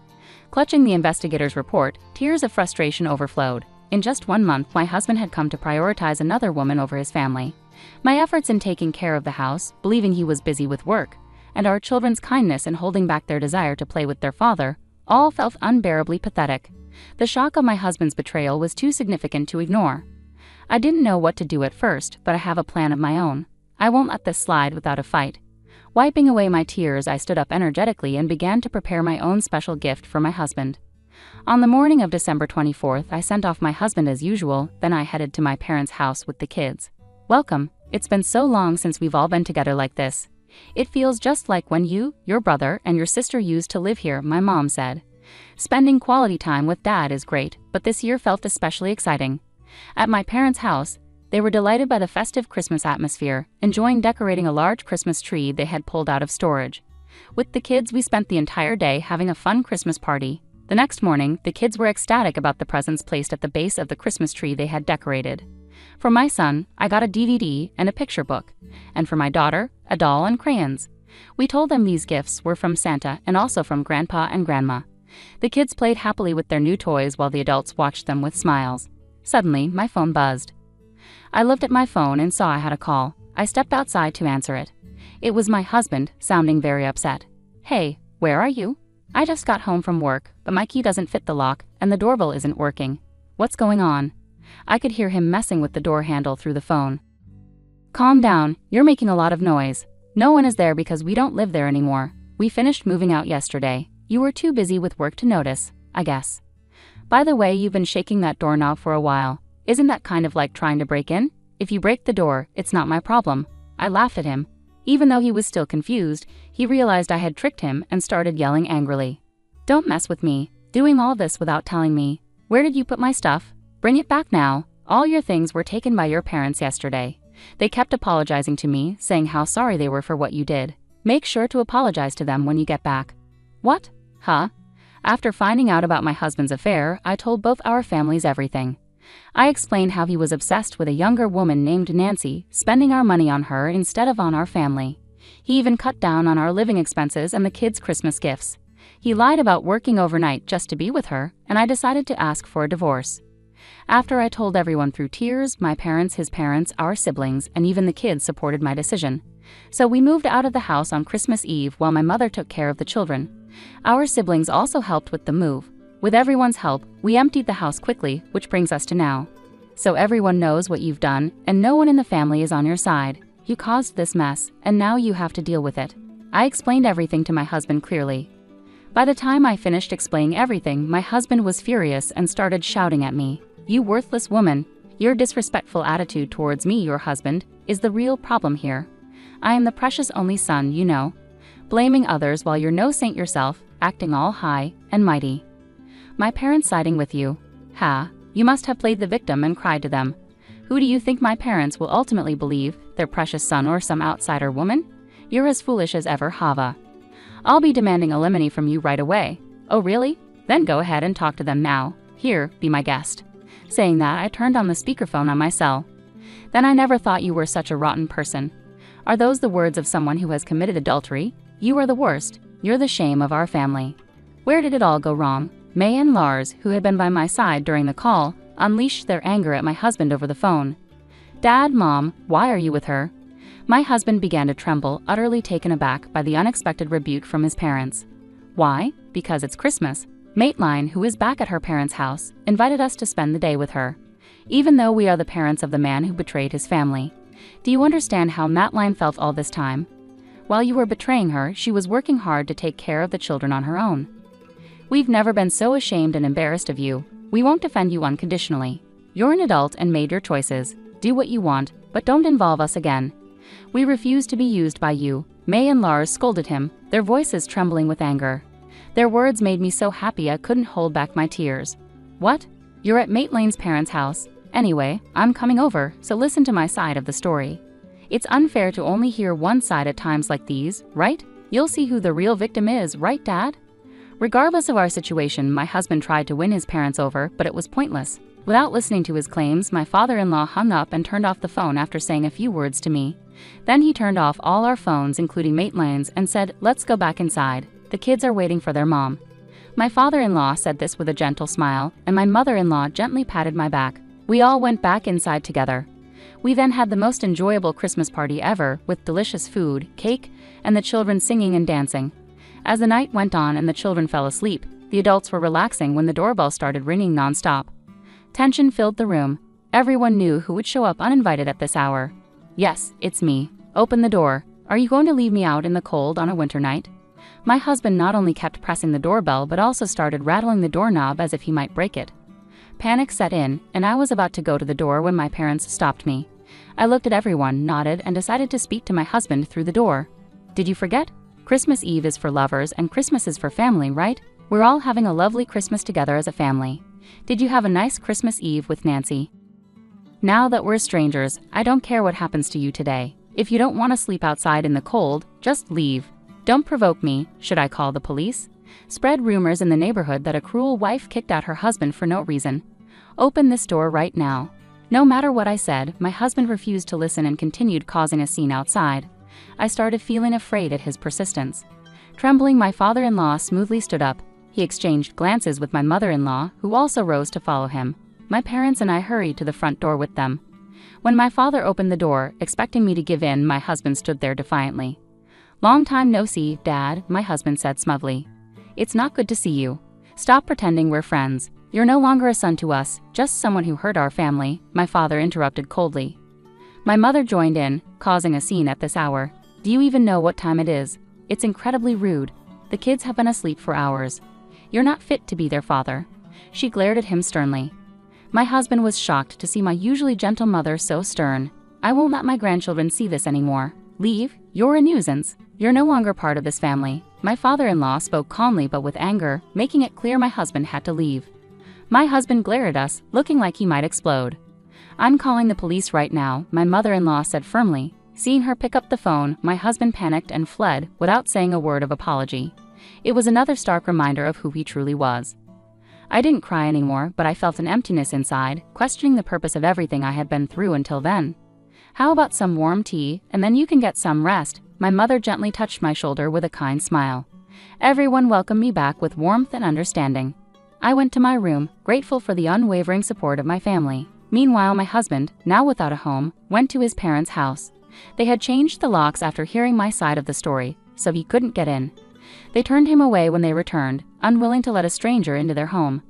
Clutching the investigator's report, tears of frustration overflowed. In just 1 month, my husband had come to prioritize another woman over his family. My efforts in taking care of the house, believing he was busy with work, and our children's kindness in holding back their desire to play with their father, all felt unbearably pathetic. The shock of my husband's betrayal was too significant to ignore. I didn't know what to do at first, but I have a plan of my own. I won't let this slide without a fight. Wiping away my tears, I stood up energetically and began to prepare my own special gift for my husband. On the morning of December 24th, I sent off my husband as usual, then I headed to my parents' house with the kids. "Welcome. It's been so long since we've all been together like this. It feels just like when you, your brother, and your sister used to live here," my mom said. "Spending quality time with Dad is great, but this year felt especially exciting." At my parents' house, they were delighted by the festive Christmas atmosphere, enjoying decorating a large Christmas tree they had pulled out of storage. With the kids, we spent the entire day having a fun Christmas party. The next morning, the kids were ecstatic about the presents placed at the base of the Christmas tree they had decorated. For my son, I got a DVD and a picture book, and for my daughter, a doll and crayons. We told them these gifts were from Santa and also from Grandpa and Grandma. The kids played happily with their new toys while the adults watched them with smiles. Suddenly, my phone buzzed. I looked at my phone and saw I had a call. I stepped outside to answer it. It was my husband, sounding very upset. "Hey, where are you? I just got home from work, but my key doesn't fit the lock and the doorbell isn't working. What's going on?" I could hear him messing with the door handle through the phone. "Calm down, you're making a lot of noise. No one is there because we don't live there anymore. We finished moving out yesterday. You were too busy with work to notice, I guess. By the way, you've been shaking that doorknob for a while. Isn't that kind of like trying to break in? If you break the door, it's not my problem." I laughed at him. Even though he was still confused, he realized I had tricked him and started yelling angrily. "Don't mess with me, doing all this without telling me. Where did you put my stuff? Bring it back now. All your things were taken by your parents yesterday. They kept apologizing to me, saying how sorry they were for what you did. Make sure to apologize to them when you get back." "What? Huh?" After finding out about my husband's affair, I told both our families everything. I explained how he was obsessed with a younger woman named Nancy, spending our money on her instead of on our family. He even cut down on our living expenses and the kids' Christmas gifts. He lied about working overnight just to be with her, and I decided to ask for a divorce. After I told everyone through tears, my parents, his parents, our siblings, and even the kids supported my decision. So we moved out of the house on Christmas Eve while my mother took care of the children. Our siblings also helped with the move. With everyone's help, we emptied the house quickly, which brings us to now. So everyone knows what you've done, and no one in the family is on your side. You caused this mess, and now you have to deal with it. I explained everything to my husband clearly. By the time I finished explaining everything, my husband was furious and started shouting at me. "You worthless woman! Your disrespectful attitude towards me, your husband, is the real problem here. I am the precious only son, you know. Blaming others while you're no saint yourself, acting all high and mighty. My parents siding with you. Ha, you must have played the victim and cried to them. Who do you think my parents will ultimately believe, their precious son or some outsider woman? You're as foolish as ever, Hava. I'll be demanding alimony from you right away." "Oh really? Then go ahead and talk to them now. Here, be my guest." Saying that, I turned on the speakerphone on my cell. "Then I never thought you were such a rotten person. Are those the words of someone who has committed adultery? You are the worst. You're the shame of our family." Where did it all go wrong? May and Lars, who had been by my side during the call, unleashed their anger at my husband over the phone. "Dad, Mom, why are you with her?" My husband began to tremble, utterly taken aback by the unexpected rebuke from his parents. "Why? Because it's Christmas. Maitline, who is back at her parents' house, invited us to spend the day with her, even though we are the parents of the man who betrayed his family. Do you understand how Maitline felt all this time? While you were betraying her, she was working hard to take care of the children on her own. We've never been so ashamed and embarrassed of you. We won't defend you unconditionally. You're an adult and made your choices. Do what you want, but don't involve us again. We refuse to be used by you. May and Lars scolded him, their voices trembling with anger. Their words made me so happy I couldn't hold back my tears. What? You're at Maitline's parents' house. Anyway, I'm coming over, so listen to my side of the story. It's unfair to only hear one side at times like these, right? You'll see who the real victim is, right, Dad? Regardless of our situation, my husband tried to win his parents over, but it was pointless. Without listening to his claims, my father-in-law hung up and turned off the phone after saying a few words to me. Then he turned off all our phones, including Maitline's, and said, "Let's go back inside. The kids are waiting for their mom." My father-in-law said this with a gentle smile, and my mother-in-law gently patted my back. We all went back inside together. We then had the most enjoyable Christmas party ever, with delicious food, cake, and the children singing and dancing. As the night went on and the children fell asleep, the adults were relaxing when the doorbell started ringing non-stop. Tension filled the room. Everyone knew who would show up uninvited at this hour. "Yes, it's me. Open the door. Are you going to leave me out in the cold on a winter night?" My husband not only kept pressing the doorbell but also started rattling the doorknob as if he might break it. Panic set in, and I was about to go to the door when my parents stopped me. I looked at everyone, nodded, and decided to speak to my husband through the door. "Did you forget? Christmas Eve is for lovers and Christmas is for family, right? We're all having a lovely Christmas together as a family. Did you have a nice Christmas Eve with Nancy? Now that we're strangers, I don't care what happens to you today. If you don't want to sleep outside in the cold, just leave. Don't provoke me. Should I call the police? Spread rumors in the neighborhood that a cruel wife kicked out her husband for no reason. Open this door right now." No matter what I said, my husband refused to listen and continued causing a scene outside. I started feeling afraid at his persistence. Trembling, my father-in-law smoothly stood up. He exchanged glances with my mother-in-law, who also rose to follow him. My parents and I hurried to the front door with them. When my father opened the door, expecting me to give in, my husband stood there defiantly. "Long time no see, Dad," my husband said smugly. "It's not good to see you. Stop pretending we're friends. You're no longer a son to us, just someone who hurt our family," my father interrupted coldly. My mother joined in, causing a scene at this hour. "Do you even know what time it is? It's incredibly rude. The kids have been asleep for hours. You're not fit to be their father." She glared at him sternly. My husband was shocked to see my usually gentle mother so stern. "I won't let my grandchildren see this anymore. Leave. You're a nuisance. You're no longer part of this family." My father-in-law spoke calmly but with anger, making it clear my husband had to leave. My husband glared at us, looking like he might explode. "I'm calling the police right now," my mother-in-law said firmly. Seeing her pick up the phone, my husband panicked and fled without saying a word of apology. It was another stark reminder of who he truly was. I didn't cry anymore, but I felt an emptiness inside, questioning the purpose of everything I had been through until then. "How about some warm tea, and then you can get some rest?" My mother gently touched my shoulder with a kind smile. Everyone welcomed me back with warmth and understanding. I went to my room, grateful for the unwavering support of my family. Meanwhile, my husband, now without a home, went to his parents' house. They had changed the locks after hearing my side of the story, so he couldn't get in. They turned him away when they returned, unwilling to let a stranger into their home.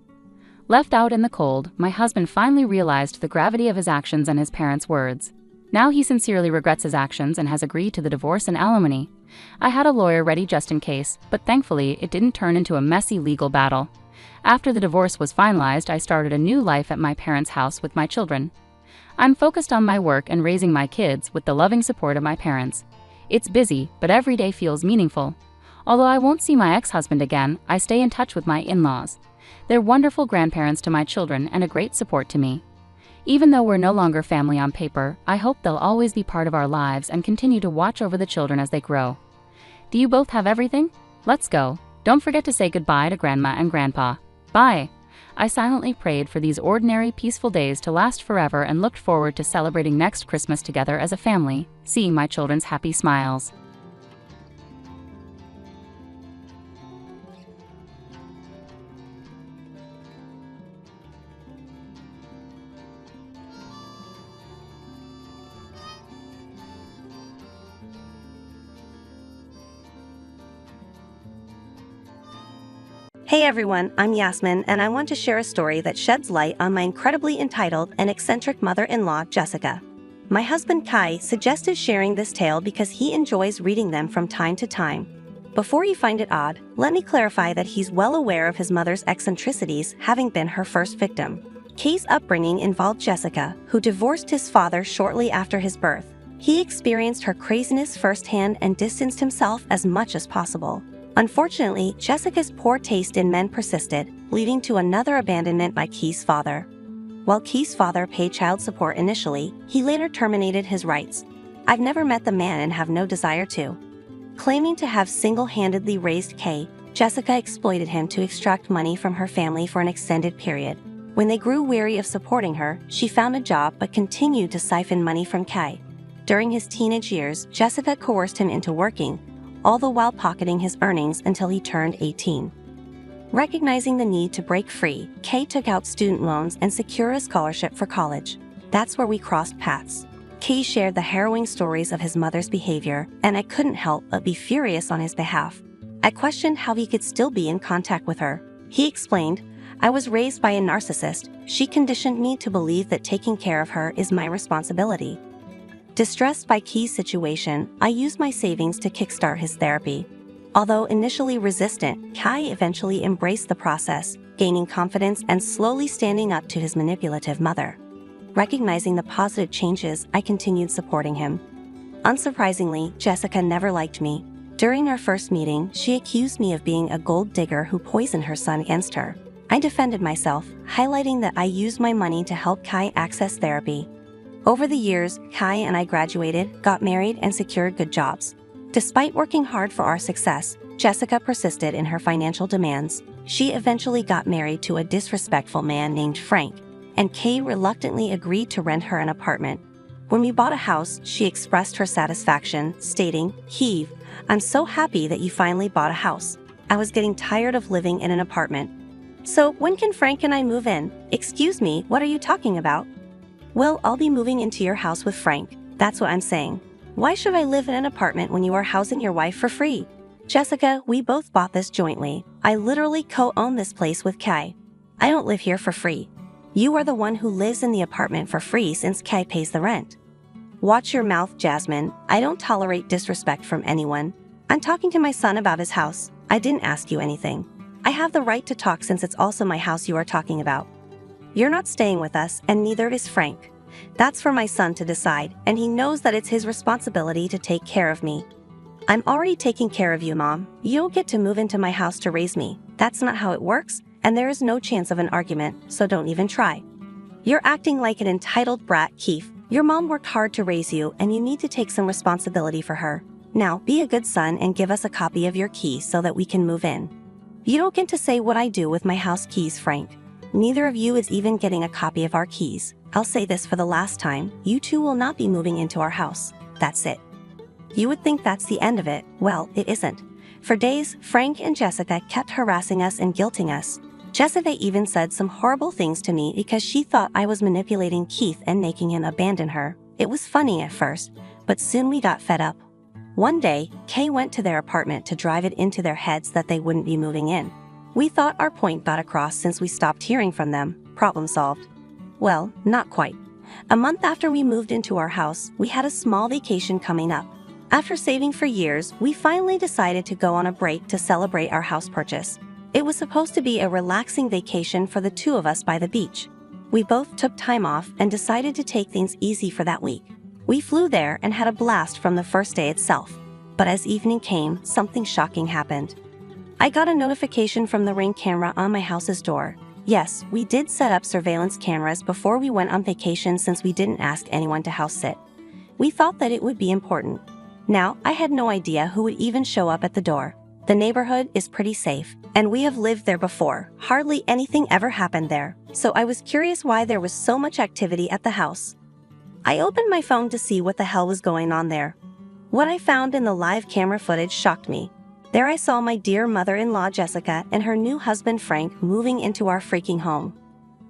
Left out in the cold, my husband finally realized the gravity of his actions and his parents' words. Now he sincerely regrets his actions and has agreed to the divorce and alimony. I had a lawyer ready just in case, but thankfully it didn't turn into a messy legal battle. After the divorce was finalized, I started a new life at my parents' house with my children. I'm focused on my work and raising my kids with the loving support of my parents. It's busy, but every day feels meaningful. Although I won't see my ex-husband again, I stay in touch with my in-laws. They're wonderful grandparents to my children and a great support to me. Even though we're no longer family on paper, I hope they'll always be part of our lives and continue to watch over the children as they grow. Do you both have everything? Let's go. Don't forget to say goodbye to Grandma and Grandpa. Bye. I silently prayed for these ordinary, peaceful days to last forever and looked forward to celebrating next Christmas together as a family, seeing my children's happy smiles.
Hey everyone, I'm Yasmin, and I want to share a story that sheds light on my incredibly entitled and eccentric mother-in-law, Jessica. My husband Kai suggested sharing this tale because he enjoys reading them from time to time. Before you find it odd, let me clarify that he's well aware of his mother's eccentricities, having been her first victim. Kai's upbringing involved Jessica, who divorced his father shortly after his birth. He experienced her craziness firsthand and distanced himself as much as possible. Unfortunately, Jessica's poor taste in men persisted, leading to another abandonment by Kai's father. While Kai's father paid child support initially, he later terminated his rights. I've never met the man and have no desire to. Claiming to have single-handedly raised Kai, Jessica exploited him to extract money from her family for an extended period. When they grew weary of supporting her, she found a job but continued to siphon money from Kai. During his teenage years, Jessica coerced him into working, all the while pocketing his earnings until he turned 18. Recognizing the need to break free, Kai took out student loans and secured a scholarship for college. That's where we crossed paths. Kai shared the harrowing stories of his mother's behavior, and I couldn't help but be furious on his behalf. I questioned how he could still be in contact with her. He explained, "I was raised by a narcissist. She conditioned me to believe that taking care of her is my responsibility." Distressed by Kai's situation, I used my savings to kickstart his therapy. Although initially resistant, Kai eventually embraced the process, gaining confidence and slowly standing up to his manipulative mother. Recognizing the positive changes, I continued supporting him. Unsurprisingly, Jessica never liked me. During our first meeting, she accused me of being a gold digger who poisoned her son against her. I defended myself, highlighting that I used my money to help Kai access therapy. Over the years, Kai and I graduated, got married, and secured good jobs. Despite working hard for our success, Jessica persisted in her financial demands. She eventually got married to a disrespectful man named Frank, and Kai reluctantly agreed to rent her an apartment. When we bought a house, she expressed her satisfaction, stating, "Heave, I'm so happy that you finally bought a house. I was getting tired of living in an apartment. So when can Frank and I move in?" "Excuse me, what are you talking about?" "Well, I'll be moving into your house with Frank. That's what I'm saying. Why should I live in an apartment when you are housing your wife for free?" "Jessica, we both bought this jointly. I literally co-own this place with Kai. I don't live here for free. You are the one who lives in the apartment for free since Kai pays the rent." "Watch your mouth, Jasmine. I don't tolerate disrespect from anyone. I'm talking to my son about his house. I didn't ask you anything. I have the right to talk since it's also my house you are talking about. You're not staying with us, and neither is Frank. That's for my son to decide, and he knows that it's his responsibility to take care of me. I'm already taking care of you, Mom. You don't get to move into my house to raise me. That's not how it works, and there is no chance of an argument, so don't even try. You're acting like an entitled brat, Keith. Your mom worked hard to raise you, and you need to take some responsibility for her. Now, be a good son and give us a copy of your keys so that we can move in. You don't get to say what I do with my house keys, Frank. Neither of you is even getting a copy of our keys. I'll say this for the last time, you two will not be moving into our house. That's it." You would think that's the end of it. Well, it isn't. For days, Frank and Jessica kept harassing us and guilting us. Jessica even said some horrible things to me because she thought I was manipulating Keith and making him abandon her. It was funny at first, but soon we got fed up. One day, Kay went to their apartment to drive it into their heads that they wouldn't be moving in. We thought our point got across since we stopped hearing from them. Problem solved. Well, not quite. A month after we moved into our house, we had a small vacation coming up. After saving for years, we finally decided to go on a break to celebrate our house purchase. It was supposed to be a relaxing vacation for the two of us by the beach. We both took time off and decided to take things easy for that week. We flew there and had a blast from the first day itself. But as evening came, something shocking happened. I got a notification from the Ring camera on my house's door. Yes, we did set up surveillance cameras before we went on vacation since we didn't ask anyone to house sit. We thought that it would be important. Now, I had no idea who would even show up at the door. The neighborhood is pretty safe, and we have lived there before. Hardly anything ever happened there, so I was curious why there was so much activity at the house. I opened my phone to see what the hell was going on there. What I found in the live camera footage shocked me. There I saw my dear mother-in-law Jessica and her new husband Frank moving into our freaking home.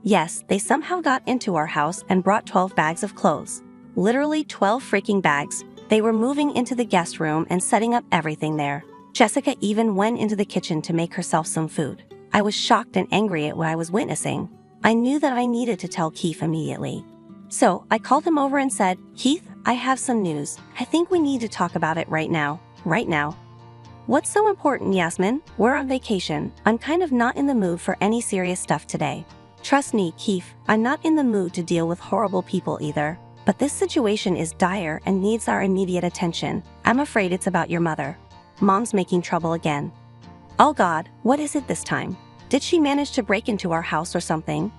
Yes, they somehow got into our house and brought 12 bags of clothes. Literally 12 freaking bags. They were moving into the guest room and setting up everything there. Jessica even went into the kitchen to make herself some food. I was shocked and angry at what I was witnessing. I knew that I needed to tell Keith immediately. So I called him over and said, "Keith, I have some news. I think we need to talk about it right now. Right now." "What's so important, Yasmin? We're on vacation. I'm kind of not in the mood for any serious stuff today." "Trust me, Keith, I'm not in the mood to deal with horrible people either. But this situation is dire and needs our immediate attention. I'm afraid it's about your mother. Mom's making trouble again." "Oh God, what is it this time? Did she manage to break into our house or something?"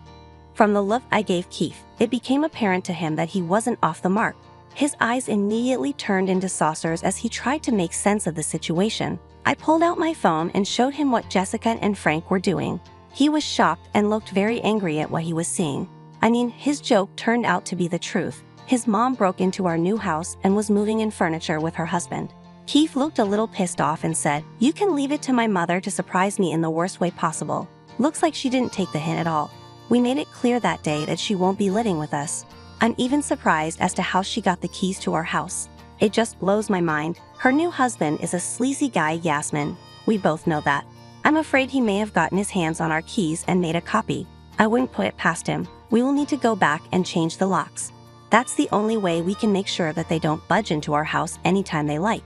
From the look I gave Keith, it became apparent to him that he wasn't off the mark. His eyes immediately turned into saucers as he tried to make sense of the situation. I pulled out my phone and showed him what Jessica and Frank were doing. He was shocked and looked very angry at what he was seeing. I mean, his joke turned out to be the truth. His mom broke into our new house and was moving in furniture with her husband. Keith looked a little pissed off and said, "You can leave it to my mother to surprise me in the worst way possible. Looks like she didn't take the hint at all. We made it clear that day that she won't be living with us. I'm even surprised as to how she got the keys to our house. It just blows my mind. Her new husband is a sleazy guy, Yasmin. We both know that. I'm afraid he may have gotten his hands on our keys and made a copy. I wouldn't put it past him. We will need to go back and change the locks. That's the only way we can make sure that they don't budge into our house anytime they like.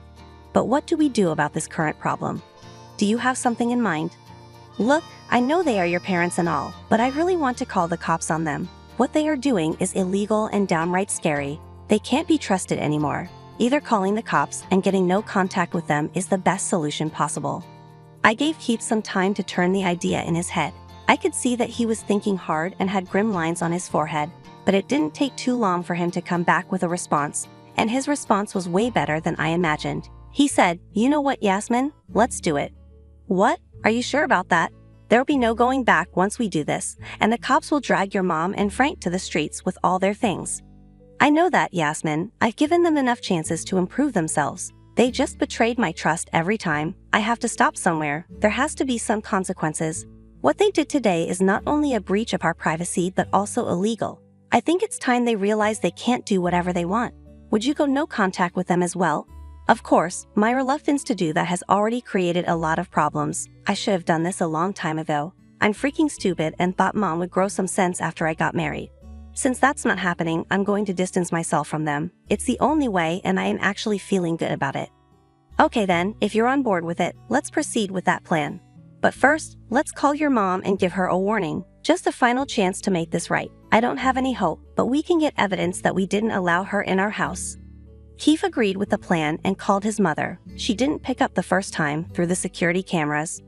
But what do we do about this current problem? Do you have something in mind? Look, I know they are your parents and all, but I really want to call the cops on them. What they are doing is illegal and downright scary. They can't be trusted anymore. Either calling the cops and getting no contact with them is the best solution possible." I gave Keith some time to turn the idea in his head. I could see that he was thinking hard and had grim lines on his forehead, but it didn't take too long for him to come back with a response, and his response was way better than I imagined. He said, "You know what, Yasmin? Let's do it." "What? Are you sure about that? There'll be no going back once we do this, and the cops will drag your mom and Frank to the streets with all their things." "I know that, Yasmin. I've given them enough chances to improve themselves. They just betrayed my trust every time. I have to stop somewhere. There has to be some consequences. What they did today is not only a breach of our privacy but also illegal. I think it's time they realize they can't do whatever they want. Would you go no contact with them as well?" Of course, my reluctance to do that has already created a lot of problems. I should have done this a long time ago. I'm freaking stupid and thought Mom would grow some sense after I got married. Since that's not happening, I'm going to distance myself from them. It's the only way, and I am actually feeling good about it. Okay then, if you're on board with it, let's proceed with that plan. But first, let's call your mom and give her a warning. Just a final chance to make this right. I don't have any hope, but we can get evidence that we didn't allow her in our house. Keith agreed with the plan and called his mother. She didn't pick up the first time through the security cameras.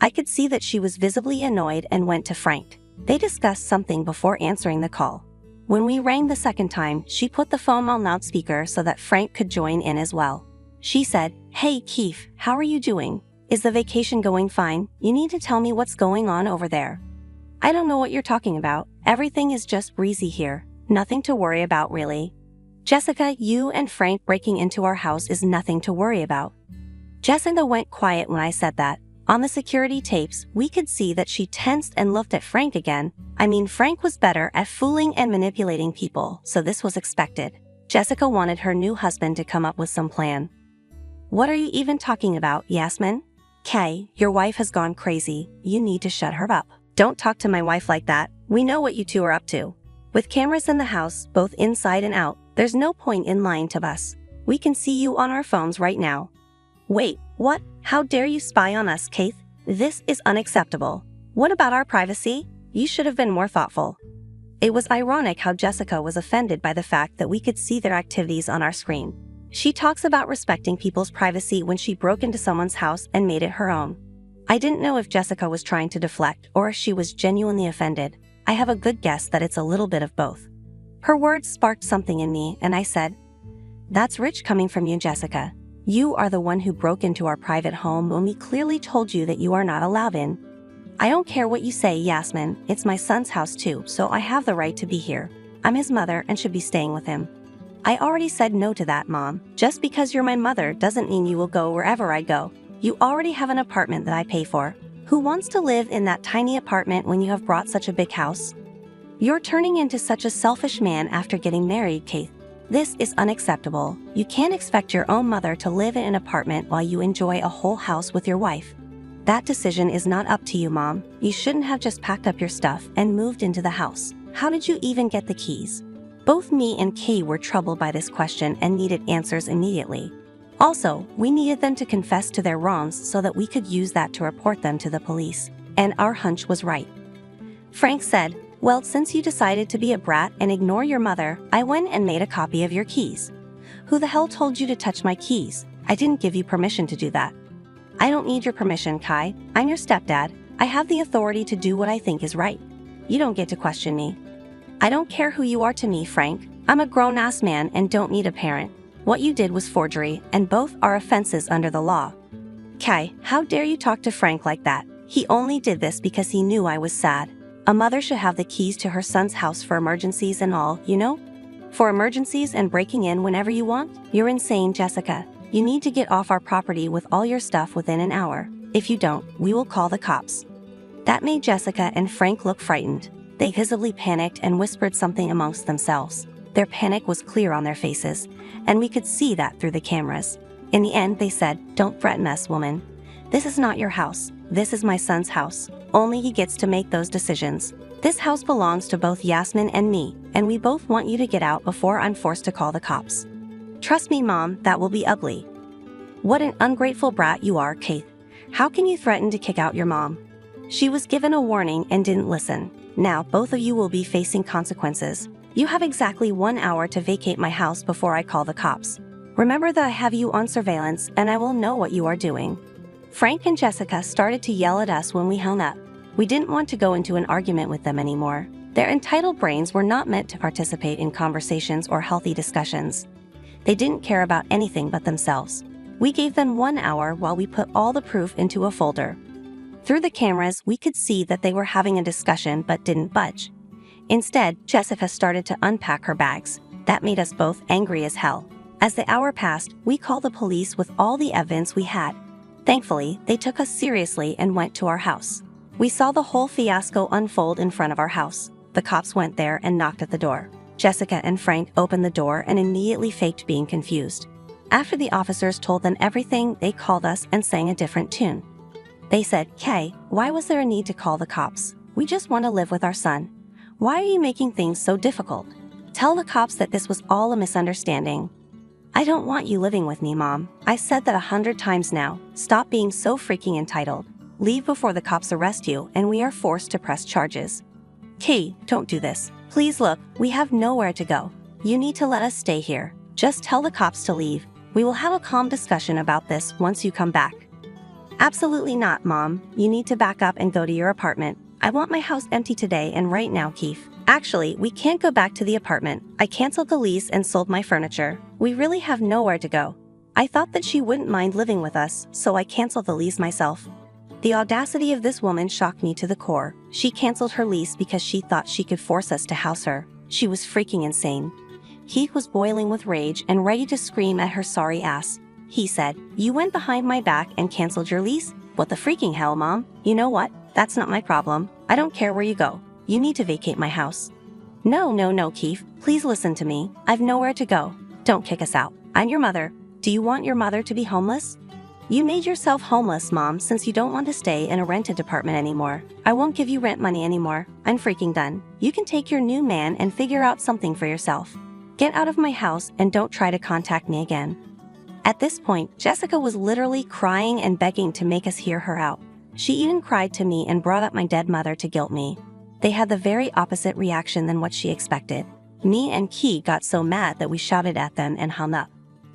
I could see that she was visibly annoyed and went to Frank. They discussed something before answering the call. When we rang the second time, she put the phone on loudspeaker so that Frank could join in as well. She said, "Hey Keith, how are you doing? Is the vacation going fine? You need to tell me what's going on over there." "I don't know what you're talking about. Everything is just breezy here. Nothing to worry about really. Jessica, you and Frank breaking into our house is nothing to worry about." Jessica went quiet when I said that. On the security tapes, we could see that she tensed and looked at Frank again. I mean, Frank was better at fooling and manipulating people, so this was expected. Jessica wanted her new husband to come up with some plan. "What are you even talking about, Yasmin? Kay, your wife has gone crazy. You need to shut her up. Don't talk to my wife like that. We know what you two are up to. With cameras in the house, both inside and out, there's no point in lying to us. We can see you on our phones right now." "Wait, what? How dare you spy on us, Keith? This is unacceptable. What about our privacy? You should have been more thoughtful." It was ironic how Jessica was offended by the fact that we could see their activities on our screen. She talks about respecting people's privacy when she broke into someone's house and made it her own. I didn't know if Jessica was trying to deflect or if she was genuinely offended. I have a good guess that it's a little bit of both. Her words sparked something in me, and I said, "That's rich coming from you, Jessica. You are the one who broke into our private home when we clearly told you that you are not allowed in." "I don't care what you say, Yasmin. It's my son's house too, so I have the right to be here. I'm his mother and should be staying with him." "I already said no to that, Mom. Just because you're my mother doesn't mean you will go wherever I go. You already have an apartment that I pay for. Who wants to live in that tiny apartment when you have brought such a big house? You're turning into such a selfish man after getting married, Keith. This is unacceptable. You can't expect your own mother to live in an apartment while you enjoy a whole house with your wife. That decision is not up to you, Mom. You shouldn't have just packed up your stuff and moved into the house. How did you even get the keys? Both me and Kay were troubled by this question and needed answers immediately. Also, we needed them to confess to their wrongs so that we could use that to report them to the police. And our hunch was right. Frank said, "Well, since you decided to be a brat and ignore your mother, I went and made a copy of your keys." "Who the hell told you to touch my keys? I didn't give you permission to do that." "I don't need your permission, Kai. I'm your stepdad. I have the authority to do what I think is right. You don't get to question me." "I don't care who you are to me, Frank. I'm a grown-ass man and don't need a parent. What you did was forgery, and both are offenses under the law." "Kai, how dare you talk to Frank like that? He only did this because he knew I was sad. A mother should have the keys to her son's house for emergencies and all, you know? For emergencies and breaking in whenever you want? You're insane, Jessica. You need to get off our property with all your stuff within an hour. If you don't, we will call the cops." That made Jessica and Frank look frightened. They visibly panicked and whispered something amongst themselves. Their panic was clear on their faces, and we could see that through the cameras. In the end, they said, "Don't threaten us, woman. This is not your house. This is my son's house. Only he gets to make those decisions. This house belongs to both Yasmin and me, and we both want you to get out before I'm forced to call the cops." "Trust me, Mom, that will be ugly." "What an ungrateful brat you are, Kate. How can you threaten to kick out your mom?" "She was given a warning and didn't listen. Now both of you will be facing consequences. You have exactly 1 hour to vacate my house before I call the cops. Remember that I have you on surveillance and I will know what you are doing." Frank and Jessica started to yell at us when we hung up. We didn't want to go into an argument with them anymore. Their entitled brains were not meant to participate in conversations or healthy discussions. They didn't care about anything but themselves. We gave them 1 hour while we put all the proof into a folder. Through the cameras, we could see that they were having a discussion but didn't budge. Instead, Jessica started to unpack her bags. That made us both angry as hell. As the hour passed, we called the police with all the evidence we had. Thankfully, they took us seriously and went to our house. We saw the whole fiasco unfold in front of our house. The cops went there and knocked at the door. Jessica and Frank opened the door and immediately faked being confused. After the officers told them everything, they called us and sang a different tune. They said, "Kay, why was there a need to call the cops? We just want to live with our son. Why are you making things so difficult? Tell the cops that this was all a misunderstanding." "I don't want you living with me, Mom. I said that 100 times now. Stop being so freaking entitled. Leave before the cops arrest you and we are forced to press charges." "Kay, don't do this. Please look, we have nowhere to go. You need to let us stay here. Just tell the cops to leave. We will have a calm discussion about this once you come back." "Absolutely not, Mom. You need to back up and go to your apartment. I want my house empty today and right now, Keith. Actually, we can't go back to the apartment. I canceled the lease and sold my furniture. We really have nowhere to go. I thought that she wouldn't mind living with us, so I canceled the lease myself." The audacity of this woman shocked me to the core. She canceled her lease because she thought she could force us to house her. She was freaking insane. Keith was boiling with rage and ready to scream at her sorry ass. He said, "You went behind my back and canceled your lease? What the freaking hell, Mom? You know what? That's not my problem. I don't care where you go. You need to vacate my house." No, Keith. Please listen to me. I've nowhere to go. Don't kick us out. I'm your mother. Do you want your mother to be homeless? You made yourself homeless, Mom, since you don't want to stay in a rented apartment anymore. I won't give you rent money anymore. I'm freaking done. You can take your new man and figure out something for yourself. Get out of my house and don't try to contact me again. At this point, Jessica was literally crying and begging to make us hear her out. She even cried to me and brought up my dead mother to guilt me. They had the very opposite reaction than what she expected. Me and Key got so mad that we shouted at them and hung up.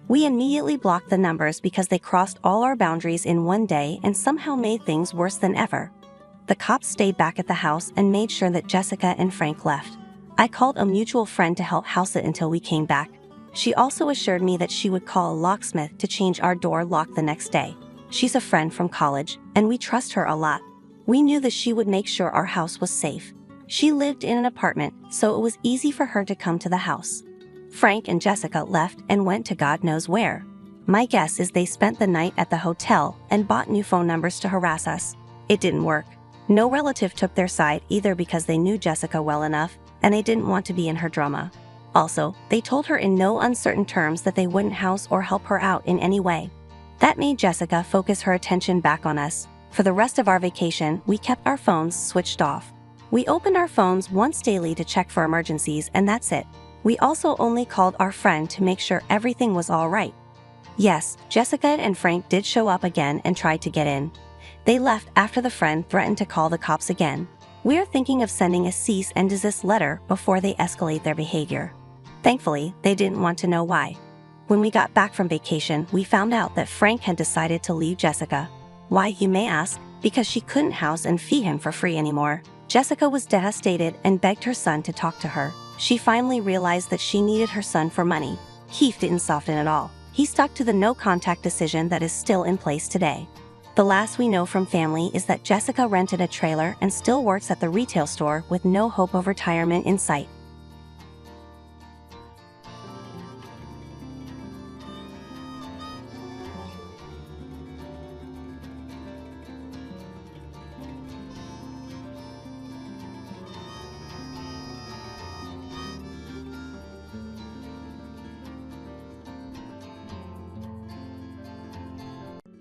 We immediately blocked the numbers because they crossed all our boundaries in one day and somehow made things worse than ever. The cops stayed back at the house and made sure that Jessica and Frank left. I called a mutual friend to help house it until we came back. She also assured me that she would call a locksmith to change our door lock the next day. She's a friend from college, and we trust her a lot. We knew that she would make sure our house was safe. She lived in an apartment, so it was easy for her to come to the house. Frank and Jessica left and went to God knows where. My guess is they spent the night at the hotel and bought new phone numbers to harass us. It didn't work. No relative took their side either because they knew Jessica well enough, and they didn't want to be in her drama. Also, they told her in no uncertain terms that they wouldn't house or help her out in any way. That made Jessica focus her attention back on us. For the rest of our vacation, we kept our phones switched off. We opened our phones once daily to check for emergencies, and that's it. We also only called our friend to make sure everything was all right. Yes, Jessica and Frank did show up again and tried to get in. They left after the friend threatened to call the cops again. We're thinking of sending a cease and desist letter before they escalate their behavior. Thankfully, they didn't want to know why. When we got back from vacation, we found out that Frank had decided to leave Jessica. Why, you may ask? Because she couldn't house and feed him for free anymore. Jessica was devastated and begged her son to talk to her. She finally realized that she needed her son for money. Keith didn't soften at all. He stuck to the no-contact decision that is still in place today. The last we know from family is that Jessica rented a trailer and still works at the retail store with no hope of retirement in sight.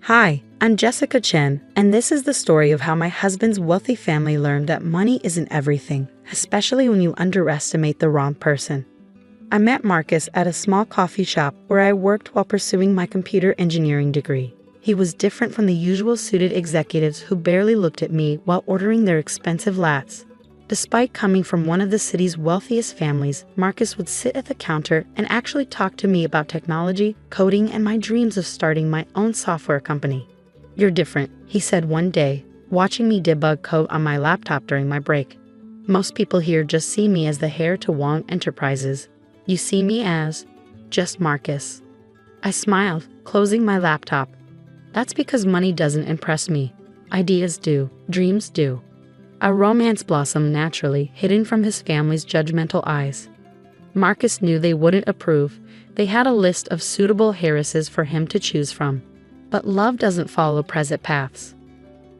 Hi, I'm Jessica Chen, and this is the story of how my husband's wealthy family learned that money isn't everything, especially when you underestimate the wrong person. I met Marcus at a small coffee shop where I worked while pursuing my computer engineering degree. He was different from the usual suited executives who barely looked at me while ordering their expensive lattes. Despite coming from one of the city's wealthiest families, Marcus would sit at the counter and actually talk to me about technology, coding, and my dreams of starting my own software company. "You're different," he said one day, watching me debug code on my laptop during my break. "Most people here just see me as the heir to Wong Enterprises. You see me as just Marcus." I smiled, closing my laptop. "That's because money doesn't impress me. Ideas do, dreams do." A romance blossomed naturally, hidden from his family's judgmental eyes. Marcus knew they wouldn't approve. They had a list of suitable heiresses for him to choose from. But love doesn't follow present paths.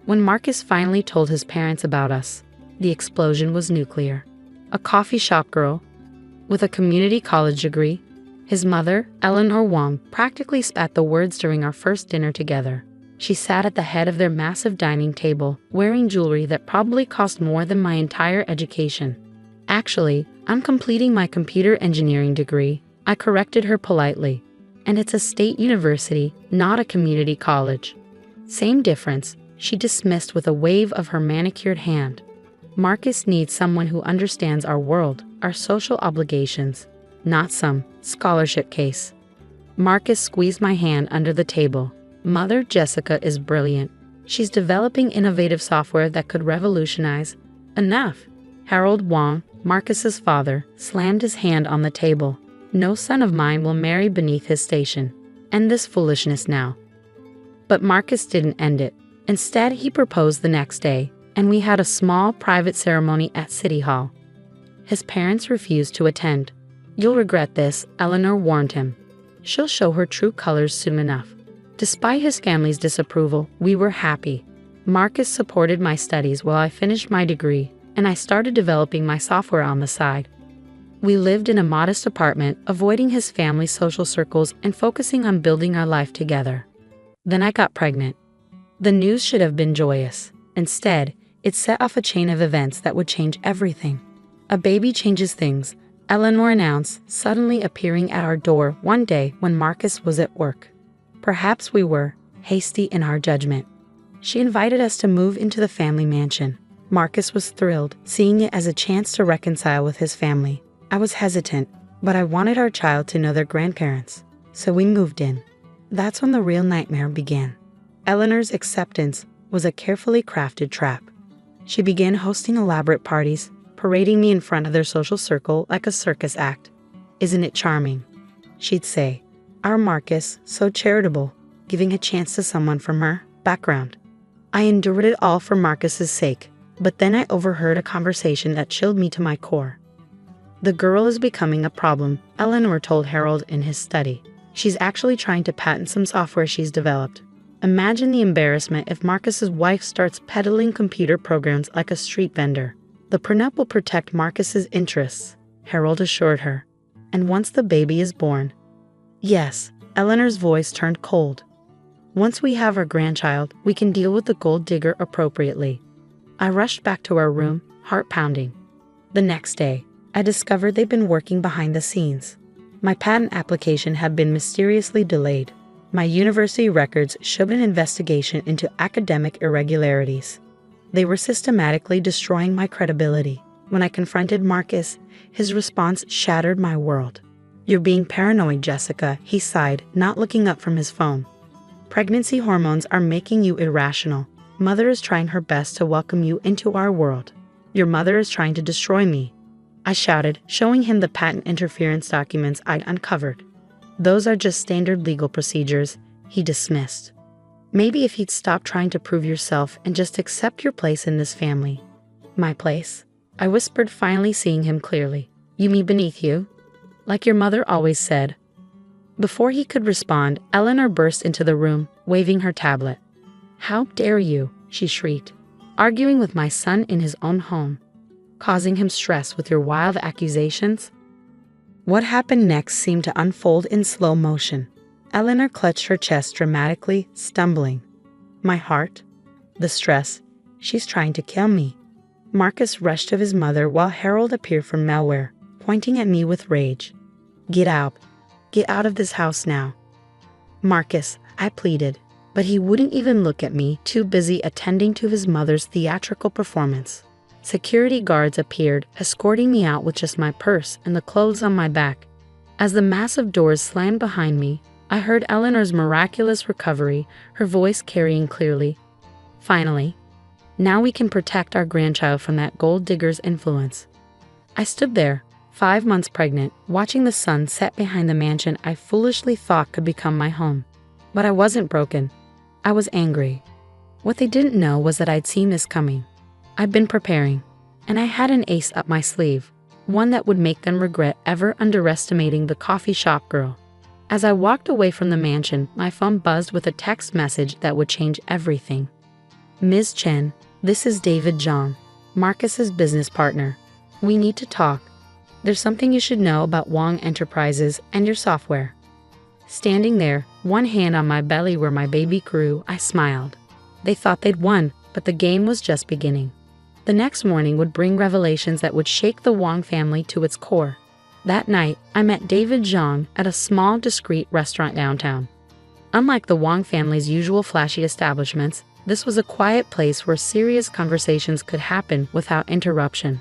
When Marcus finally told his parents about us, the explosion was nuclear. A coffee shop girl with a community college degree, his mother, Eleanor Wong, practically spat the words during our first dinner together. She sat at the head of their massive dining table, wearing jewelry that probably cost more than my entire education. "Actually, I'm completing my computer engineering degree," I corrected her politely. "And it's a state university, not a community college." "Same difference," she dismissed with a wave of her manicured hand. "Marcus needs someone who understands our world, our social obligations, not some scholarship case." Marcus squeezed my hand under the table. "Mother Jessica is brilliant. She's developing innovative software that could revolutionize." "Enough." Harold Wong, Marcus's father, slammed his hand on the table. "No son of mine will marry beneath his station. End this foolishness now." But Marcus didn't end it. Instead, he proposed the next day, and we had a small private ceremony at City Hall. His parents refused to attend. "You'll regret this," Eleanor warned him. "She'll show her true colors soon enough." Despite his family's disapproval, we were happy. Marcus supported my studies while I finished my degree, and I started developing my software on the side. We lived in a modest apartment, avoiding his family's social circles and focusing on building our life together. Then I got pregnant. The news should have been joyous. Instead, it set off a chain of events that would change everything. "A baby changes things," Eleanor announced, suddenly appearing at our door one day when Marcus was at work. Perhaps we were hasty in our judgment. She invited us to move into the family mansion. Marcus was thrilled, seeing it as a chance to reconcile with his family. I was hesitant, but I wanted our child to know their grandparents. So we moved in. That's when the real nightmare began. Eleanor's acceptance was a carefully crafted trap. She began hosting elaborate parties, parading me in front of their social circle like a circus act. "Isn't it charming?" she'd say. "Our Marcus, so charitable, giving a chance to someone from her background." I endured it all for Marcus's sake, but then I overheard a conversation that chilled me to my core. "The girl is becoming a problem," Eleanor told Harold in his study. "She's actually trying to patent some software she's developed. Imagine the embarrassment if Marcus's wife starts peddling computer programs like a street vendor." "The prenup will protect Marcus's interests," Harold assured her. "And once the baby is born—" Yes, Eleanor's voice turned cold. Once we have our grandchild, we can deal with the gold digger appropriately. I rushed back to our room, heart pounding. The next day, I discovered they'd been working behind the scenes. My patent application had been mysteriously delayed. My university records showed an investigation into academic irregularities. They were systematically destroying my credibility. When I confronted Marcus, his response shattered my world. "You're being paranoid, Jessica," he sighed, not looking up from his phone. "Pregnancy hormones are making you irrational. Mother is trying her best to welcome you into our world. Your mother is trying to destroy me," I shouted, showing him the patent interference documents I'd uncovered. "Those are just standard legal procedures," he dismissed. "Maybe if you'd stop trying to prove yourself and just accept your place in this family." "My place?" I whispered, finally seeing him clearly. "You mean beneath you? Like your mother always said." Before he could respond, Eleanor burst into the room, waving her tablet. "How dare you?" she shrieked, "arguing with my son in his own home, causing him stress with your wild accusations?" What happened next seemed to unfold in slow motion. Eleanor clutched her chest dramatically, stumbling. "My heart? The stress. She's trying to kill me." Marcus rushed to his mother while Harold appeared from nowhere, pointing at me with rage. "Get out. Get out of this house now." "Marcus," I pleaded, but he wouldn't even look at me, too busy attending to his mother's theatrical performance. Security guards appeared, escorting me out with just my purse and the clothes on my back. As the massive doors slammed behind me, I heard Eleanor's miraculous recovery, her voice carrying clearly. "Finally. Now we can protect our grandchild from that gold digger's influence." I stood there, 5 months pregnant, watching the sun set behind the mansion I foolishly thought could become my home. But I wasn't broken. I was angry. What they didn't know was that I'd seen this coming. I'd been preparing, and I had an ace up my sleeve, one that would make them regret ever underestimating the coffee shop girl. As I walked away from the mansion, my phone buzzed with a text message that would change everything. "Ms. Chen, this is David Zhang, Marcus's business partner. We need to talk. There's something you should know about Wong Enterprises and your software." Standing there, one hand on my belly where my baby grew, I smiled. They thought they'd won, but the game was just beginning. The next morning would bring revelations that would shake the Wong family to its core. That night, I met David Zhang at a small, discreet restaurant downtown. Unlike the Wong family's usual flashy establishments, this was a quiet place where serious conversations could happen without interruption.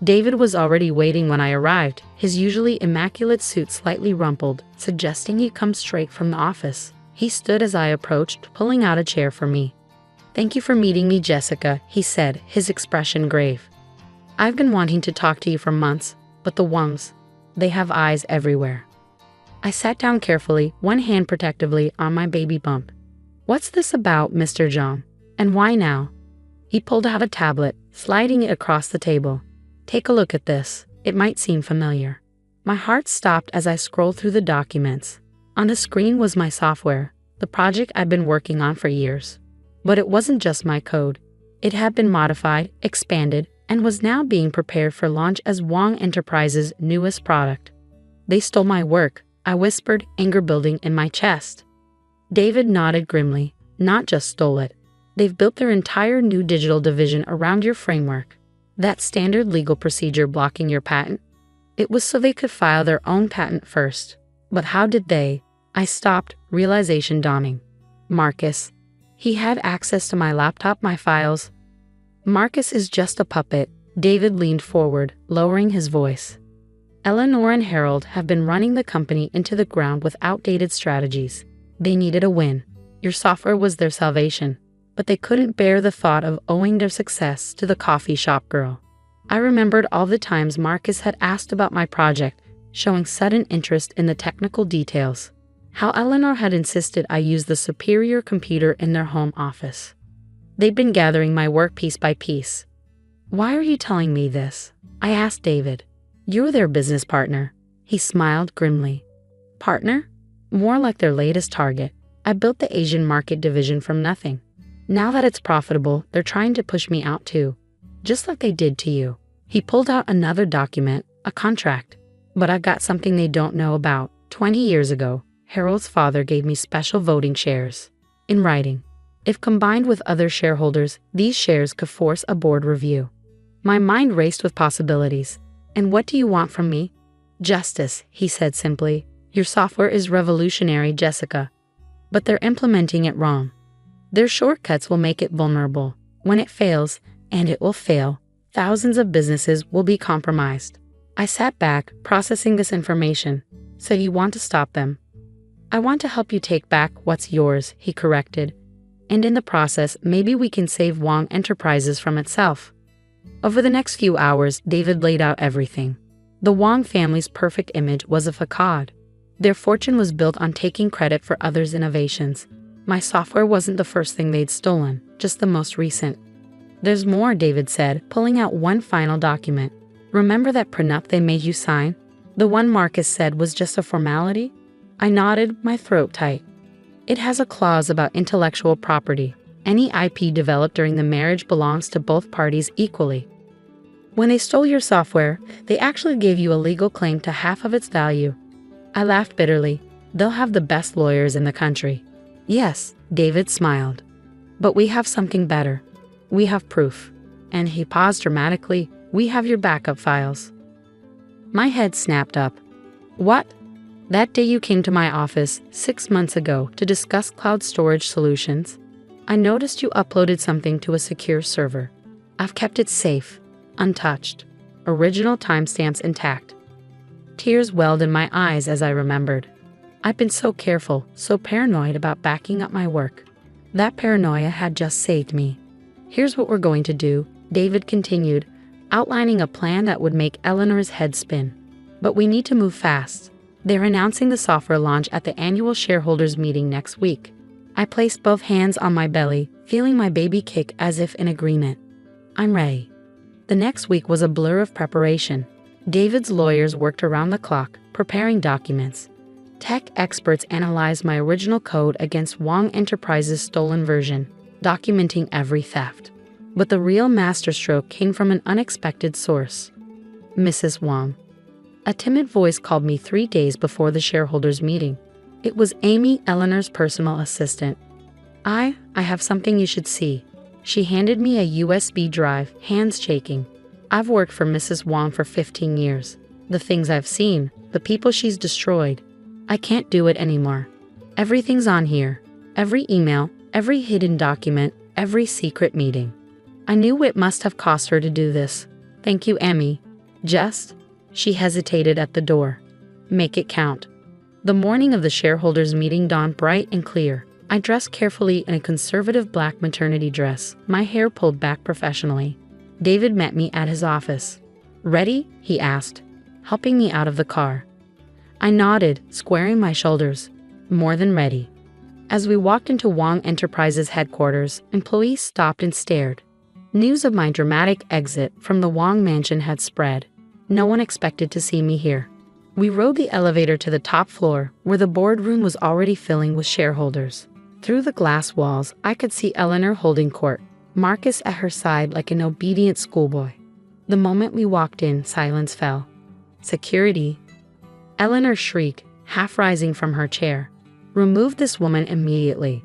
David was already waiting when I arrived, his usually immaculate suit slightly rumpled, suggesting he'd come straight from the office. He stood as I approached, pulling out a chair for me. "Thank you for meeting me, Jessica," he said, his expression grave. "I've been wanting to talk to you for months, but the Wongs, they have eyes everywhere." I sat down carefully, one hand protectively on my baby bump. "What's this about, Mr. Zhang? And why now?" He pulled out a tablet, sliding it across the table. "Take a look at this. It might seem familiar." My heart stopped as I scrolled through the documents. On the screen was my software, the project I'd been working on for years. But it wasn't just my code. It had been modified, expanded, and was now being prepared for launch as Wong Enterprises' newest product. "They stole my work," I whispered, anger building in my chest. David nodded grimly. "Not just stole it. They've built their entire new digital division around your framework. That standard legal procedure blocking your patent? It was so they could file their own patent first. But how did they?" I stopped, realization dawning. "Marcus. He had access to my laptop, my files." "Marcus is just a puppet." David leaned forward, lowering his voice. "Eleanor and Harold have been running the company into the ground with outdated strategies. They needed a win. Your software was their salvation. But they couldn't bear the thought of owing their success to the coffee shop girl." I remembered all the times Marcus had asked about my project, showing sudden interest in the technical details. How Eleanor had insisted I use the superior computer in their home office. They'd been gathering my work piece by piece. "Why are you telling me this?" I asked David. "You're their business partner." He smiled grimly. "Partner? More like their latest target. I built the Asian market division from nothing. Now that it's profitable, they're trying to push me out too. Just like they did to you." He pulled out another document, a contract. "But I've got something they don't know about. 20 years ago, Harold's father gave me special voting shares. in writing. If combined with other shareholders, these shares could force a board review. My mind raced with possibilities. And what do you want from me? Justice, he said simply. Your software is revolutionary, Jessica. But they're implementing it wrong. Their shortcuts will make it vulnerable. When it fails, and it will fail, thousands of businesses will be compromised. I sat back, processing this information. So you want to stop them? I want to help you take back what's yours, he corrected. And in the process, maybe we can save Wong Enterprises from itself. Over the next few hours, David laid out everything. The Wong family's perfect image was a facade. Their fortune was built on taking credit for others' innovations. My software wasn't the first thing they'd stolen, just the most recent. There's more, David said, pulling out one final document. Remember that prenup they made you sign? The one Marcus said was just a formality? I nodded, my throat tight. It has a clause about intellectual property. Any IP developed during the marriage belongs to both parties equally. When they stole your software, they actually gave you a legal claim to half of its value. I laughed bitterly. They'll have the best lawyers in the country. Yes, David smiled. But we have something better. We have proof. And he paused dramatically. We have your backup files. My head snapped up. What? That day you came to my office 6 months ago to discuss cloud storage solutions. I noticed you uploaded something to a secure server. I've kept it safe, untouched, original timestamps intact. Tears welled in my eyes as I remembered. I've been so careful, so paranoid about backing up my work. That paranoia had just saved me. Here's what we're going to do, David continued, outlining a plan that would make Eleanor's head spin. But we need to move fast. They're announcing the software launch at the annual shareholders meeting next week. I placed both hands on my belly, feeling my baby kick as if in agreement. I'm ready. The next week was a blur of preparation. David's lawyers worked around the clock, preparing documents. Tech experts analyzed my original code against Wong Enterprises' stolen version, documenting every theft. But the real masterstroke came from an unexpected source. Mrs. Wong. A timid voice called me 3 days before the shareholders' meeting. It was Amy, Eleanor's personal assistant. I have something you should see. She handed me a USB drive, hands shaking. I've worked for Mrs. Wong for 15 years. The things I've seen, the people she's destroyed. I can't do it anymore. Everything's on here. Every email, every hidden document, every secret meeting. I knew it must have cost her to do this. Thank you, Amy. Just? She hesitated at the door. Make it count. The morning of the shareholders' meeting dawned bright and clear. I dressed carefully in a conservative black maternity dress, my hair pulled back professionally. David met me at his office. Ready? He asked, helping me out of the car. I nodded, squaring my shoulders. More than ready. As we walked into Wong Enterprises headquarters, employees stopped and stared. News of my dramatic exit from the Wong mansion had spread. No one expected to see me here. We rode the elevator to the top floor, where the boardroom was already filling with shareholders. Through the glass walls, I could see Eleanor holding court, Marcus at her side like an obedient schoolboy. The moment we walked in, silence fell. Security. Eleanor shrieked, half rising from her chair. Remove this woman immediately.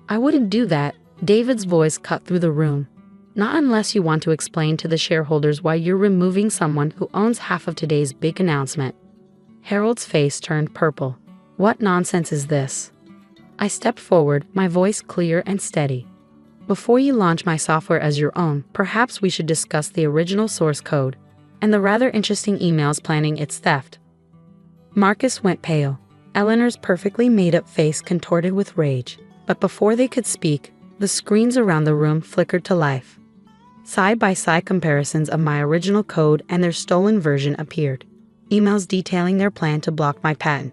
I wouldn't do that, David's voice cut through the room. Not unless you want to explain to the shareholders why you're removing someone who owns half of today's big announcement. Harold's face turned purple. What nonsense is this? I stepped forward, my voice clear and steady. Before you launch my software as your own, perhaps we should discuss the original source code and the rather interesting emails planning its theft. Marcus went pale. Eleanor's perfectly made-up face contorted with rage. But before they could speak, the screens around the room flickered to life. Side-by-side comparisons of my original code and their stolen version appeared. Emails detailing their plan to block my patent.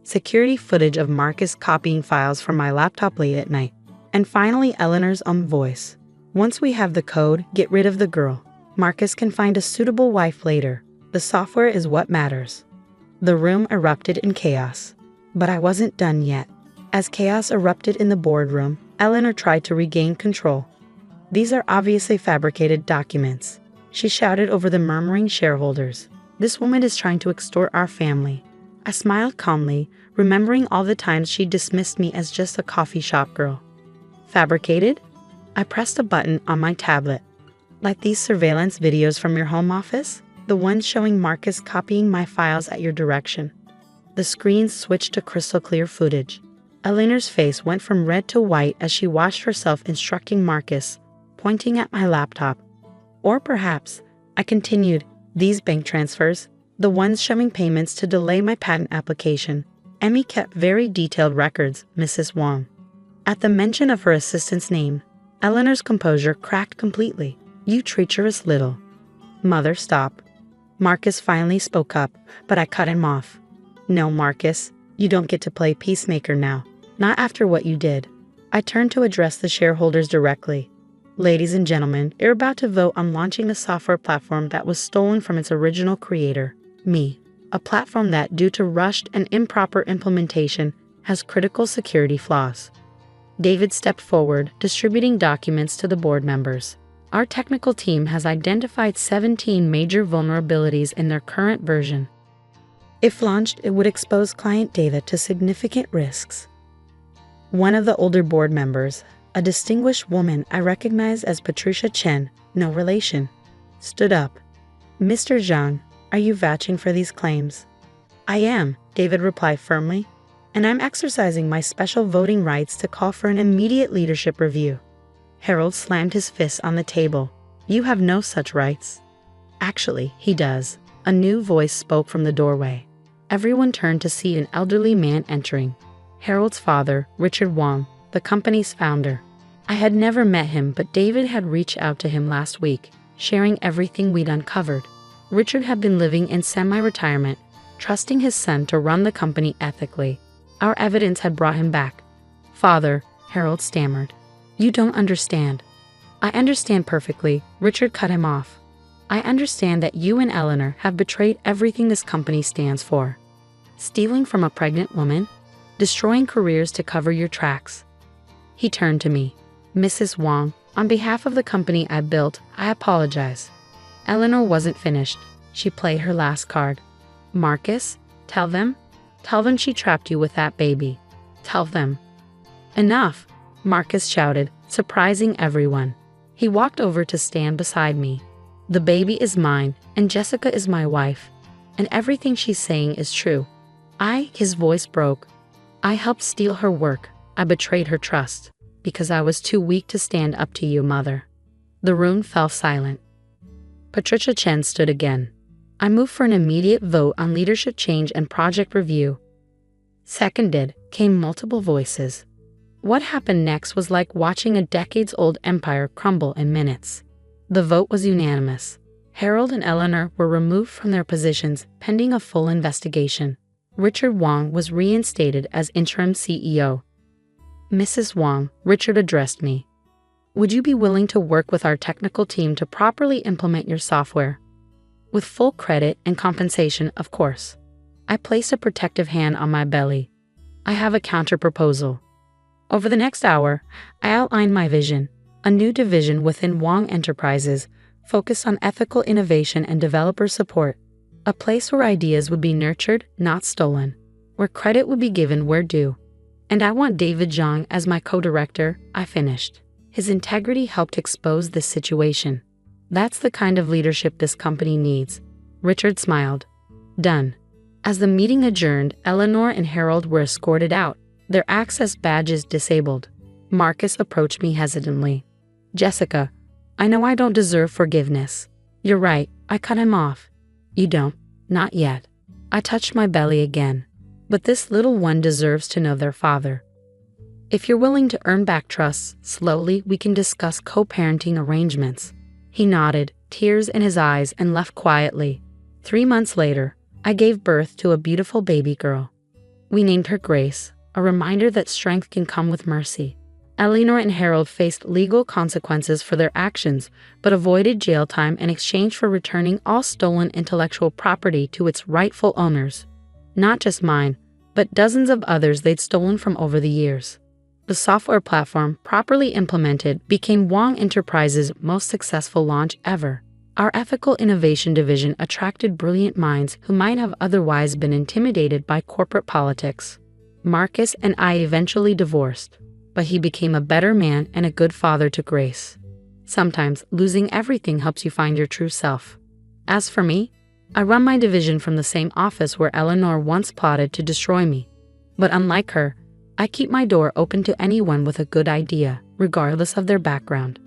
Security footage of Marcus copying files from my laptop late at night. And finally, Eleanor's own voice. Once we have the code, get rid of the girl. Marcus can find a suitable wife later. The software is what matters. The room erupted in chaos. But I wasn't done yet. As chaos erupted in the boardroom, Eleanor tried to regain control. These are obviously fabricated documents, she shouted over the murmuring shareholders. This woman is trying to extort our family. I smiled calmly, remembering all the times she dismissed me as just a coffee shop girl. Fabricated? I pressed a button on my tablet. Like these surveillance videos from your home office? The ones showing Marcus copying my files at your direction. The screen switched to crystal clear footage. Eleanor's face went from red to white as she watched herself instructing Marcus, pointing at my laptop. Or perhaps, I continued, these bank transfers, the ones showing payments to delay my patent application. Emmy kept very detailed records, Mrs. Wong. At the mention of her assistant's name, Eleanor's composure cracked completely. You treacherous little. Mother, stop. Marcus finally spoke up, but I cut him off. No, Marcus, you don't get to play peacemaker now. Not after what you did. I turned to address the shareholders directly. Ladies and gentlemen, you're about to vote on launching a software platform that was stolen from its original creator, me. A platform that, due to rushed and improper implementation, has critical security flaws. David stepped forward, distributing documents to the board members. Our technical team has identified 17 major vulnerabilities in their current version. If launched, it would expose client data to significant risks. One of the older board members, a distinguished woman I recognize as Patricia Chen, no relation, stood up. Mr. Zhang, are you vouching for these claims? I am, David replied firmly, and I'm exercising my special voting rights to call for an immediate leadership review. Harold slammed his fist on the table. You have no such rights. Actually, he does. A new voice spoke from the doorway. Everyone turned to see an elderly man entering. Harold's father, Richard Wong, the company's founder. I had never met him, but David had reached out to him last week, sharing everything we'd uncovered. Richard had been living in semi-retirement, trusting his son to run the company ethically. Our evidence had brought him back. Father, Harold stammered. You don't understand. I understand perfectly, Richard cut him off. I understand that you and Eleanor have betrayed everything this company stands for. Stealing from a pregnant woman? Destroying careers to cover your tracks. He turned to me. Mrs. Wong, on behalf of the company I built, I apologize. Eleanor wasn't finished. She played her last card. Marcus, tell them she trapped you with that baby. Tell them. Enough, Marcus shouted, surprising everyone. He walked over to stand beside me. The baby is mine, and Jessica is my wife, and everything she's saying is true. His voice broke. I helped steal her work. I betrayed her trust, because I was too weak to stand up to you, Mother. The room fell silent. Patricia Chen stood again. I moved for an immediate vote on leadership change and project review. Seconded, came multiple voices. What happened next was like watching a decades-old empire crumble in minutes. The vote was unanimous. Harold and Eleanor were removed from their positions pending a full investigation. Richard Wong was reinstated as interim CEO. Mrs. Wong, Richard addressed me. Would you be willing to work with our technical team to properly implement your software? With full credit and compensation, of course. I placed a protective hand on my belly. I have a counter-proposal. Over the next hour, I outlined my vision. A new division within Wong Enterprises, focused on ethical innovation and developer support. A place where ideas would be nurtured, not stolen. Where credit would be given where due. And I want David Zhang as my co-director, I finished. His integrity helped expose this situation. That's the kind of leadership this company needs. Richard smiled. Done. As the meeting adjourned, Eleanor and Harold were escorted out, their access badges disabled. Marcus approached me hesitantly. Jessica, I know I don't deserve forgiveness. You're right, I cut him off. You don't, not yet. I touched my belly again. But this little one deserves to know their father. If you're willing to earn back trust, slowly we can discuss co-parenting arrangements. He nodded, tears in his eyes, and left quietly. 3 months later, I gave birth to a beautiful baby girl. We named her Grace, a reminder that strength can come with mercy. Eleanor and Harold faced legal consequences for their actions, but avoided jail time in exchange for returning all stolen intellectual property to its rightful owners. Not just mine, but dozens of others they'd stolen from over the years. The software platform, properly implemented, became Wong Enterprises' most successful launch ever. Our ethical innovation division attracted brilliant minds who might have otherwise been intimidated by corporate politics. Marcus and I eventually divorced. but he became a better man and a good father to Grace. Sometimes losing everything helps you find your true self. As for me, I run my division from the same office where Eleanor once plotted to destroy me. But unlike her, I keep my door open to anyone with a good idea, regardless of their background.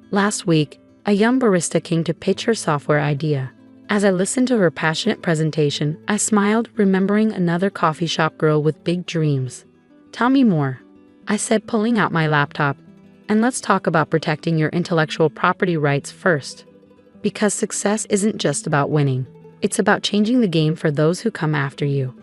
Last week, a young barista came to pitch her software idea. As I listened to her passionate presentation, I smiled, remembering another coffee shop girl with big dreams. "Tell me more," I said, pulling out my laptop. "And let's talk about protecting your intellectual property rights first. Because success isn't just about winning. It's about changing the game for those who come after you."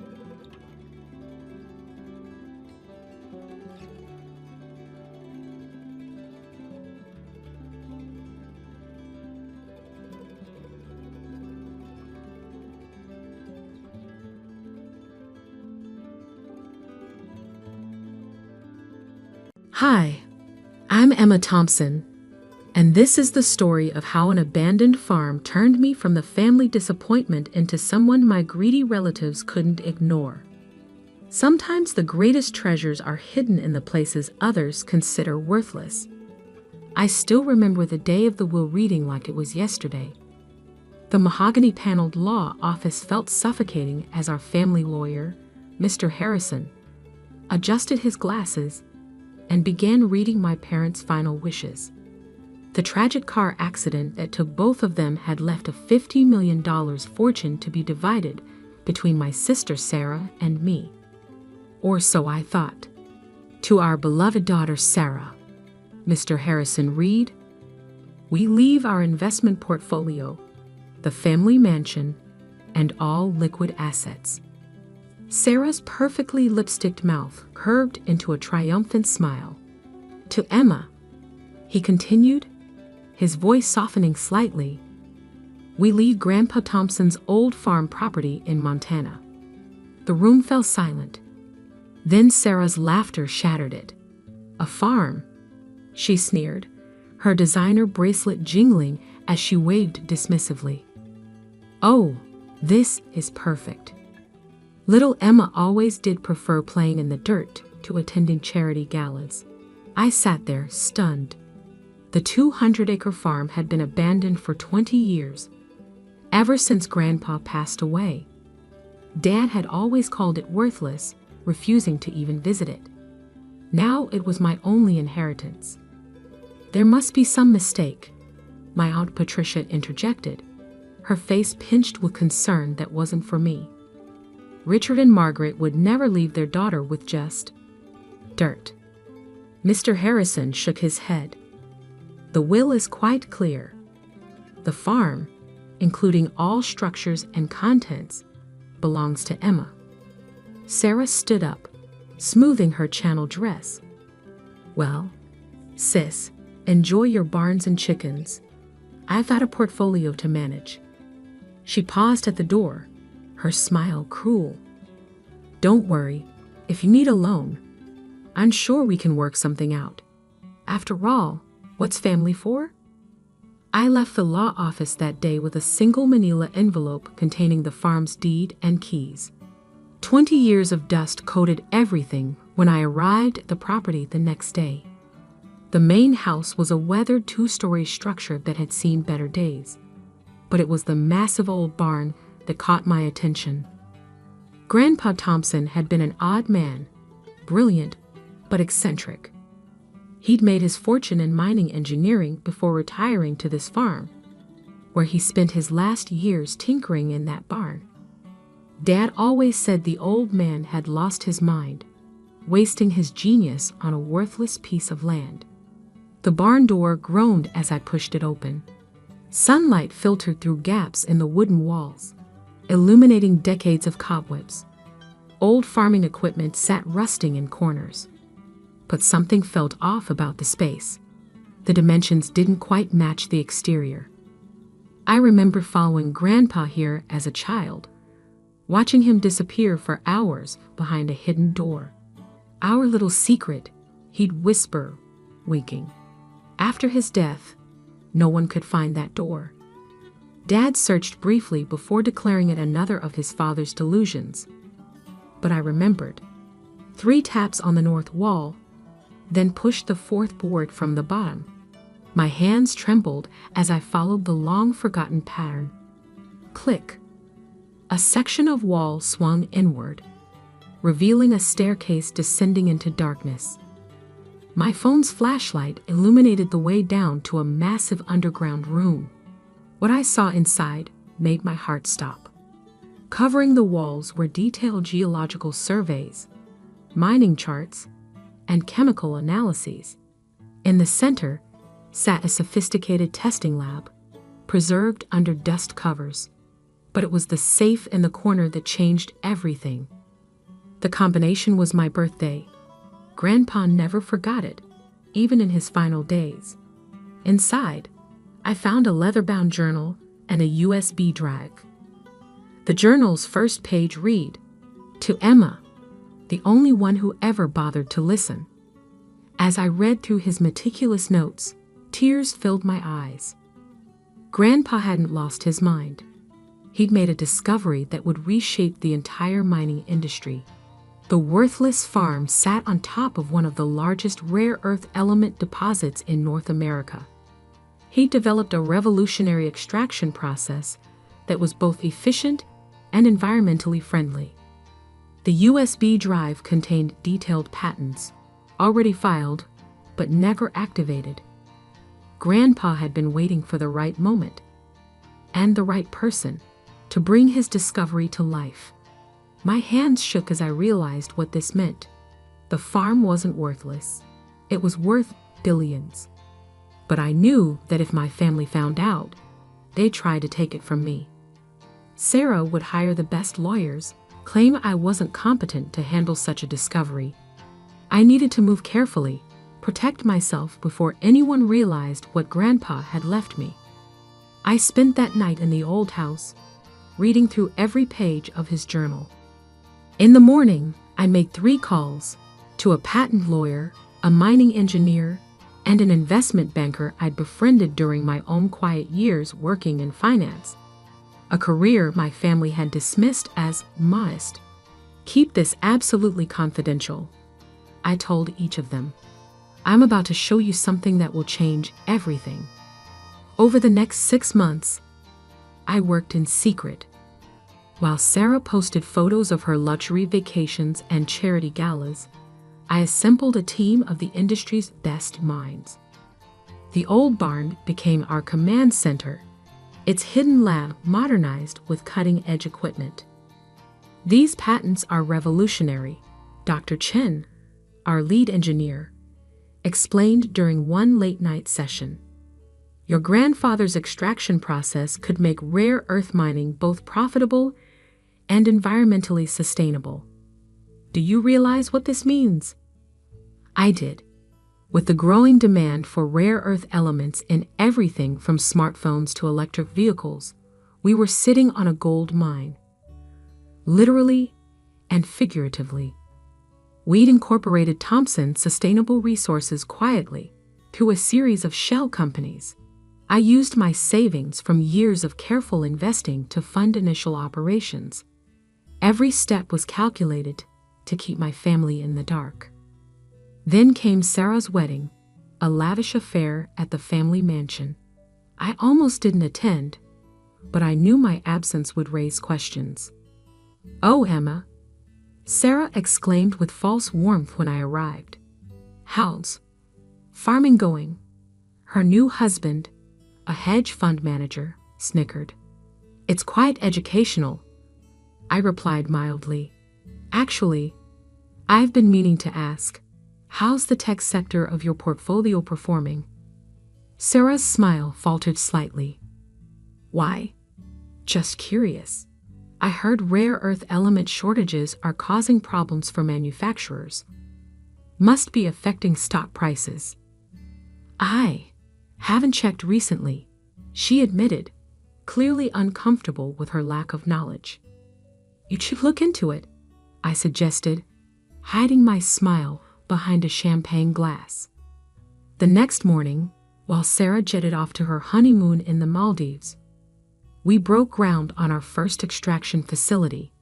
Hi, I'm Emma Thompson, and this is the story of how an abandoned farm turned me from the family disappointment into someone my greedy relatives couldn't ignore. Sometimes the greatest treasures are hidden in the places others consider worthless. I still remember the day of the will reading like it was yesterday. The mahogany-paneled law office felt suffocating as our family lawyer, Mr. Harrison, adjusted his glasses and began reading my parents' final wishes. The tragic car accident that took both of them had left a $50 million fortune to be divided between my sister Sarah and me. Or so I thought. To our beloved daughter Sarah, Mr. Harrison read, "We leave our investment portfolio, the family mansion, and all liquid assets." Sarah's perfectly lipsticked mouth curved into a triumphant smile. To Emma, he continued, his voice softening slightly, "We leave Grandpa Thompson's old farm property in Montana." The room fell silent. Then Sarah's laughter shattered it. "A farm?" she sneered, her designer bracelet jingling as she waved dismissively. "Oh, this is perfect." Little Emma always did prefer playing in the dirt to attending charity galas. I sat there, stunned. The 200-acre farm had been abandoned for 20 years, ever since Grandpa passed away. Dad had always called it worthless, refusing to even visit it. Now it was my only inheritance. "There must be some mistake," my Aunt Patricia interjected, her face pinched with concern that wasn't for me. Richard and Margaret would never leave their daughter with just dirt. Mr. Harrison shook his head. "The will is quite clear. The farm, including all structures and contents, belongs to Emma." Sarah stood up, smoothing her Channel dress. "Well, sis, enjoy your barns and chickens. I've got a portfolio to manage." She paused at the door, her smile cruel. "Don't worry, if you need a loan, I'm sure we can work something out. After all, what's family for?" I left the law office that day with a single manila envelope containing the farm's deed and keys. 20 years of dust coated everything when I arrived at the property the next day. The main house was a weathered 2-story structure that had seen better days, but it was the massive old barn that caught my attention. Grandpa Thompson had been an odd man, brilliant but eccentric. He'd made his fortune in mining engineering before retiring to this farm, where he spent his last years tinkering in that barn. Dad always said the old man had lost his mind, wasting his genius on a worthless piece of land. The barn door groaned as I pushed it open. Sunlight filtered through gaps in the wooden walls, illuminating decades of cobwebs. Old farming equipment sat rusting in corners. But something felt off about the space. The dimensions didn't quite match the exterior. I remember following Grandpa here as a child, watching him disappear for hours behind a hidden door. "Our little secret," he'd whisper, winking. After his death, no one could find that door. Dad searched briefly before declaring it another of his father's delusions. But I remembered. 3 taps on the north wall, then pushed the fourth board from the bottom. My hands trembled as I followed the long-forgotten pattern. Click. A section of wall swung inward, revealing a staircase descending into darkness. My phone's flashlight illuminated the way down to a massive underground room. What I saw inside made my heart stop. Covering the walls were detailed geological surveys, mining charts, and chemical analyses. In the center sat a sophisticated testing lab, preserved under dust covers. But it was the safe in the corner that changed everything. The combination was my birthday. Grandpa never forgot it, even in his final days. Inside, I found a leather-bound journal and a USB drive. The journal's first page read, "To Emma, the only one who ever bothered to listen." As I read through his meticulous notes, tears filled my eyes. Grandpa hadn't lost his mind. He'd made a discovery that would reshape the entire mining industry. The worthless farm sat on top of one of the largest rare earth element deposits in North America. He developed a revolutionary extraction process that was both efficient and environmentally friendly. The USB drive contained detailed patents, already filed, but never activated. Grandpa had been waiting for the right moment, and the right person, to bring his discovery to life. My hands shook as I realized what this meant. The farm wasn't worthless. It was worth billions. But I knew that if my family found out, they'd try to take it from me. Sarah would hire the best lawyers, claim I wasn't competent to handle such a discovery. I needed to move carefully, protect myself before anyone realized what Grandpa had left me. I spent that night in the old house, reading through every page of his journal. In the morning, I made 3 calls to a patent lawyer, a mining engineer, and an investment banker I'd befriended during my own quiet years working in finance. A career my family had dismissed as modest. "Keep this absolutely confidential," I told each of them. "I'm about to show you something that will change everything." Over the next 6 months, I worked in secret. While Sarah posted photos of her luxury vacations and charity galas, I assembled a team of the industry's best minds. The old barn became our command center, its hidden lab modernized with cutting-edge equipment. "These patents are revolutionary," Dr. Chen, our lead engineer, explained during one late-night session. "Your grandfather's extraction process could make rare earth mining both profitable and environmentally sustainable. Do you realize what this means?" I did. With the growing demand for rare earth elements in everything from smartphones to electric vehicles, we were sitting on a gold mine. Literally and figuratively. We'd incorporated Thompson's sustainable resources quietly through a series of shell companies. I used my savings from years of careful investing to fund initial operations. Every step was calculated to keep my family in the dark. Then came Sarah's wedding, a lavish affair at the family mansion. I almost didn't attend, but I knew my absence would raise questions. "Oh, Emma," Sarah exclaimed with false warmth when I arrived. "How's farming going?" Her new husband, a hedge fund manager, snickered. "It's quite educational," I replied mildly. "Actually, I've been meaning to ask, how's the tech sector of your portfolio performing?" Sarah's smile faltered slightly. "Why? Just curious. I heard rare earth element shortages are causing problems for manufacturers. Must be affecting stock prices." "I haven't checked recently," she admitted, clearly uncomfortable with her lack of knowledge. "You should look into it," I suggested, hiding my smile behind a champagne glass. The next morning, while Sarah jetted off to her honeymoon in the Maldives, we broke ground on our first extraction facility.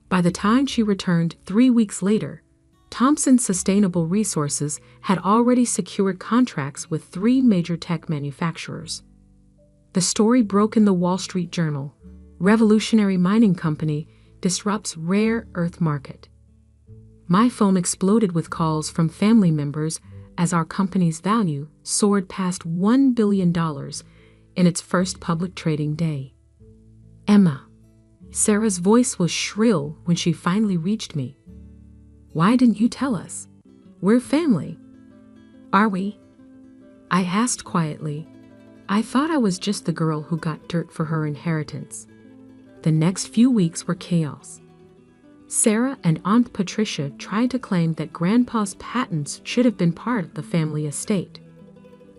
By the time she returned 3 weeks later, Thompson Sustainable Resources had already secured contracts with 3 major tech manufacturers. The story broke in the Wall Street Journal. Revolutionary mining company disrupts rare earth market. My phone exploded with calls from family members as our company's value soared past $1 billion in its first public trading day. Emma. Sarah's voice was shrill when she finally reached me. Why didn't you tell us? We're family. Are we? I asked quietly. I thought I was just the girl who got dirt for her inheritance. The next few weeks were chaos. Sarah and Aunt Patricia tried to claim that Grandpa's patents should have been part of the family estate.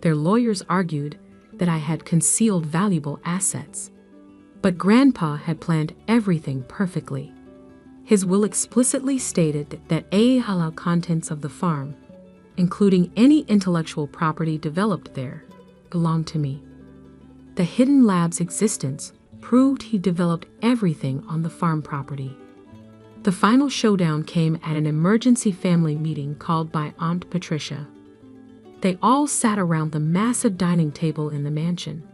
Their lawyers argued that I had concealed valuable assets. But Grandpa had planned everything perfectly. His will explicitly stated that all contents of the farm, including any intellectual property developed there, belonged to me. The hidden lab's existence proved he developed everything on the farm property. The final showdown came at an emergency family meeting called by Aunt Patricia. They all sat around the massive dining table in the mansion,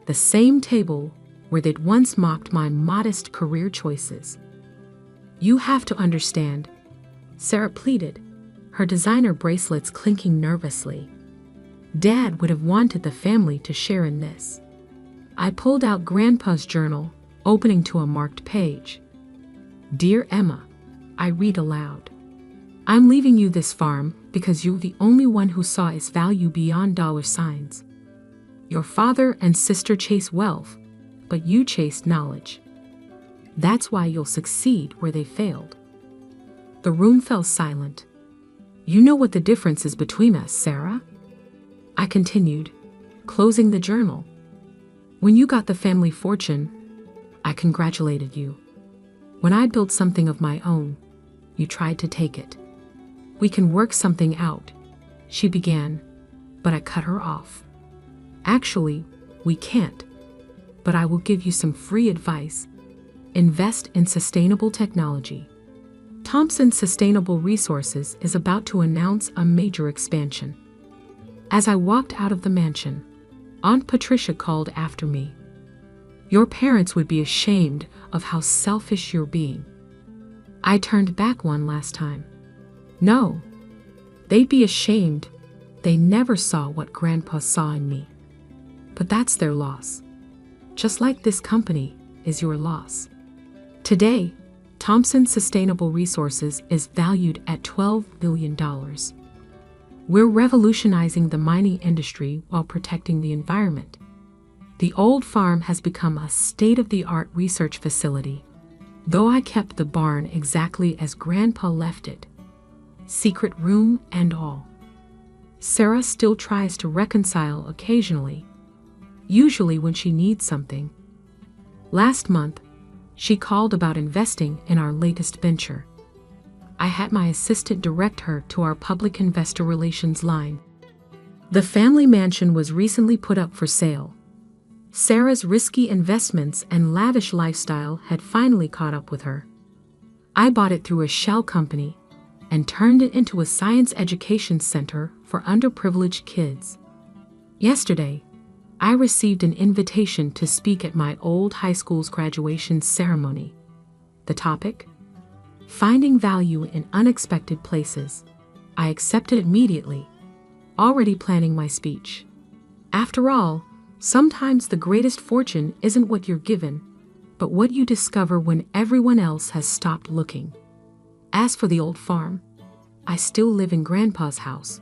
the same table where they'd once mocked my modest career choices. You have to understand, Sarah pleaded, her designer bracelets clinking nervously. Dad would have wanted the family to share in this. I pulled out Grandpa's journal, opening to a marked page. Dear Emma, I read aloud. I'm leaving you this farm because you're the only one who saw its value beyond dollar signs. Your father and sister chase wealth, but you chased knowledge. That's why you'll succeed where they failed. The room fell silent. You know what the difference is between us, Sarah? I continued, closing the journal. When you got the family fortune, I congratulated you. When I built something of my own, you tried to take it. We can work something out, she began, but I cut her off. Actually, we can't, but I will give you some free advice. Invest in sustainable technology. Thompson Sustainable Resources is about to announce a major expansion. As I walked out of the mansion, Aunt Patricia called after me. Your parents would be ashamed of how selfish you're being. I turned back one last time. No, they'd be ashamed. They never saw what Grandpa saw in me. But that's their loss. Just like this company is your loss. Today, Thompson Sustainable Resources is valued at $12 billion. We're revolutionizing the mining industry while protecting the environment. The old farm has become a state-of-the-art research facility, though I kept the barn exactly as Grandpa left it, secret room and all. Sarah still tries to reconcile occasionally, usually when she needs something. Last month, she called about investing in our latest venture. I had my assistant direct her to our public investor relations line. The family mansion was recently put up for sale. Sarah's risky investments and lavish lifestyle had finally caught up with her. I bought it through a shell company and turned it into a science education center for underprivileged kids. Yesterday, I received an invitation to speak at my old high school's graduation ceremony. The topic? Finding value in unexpected places. I accepted immediately, already planning my speech. After all, sometimes the greatest fortune isn't what you're given, but what you discover when everyone else has stopped looking. As for the old farm, I still live in Grandpa's house,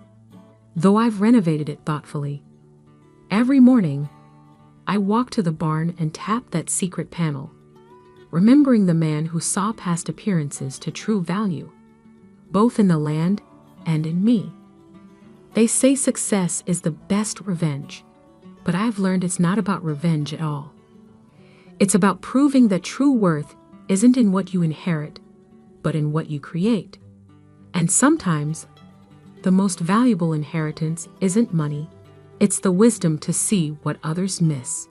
though I've renovated it thoughtfully. Every morning, I walk to the barn and tap that secret panel, remembering the man who saw past appearances to true value, both in the land and in me. They say success is the best revenge, but I've learned it's not about revenge at all. It's about proving that true worth isn't in what you inherit, but in what you create. And sometimes, the most valuable inheritance isn't money, it's the wisdom to see what others miss.